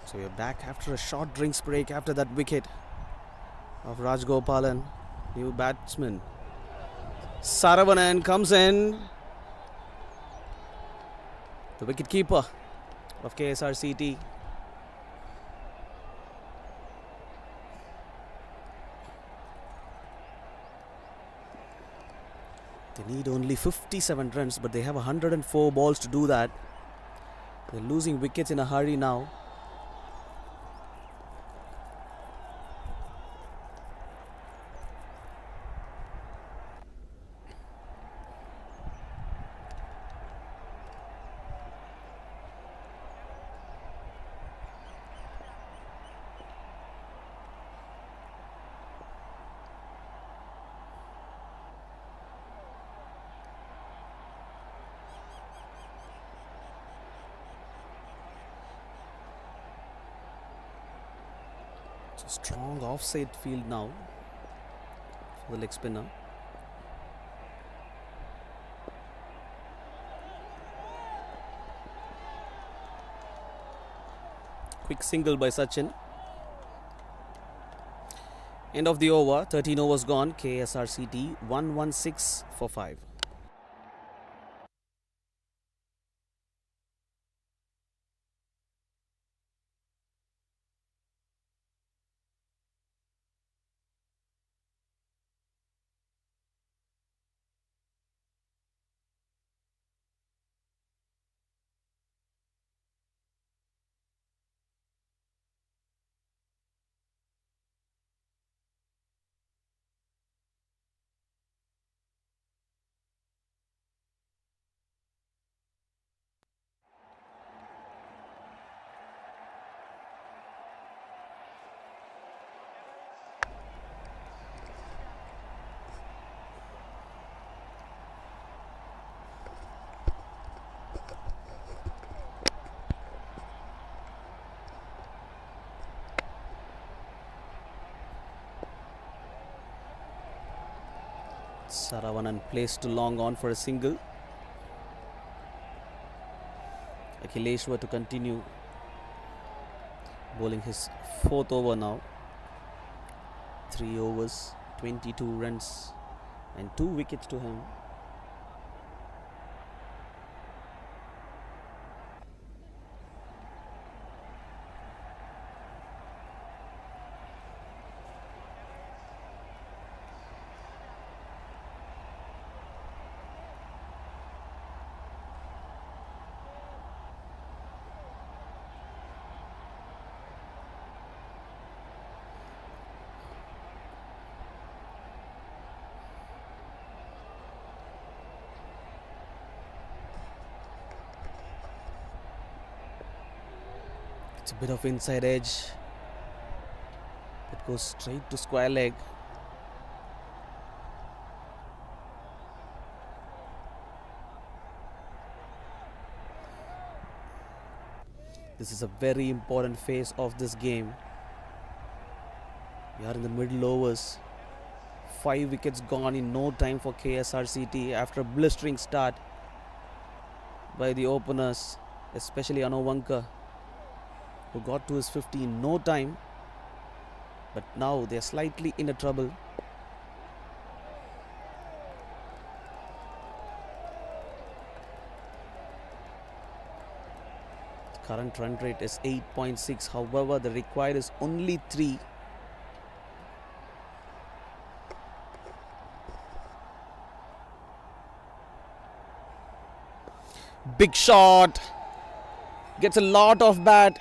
So we are back after a short drinks break after that wicket of Rajgopalan. New batsman Saravanan comes in. The wicket keeper of KSRCT. They need only 57 runs, but they have 104 balls to do that. They're losing wickets in a hurry now. It's a strong offside field now for the leg spinner. Quick single by Sachin. End of the over. 13 overs gone. KSRCT 116 for 5. Saravanan placed long on for a single. Akhileshwar to continue bowling his 4th over now. 3 overs, 22 runs and 2 wickets to him. It's a bit of inside edge. It goes straight to square leg. This is a very important phase of this game. We are in the middle overs. 5 wickets gone in no time for KSRCT after a blistering start by the openers, especially Anovanka, who got to his 50 in no time, but now they're slightly in a trouble. The current run rate is 8.6, however the required is only 3. Big shot, gets a lot of bat,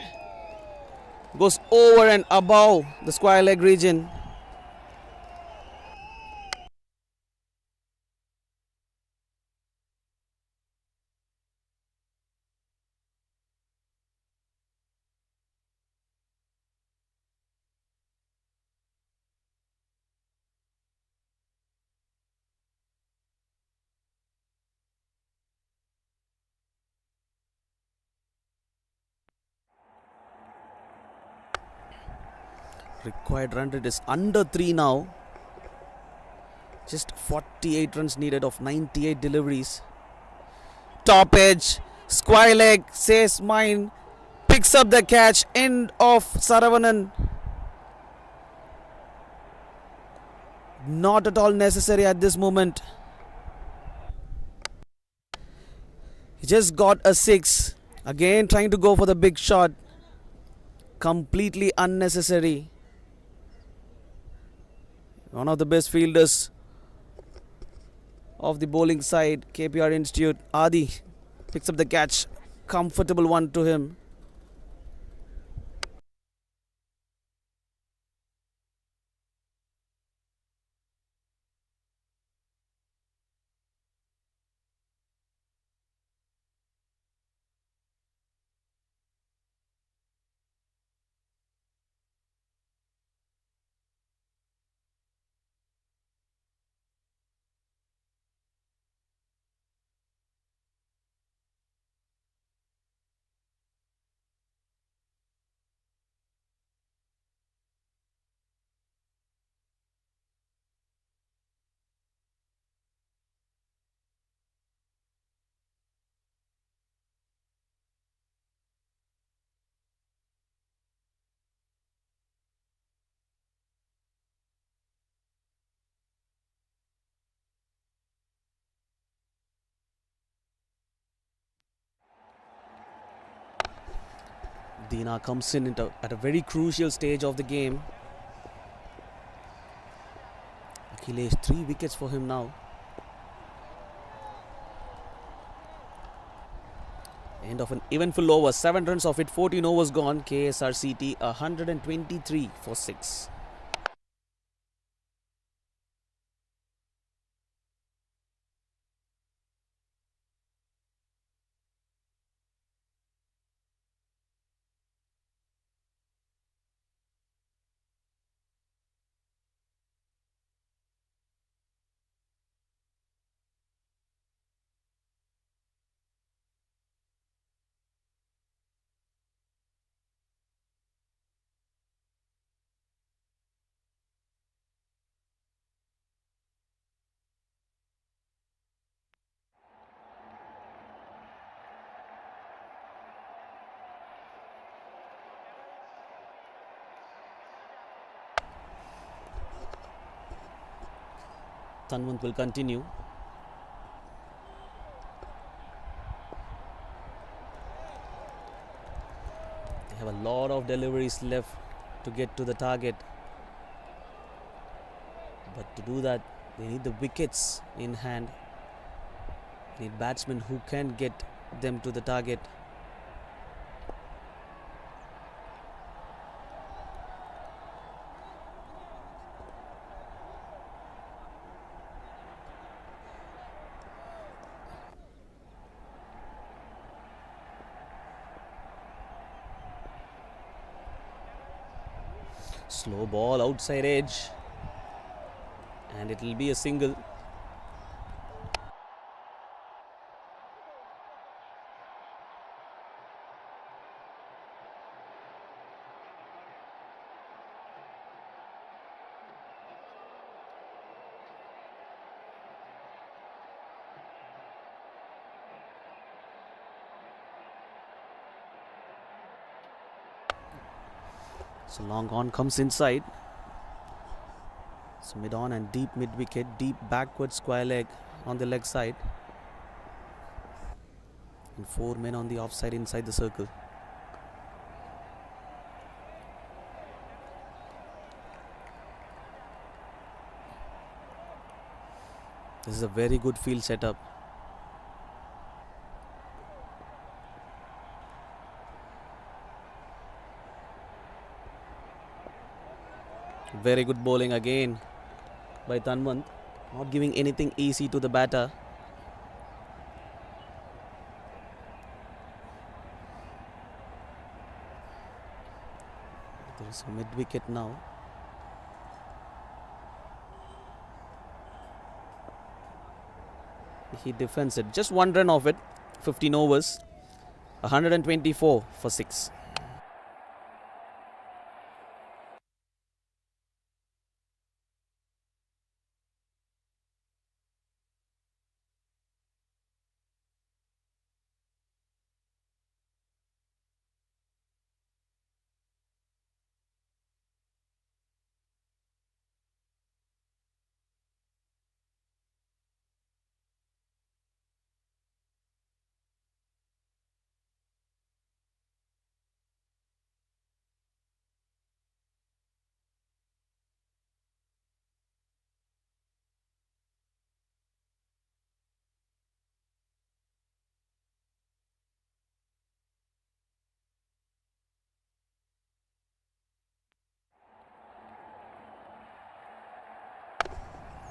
goes over and above the square leg region. Required run rate is under 3 now. Just 48 runs needed of 98 deliveries. Top edge, square leg, says mine. picks up the catch. End of Saravanan. Not at all necessary at this moment. He just got a 6. Again trying to go for the big shot. Completely unnecessary. One of the best fielders of the bowling side, KPR Institute, Adi, picks up the catch. Comfortable one to him. Dina comes in at a very crucial stage of the game. Akhilesh, 3 wickets for him now. End of an eventful over. 7 runs of it, 14 overs gone. KSRCT 123 for 6. Tanwant will continue. They have a lot of deliveries left to get to the target. But to do that, they need the wickets in hand. They need batsmen who can get them to the target. Slow ball outside edge, and it will be a single. So long on comes inside. So mid on and deep mid wicket, deep backward square leg on the leg side. And 4 men on the offside inside the circle. This is a very good field setup. Very good bowling again by Tanwant. Not giving anything easy to the batter. There is a mid wicket now. He defends it. Just 1 run off it. 15 overs. 124 for 6.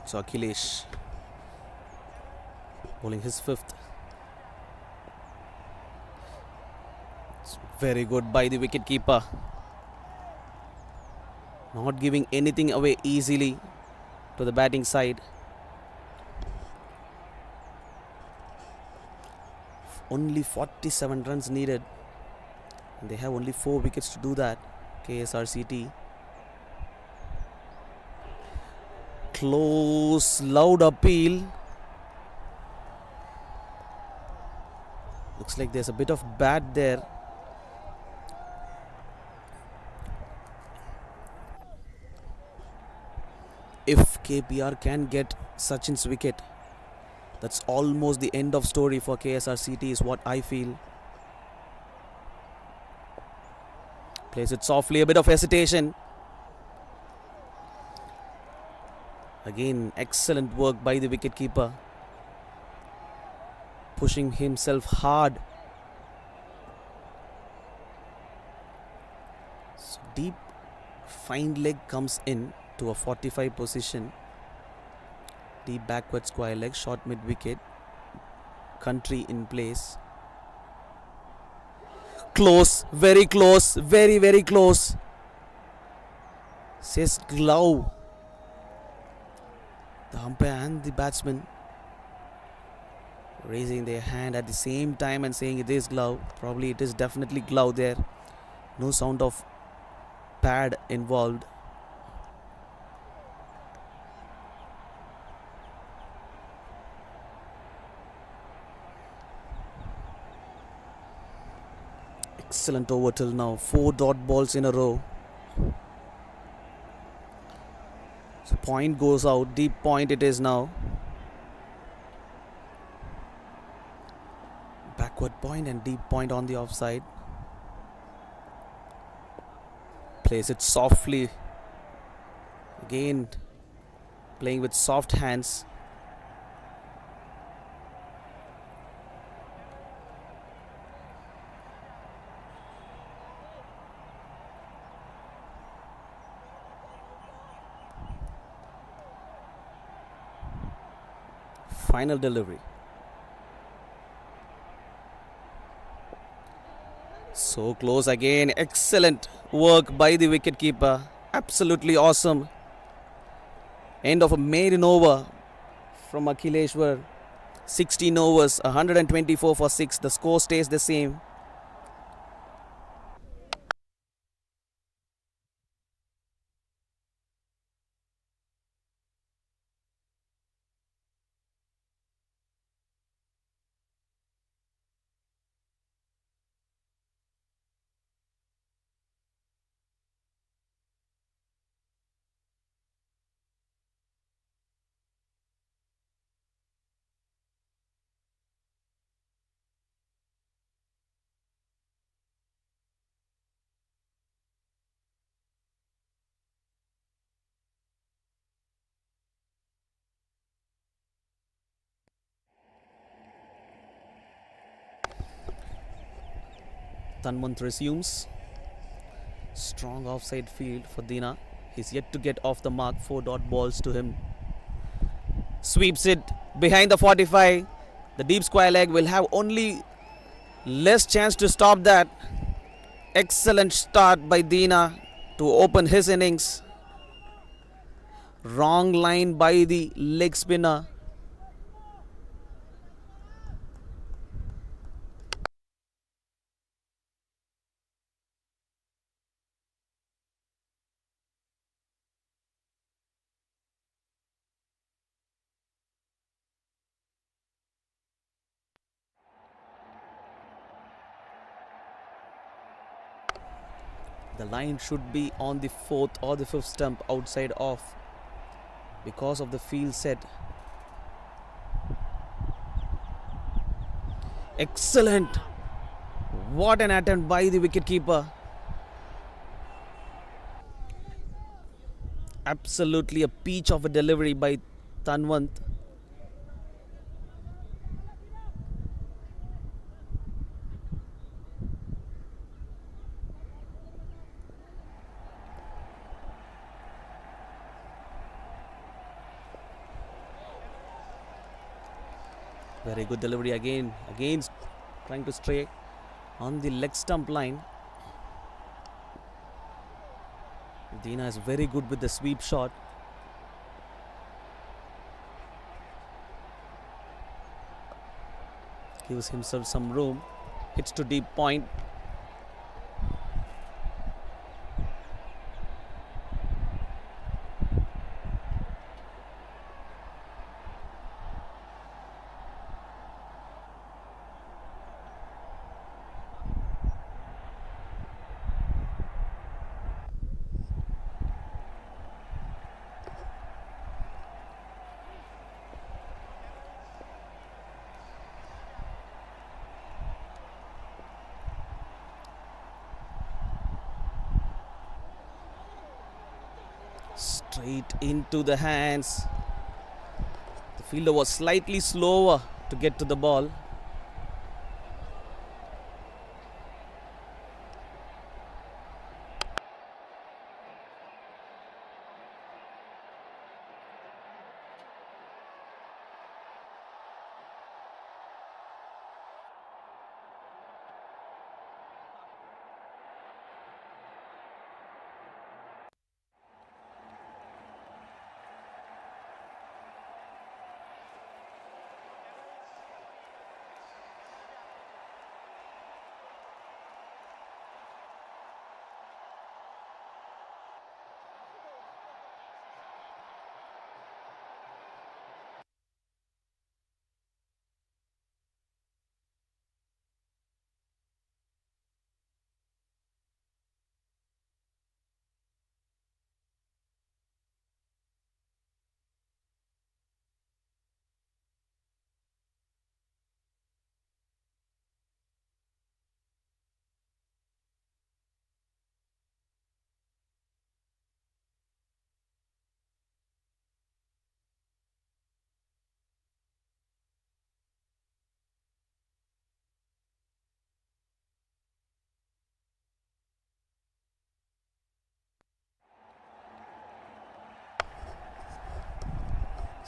So Akhilesh bowling his fifth. It's very good by the wicketkeeper. Not giving anything away easily to the batting side. Only 47 runs needed. And they have only 4 wickets to do that. KSRCT. Close, loud appeal. Looks like there's a bit of bat there. If KPR can get Sachin's wicket, that's almost the end of story for KSRCT is what I feel. Plays it softly, a bit of hesitation. Again, excellent work by the wicketkeeper. Pushing himself hard. So deep, fine leg comes in to a 45 position. Deep backward square leg, short mid wicket. Country in place. Close, very close, very, very close. Says glove. The umpire and the batsman raising their hand at the same time and saying it is glove. Probably it is definitely glove there. No sound of pad involved. Excellent over till now. 4 dot balls in a row. So point goes out. Deep point it is now. Backward point and deep point on the offside. Plays it softly. Again playing with soft hands. Final delivery. So close again. Excellent work by the wicketkeeper. Absolutely awesome. End of a maiden over from Akhileshwar. 16 overs, 124 for 6. The score stays the same. Tanwant resumes. Strong offside field for Dina. He's yet to get off the mark. 4 dot balls to him. Sweeps it behind the 45. The deep square leg will have only less chance to stop that. Excellent start by Dina to open his innings. Wrong line by the leg spinner. The line should be on the 4th or the 5th stump outside off because of the field set. Excellent. What an attempt by the wicketkeeper. Absolutely a peach of a delivery by Tanwant. Very good delivery again. Again trying to stray on the leg stump line. Dina is very good with the sweep shot. Gives himself some room. Hits to deep point. Straight into the hands. The fielder was slightly slower to get to the ball.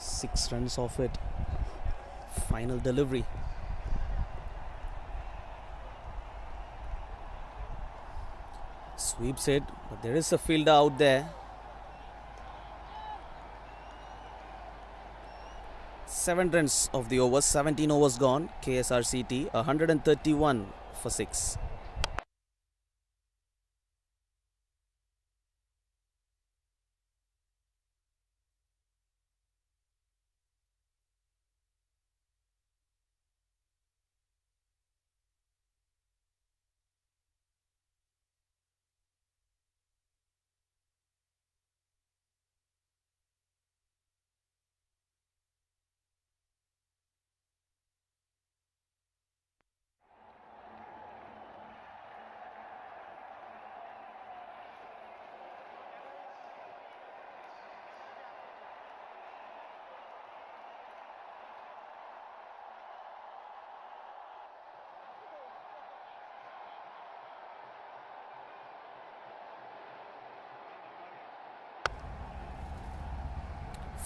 Six runs off it. Final delivery. Sweeps it, but there is a fielder out there. 7 runs of the over, 17 overs gone. KSRCT 131 for 6.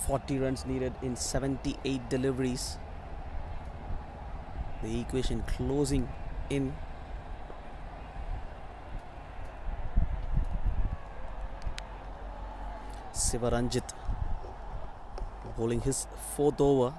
.40 runs needed in 78 deliveries. The equation closing in. Sivaranjit bowling his 4th over.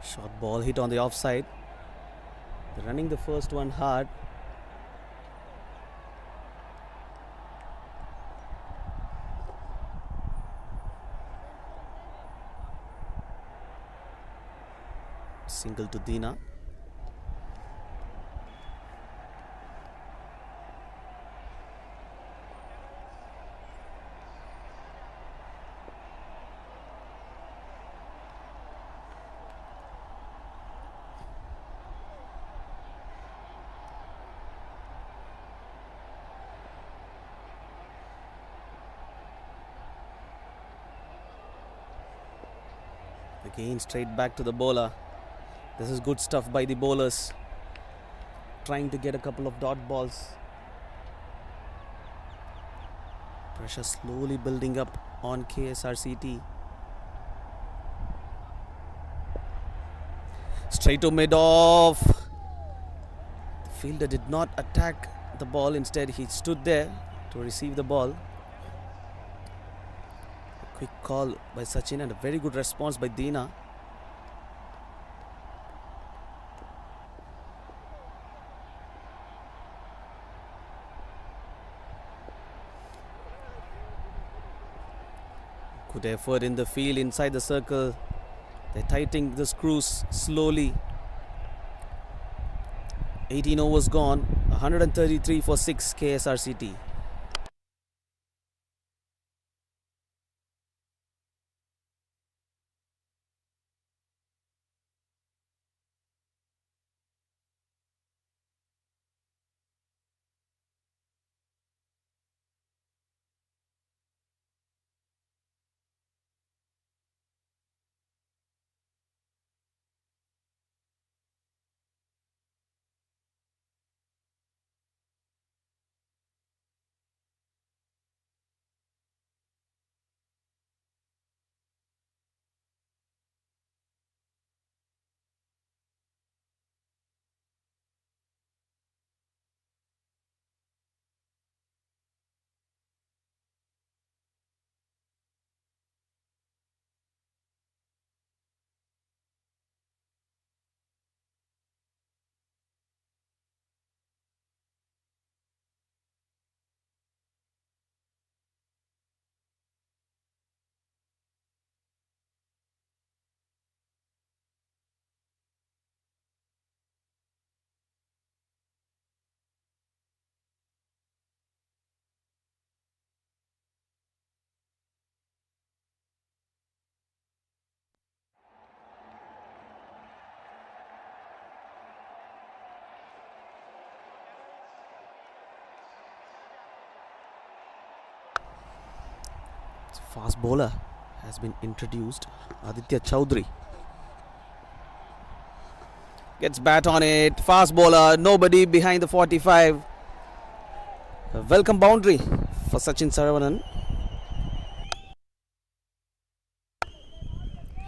Short ball hit on the offside. They're running the first one hard. Single to Dina. Again straight back to the bowler. This is good stuff by the bowlers. Trying to get a couple of dot balls. Pressure slowly building up on KSRCT. Straight to mid-off. The fielder did not attack the ball. Instead, he stood there to receive the ball. A quick call by Sachin and a very good response by Deena. Good effort in the field inside the circle. They're tightening the screws slowly. 18 overs gone. 133 for 6 KSRCT. Fast bowler has been introduced. Aditya Chowdhury gets bat on it. Fast bowler, nobody behind the 45. A welcome boundary for Sachin Saravanan.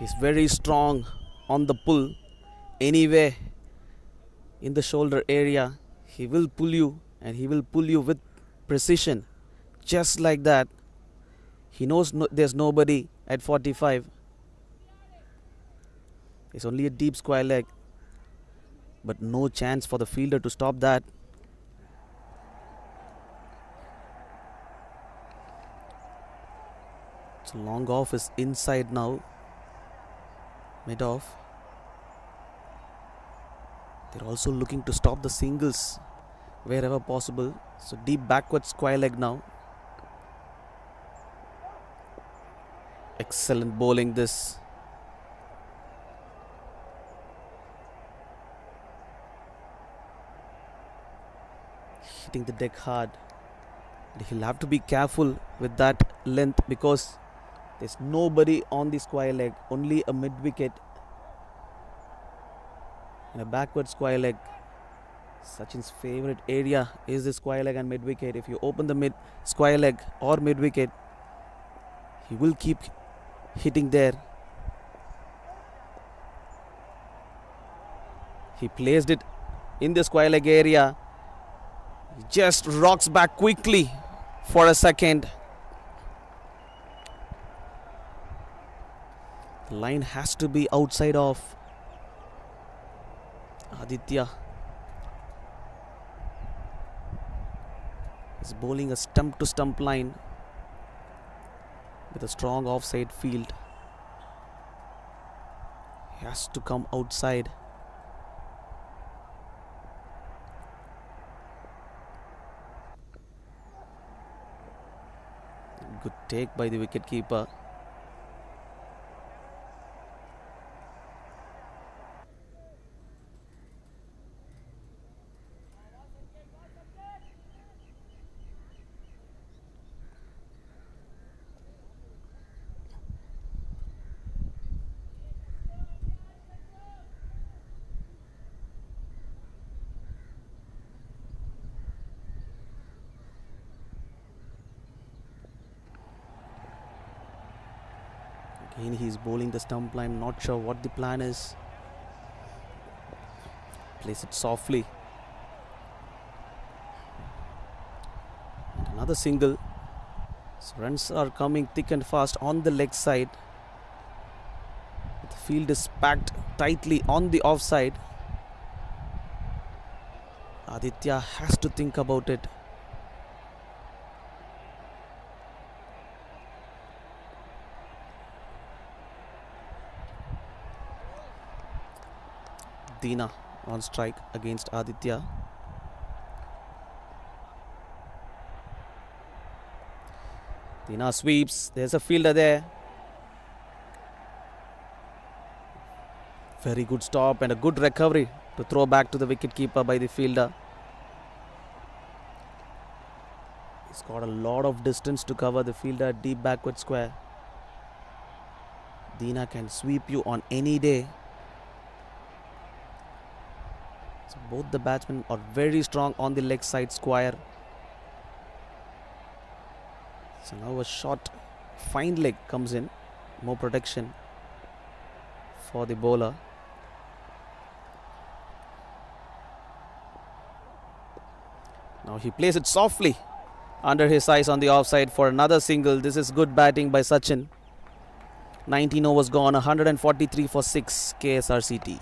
He's very strong on the pull. Anyway, in the shoulder area, he will pull you, and he will pull you with precision. Just like that. He knows there's nobody at 45. It's only a deep square leg. But no chance for the fielder to stop that. So long off is inside now. Mid off. They're also looking to stop the singles wherever possible. So deep backward square leg now. Excellent bowling this. Hitting the deck hard. And he'll have to be careful with that length because there's nobody on the square leg. Only a mid wicket and a backward square leg. Sachin's favorite area is the square leg and mid wicket. If you open the mid square leg or mid wicket, he will keep hitting there. He placed it in the square leg area. He just rocks back quickly for a second. The line has to be outside of Aditya. He's bowling a stump to stump line with a strong offside field. He has to come outside. Good take by the wicketkeeper. Again, he's bowling the stump line. Not sure what the plan is. Plays it softly. And another single. So runs are coming thick and fast on the leg side. The field is packed tightly on the offside. Aditya has to think about it. Dina on strike against Aditya. Dina sweeps. There's a fielder there. Very good stop and a good recovery to throw back to the wicketkeeper by the fielder. He's got a lot of distance to cover the fielder deep backward square. Dina can sweep you on any day. So both the batsmen are very strong on the leg side square. So now a short fine leg comes in. More protection for the bowler. Now he plays it softly under his eyes on the offside for another single. This is good batting by Sachin. 19 overs gone, 143 for 6 KSRCT.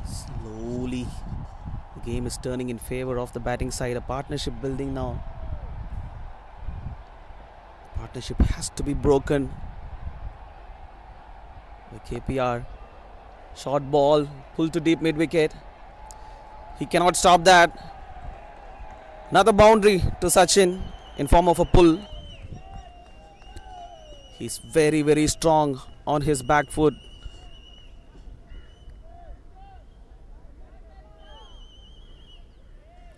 Slowly, the game is turning in favor of the batting side. A partnership building now. Partnership has to be broken by KPR. Short ball, pull to deep mid wicket. He cannot stop that. Another boundary to Sachin in form of a pull. He's very, very strong on his back foot.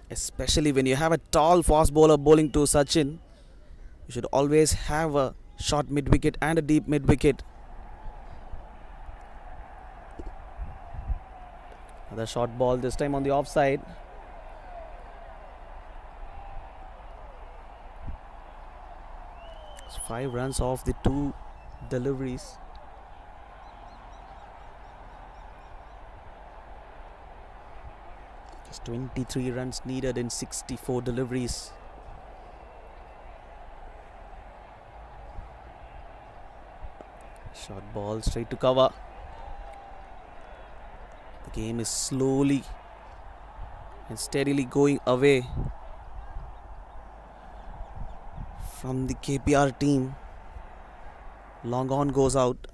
Especially when you have a tall fast bowler bowling to Sachin, you should always have a short mid wicket and a deep mid wicket. Another short ball, this time on the offside. It's 5 runs off the 2 deliveries. Just 23 runs needed in 64 deliveries. Short ball straight to cover. The game is slowly and steadily going away from the KPR team. Long on goes out.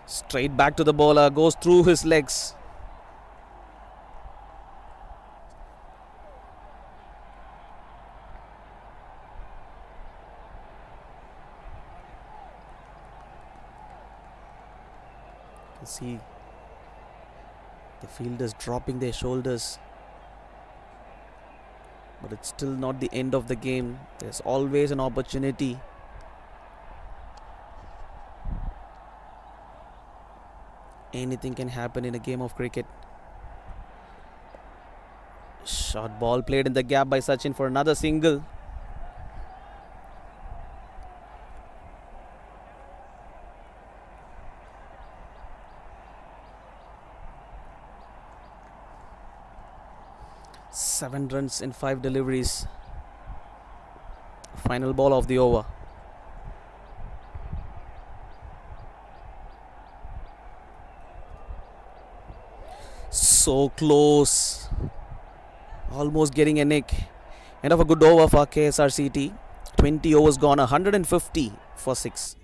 Straight back to the bowler, goes through his legs. See the fielders dropping their shoulders. But it's still not the end of the game. There's always an opportunity. Anything can happen in a game of cricket. Short ball played in the gap by Sachin for another single. Seven runs in 5 deliveries. Final ball of the over. So close. Almost getting a nick. End of a good over for KSRCT. 20 overs gone, 150 for 6.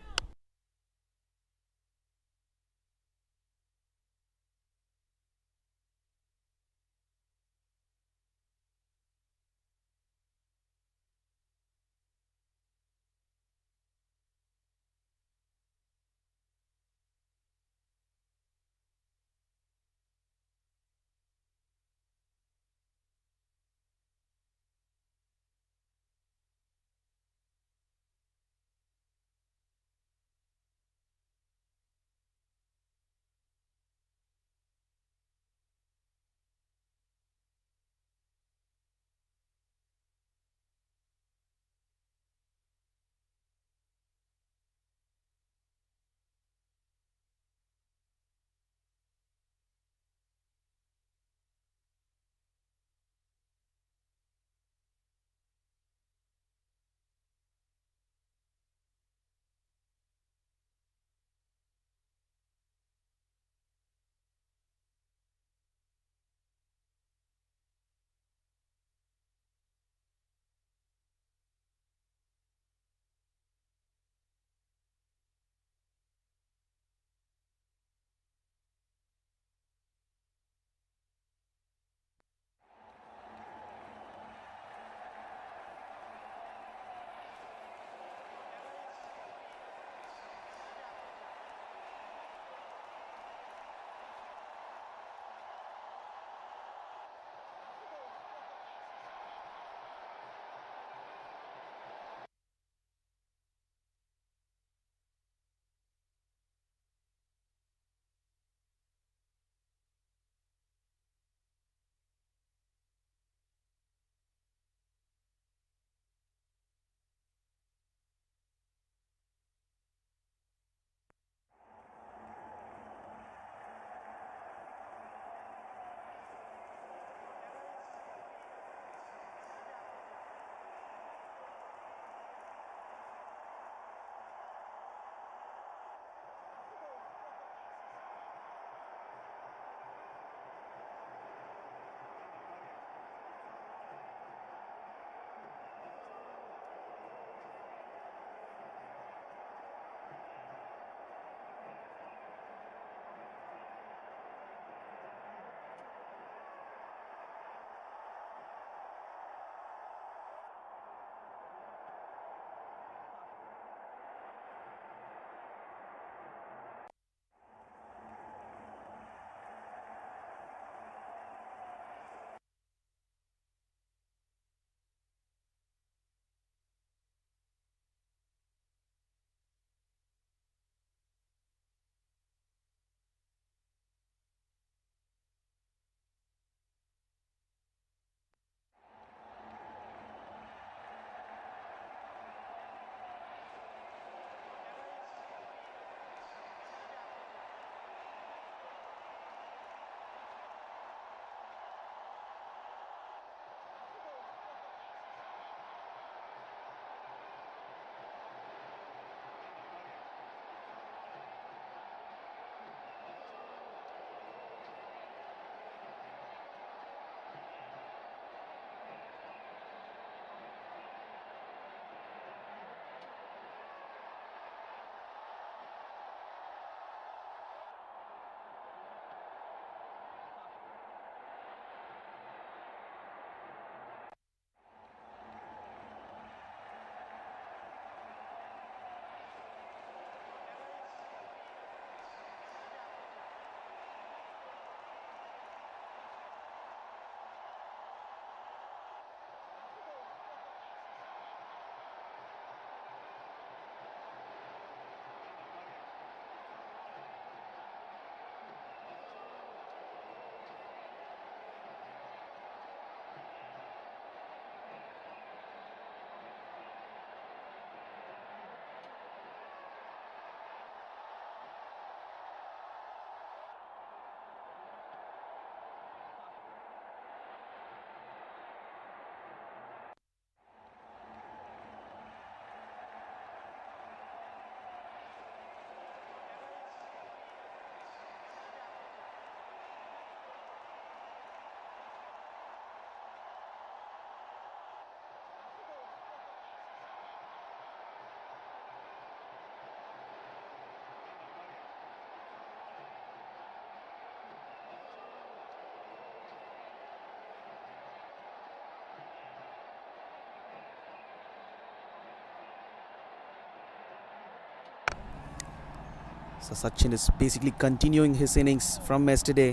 So Sachin is basically continuing his innings from yesterday,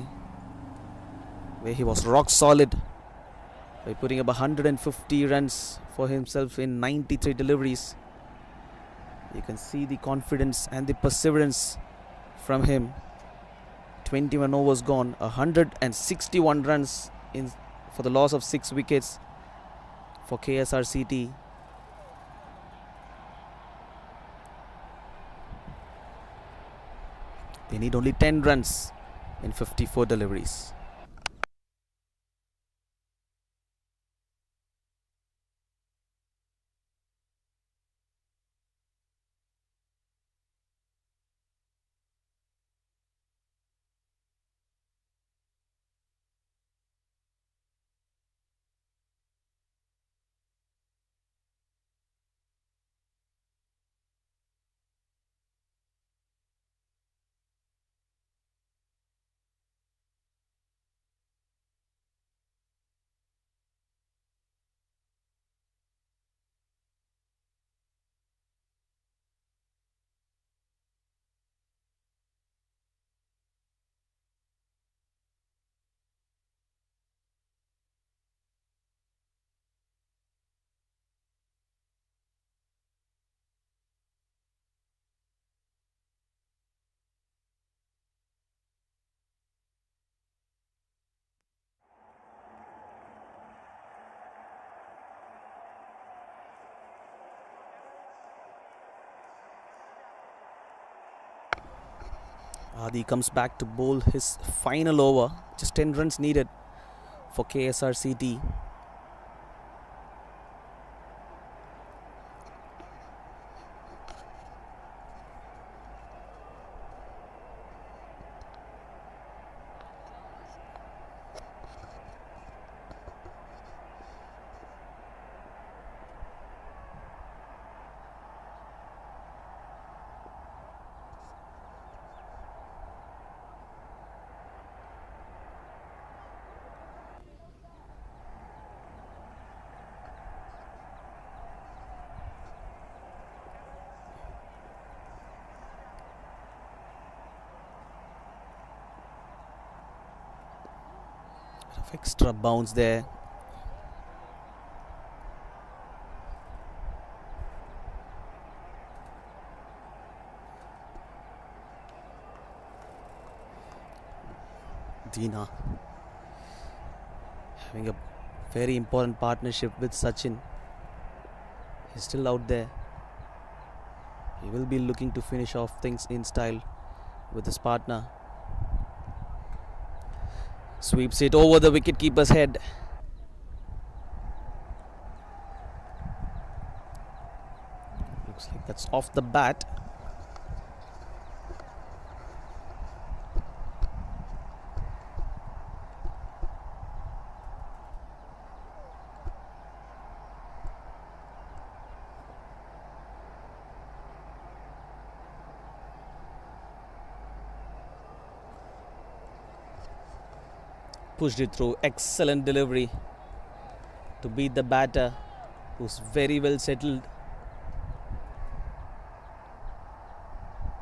where he was rock solid by putting up 150 runs for himself in 93 deliveries. You can see the confidence and the perseverance from him. 21 overs gone, 161 runs in for the loss of 6 wickets for KSRCT. They need only 10 runs in 54 deliveries. Adi comes back to bowl his final over. Just 10 runs needed for KSRCT. Extra bounce there. Dina having a very important partnership with Sachin. He's still out there. He will be looking to finish off things in style with his partner. Sweeps it over the wicketkeeper's head. Looks like that's off the bat. Pushed it through. Excellent delivery to beat the batter, who's very well settled.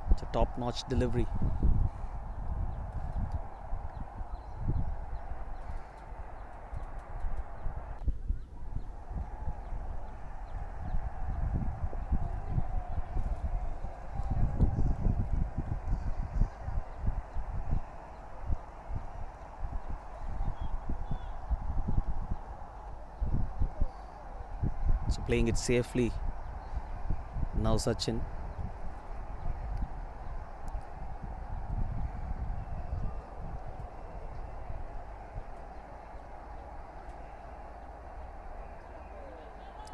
It's a top-notch delivery. So playing it safely now, Sachin.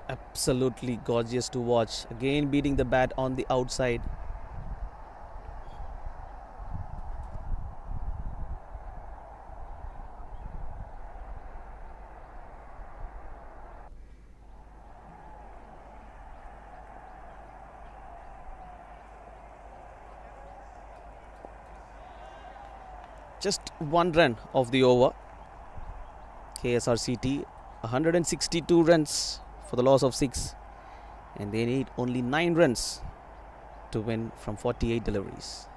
Absolutely gorgeous to watch. Again beating the bat on the outside. Just 1 run of the over. KSRCT 162 runs for the loss of 6, and they need only 9 runs to win from 48 deliveries.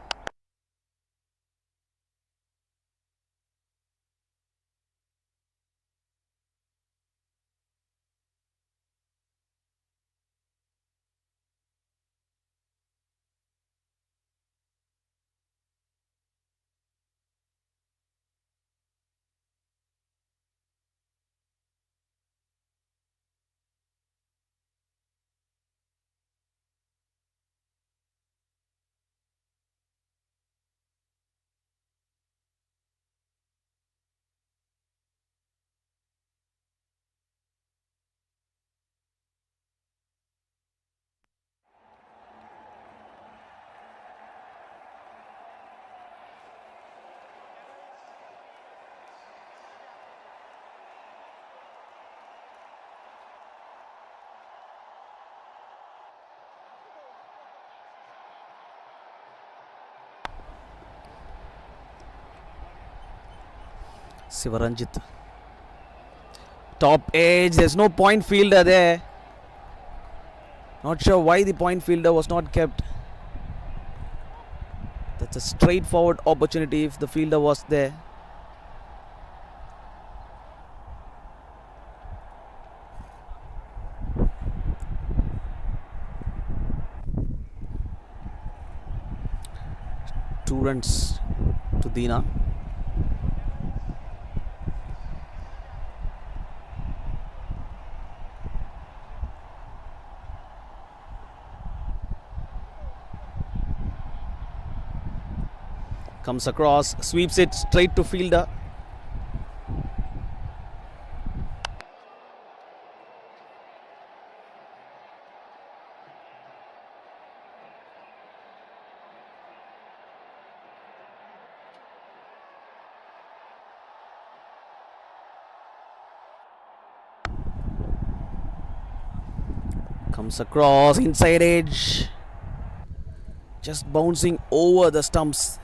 Sivaranjit. Top edge. There's no point fielder there. Not sure why the point fielder was not kept. That's a straightforward opportunity if the fielder was there. Two runs to Dina. Comes across, sweeps it straight to fielder. Comes across, inside edge. Just bouncing over the stumps.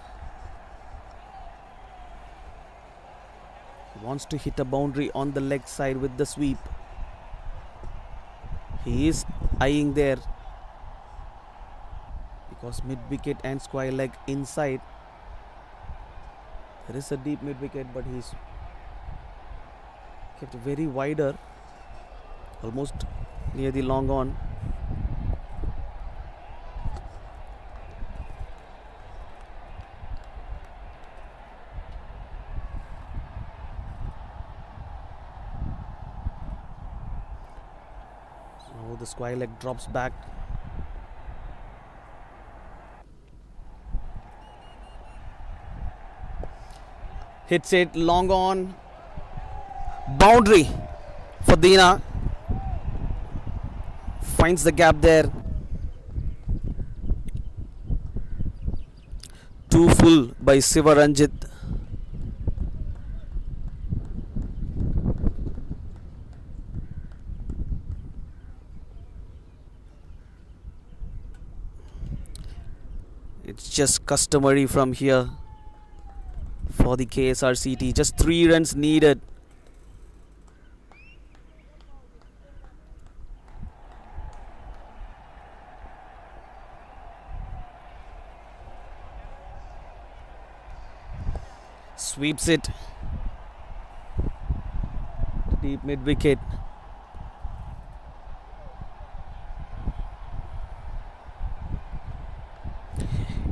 Wants to hit a boundary on the leg side with the sweep. He is eyeing there because mid wicket and square leg inside. There is a deep mid wicket, but he's kept very wider, almost near the long on. The square leg drops back. Hits it long on. Boundary for Dina. Finds the gap there. Too full by Sivaranjit. It's just customary from here for the KSRCT. Just 3 runs needed. Sweeps it. Deep mid wicket.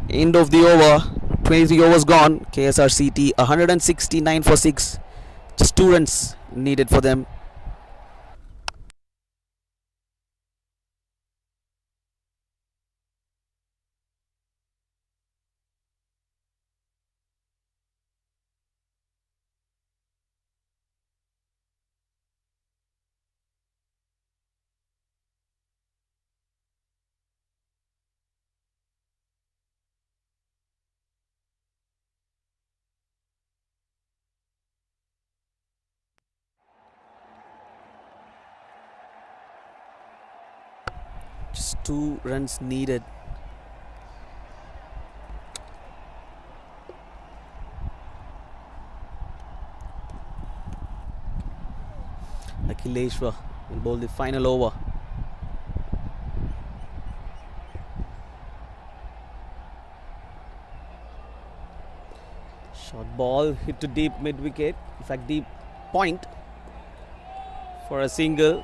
End of the over. 23 overs gone. KSRCT 169 for 6. Just 2 runs needed for them. Just 2 runs needed. Akhileshwar will bowl the final over. Short ball hit to deep mid wicket. In fact, deep point for a single.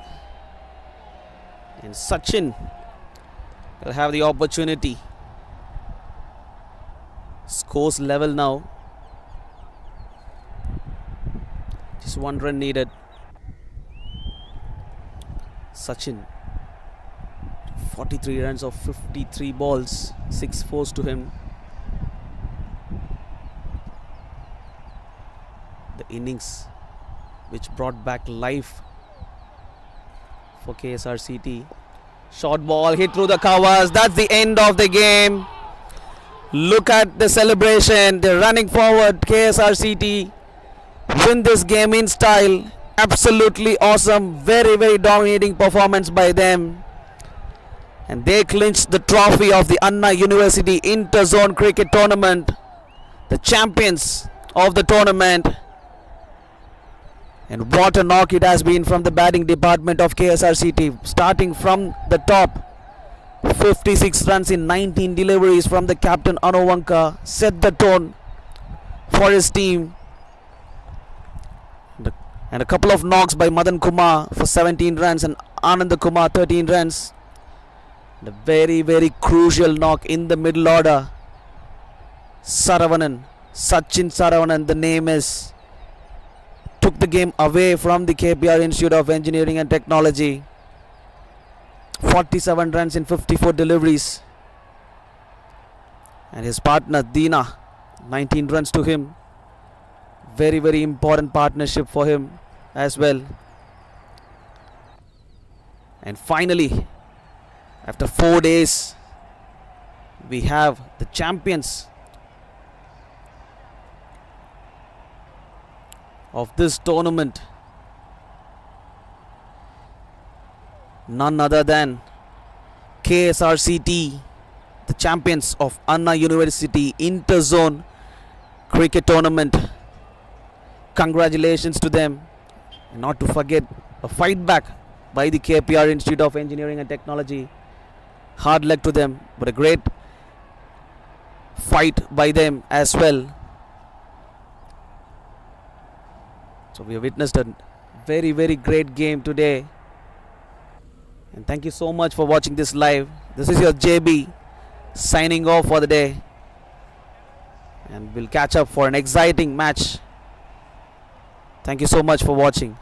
And Sachin will have the opportunity. Scores level now. Just 1 run needed. Sachin, 43 runs of 53 balls, 6 fours to him. The innings which brought back life for KSRCT. Short ball hit through the covers. That's the end of the game. Look at the celebration. They're running forward. KSRCT win this game in style. Absolutely awesome. Very, very dominating performance by them. And they clinched the trophy of the Anna University Inter-Zone Cricket Tournament. The champions of the tournament. And what a knock it has been from the batting department of KSRCT. Starting from the top, 56 runs in 19 deliveries from the captain Anovanka set the tone for his team. And a couple of knocks by Madan Kumar for 17 runs and Anand Kumar 13 runs. And a very crucial knock in the middle order. Sachin Saravanan, the name is, took the game away from the KPR Institute of Engineering and Technology. 47 runs in 54 deliveries. And his partner Deena, 19 runs to him. Very important partnership for him as well. And finally, after 4 days, we have the champions of this tournament, none other than KSRCT, the champions of Anna University Interzone Cricket Tournament. Congratulations to them. And not to forget a fight back by the KPR Institute of Engineering and Technology. Hard luck to them, but a great fight by them as well. So we have witnessed a very great game today. And thank you so much for watching this live. This is your JB signing off for the day. And we'll catch up for an exciting match. Thank you so much for watching.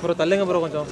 Bro தள்ளுங்க bro கொஞ்சம்.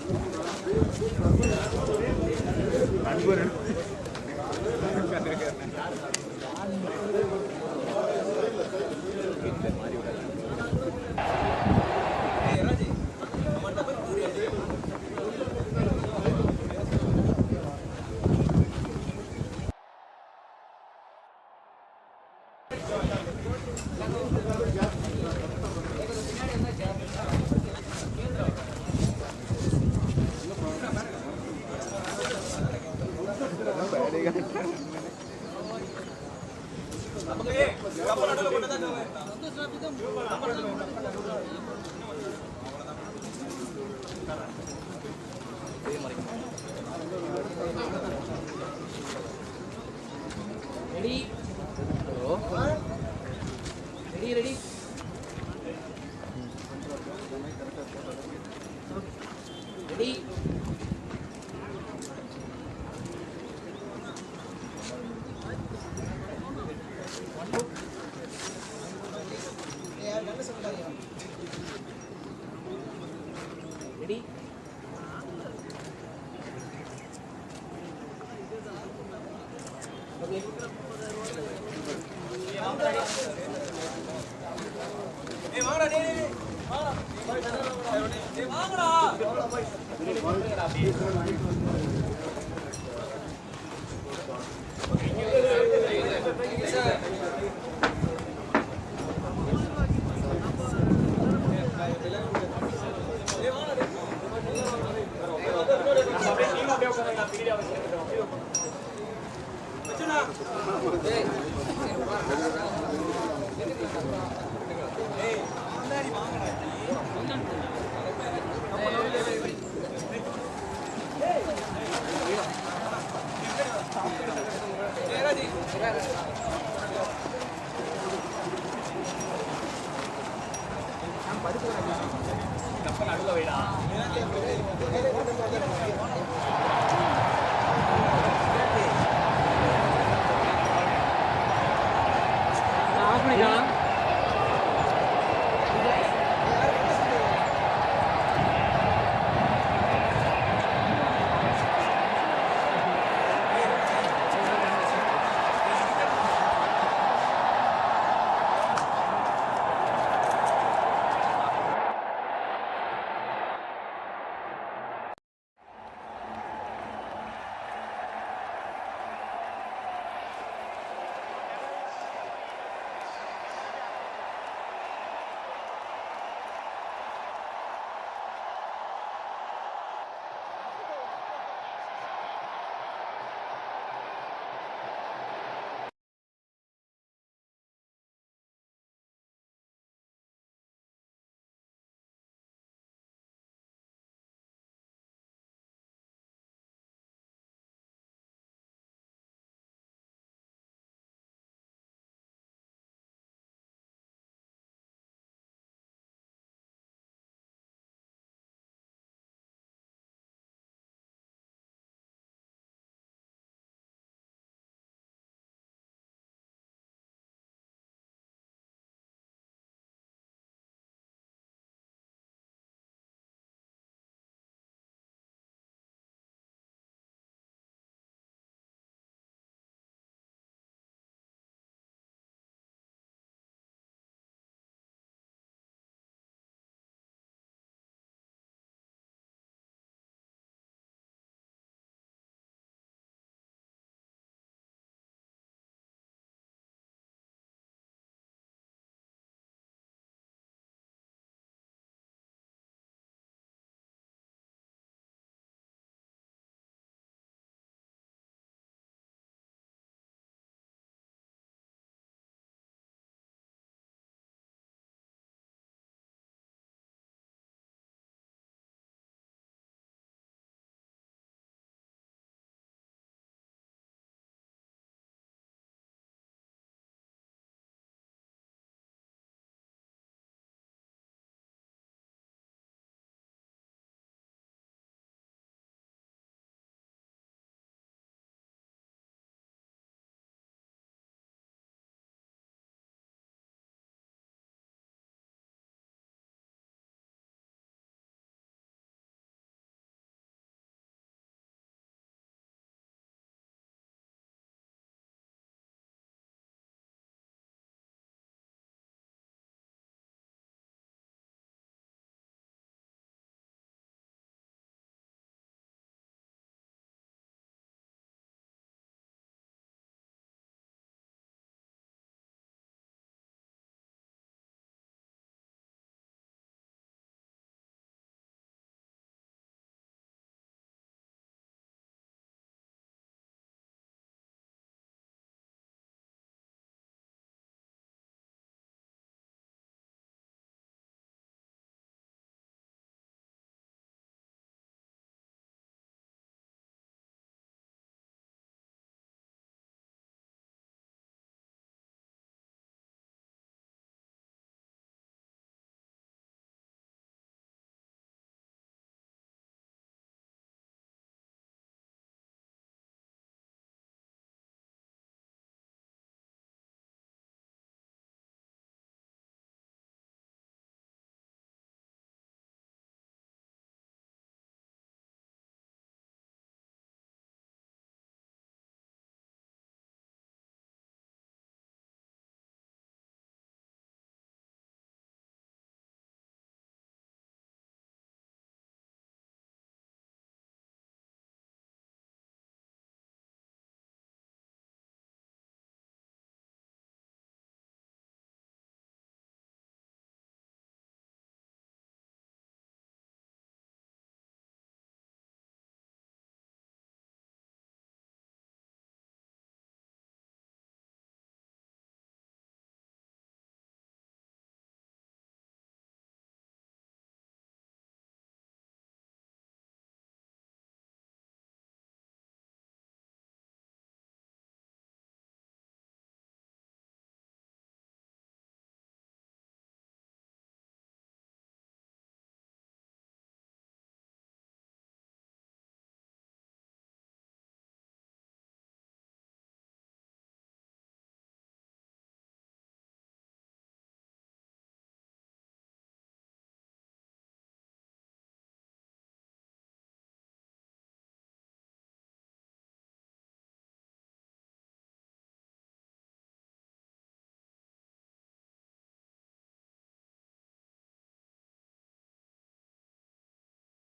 Hey.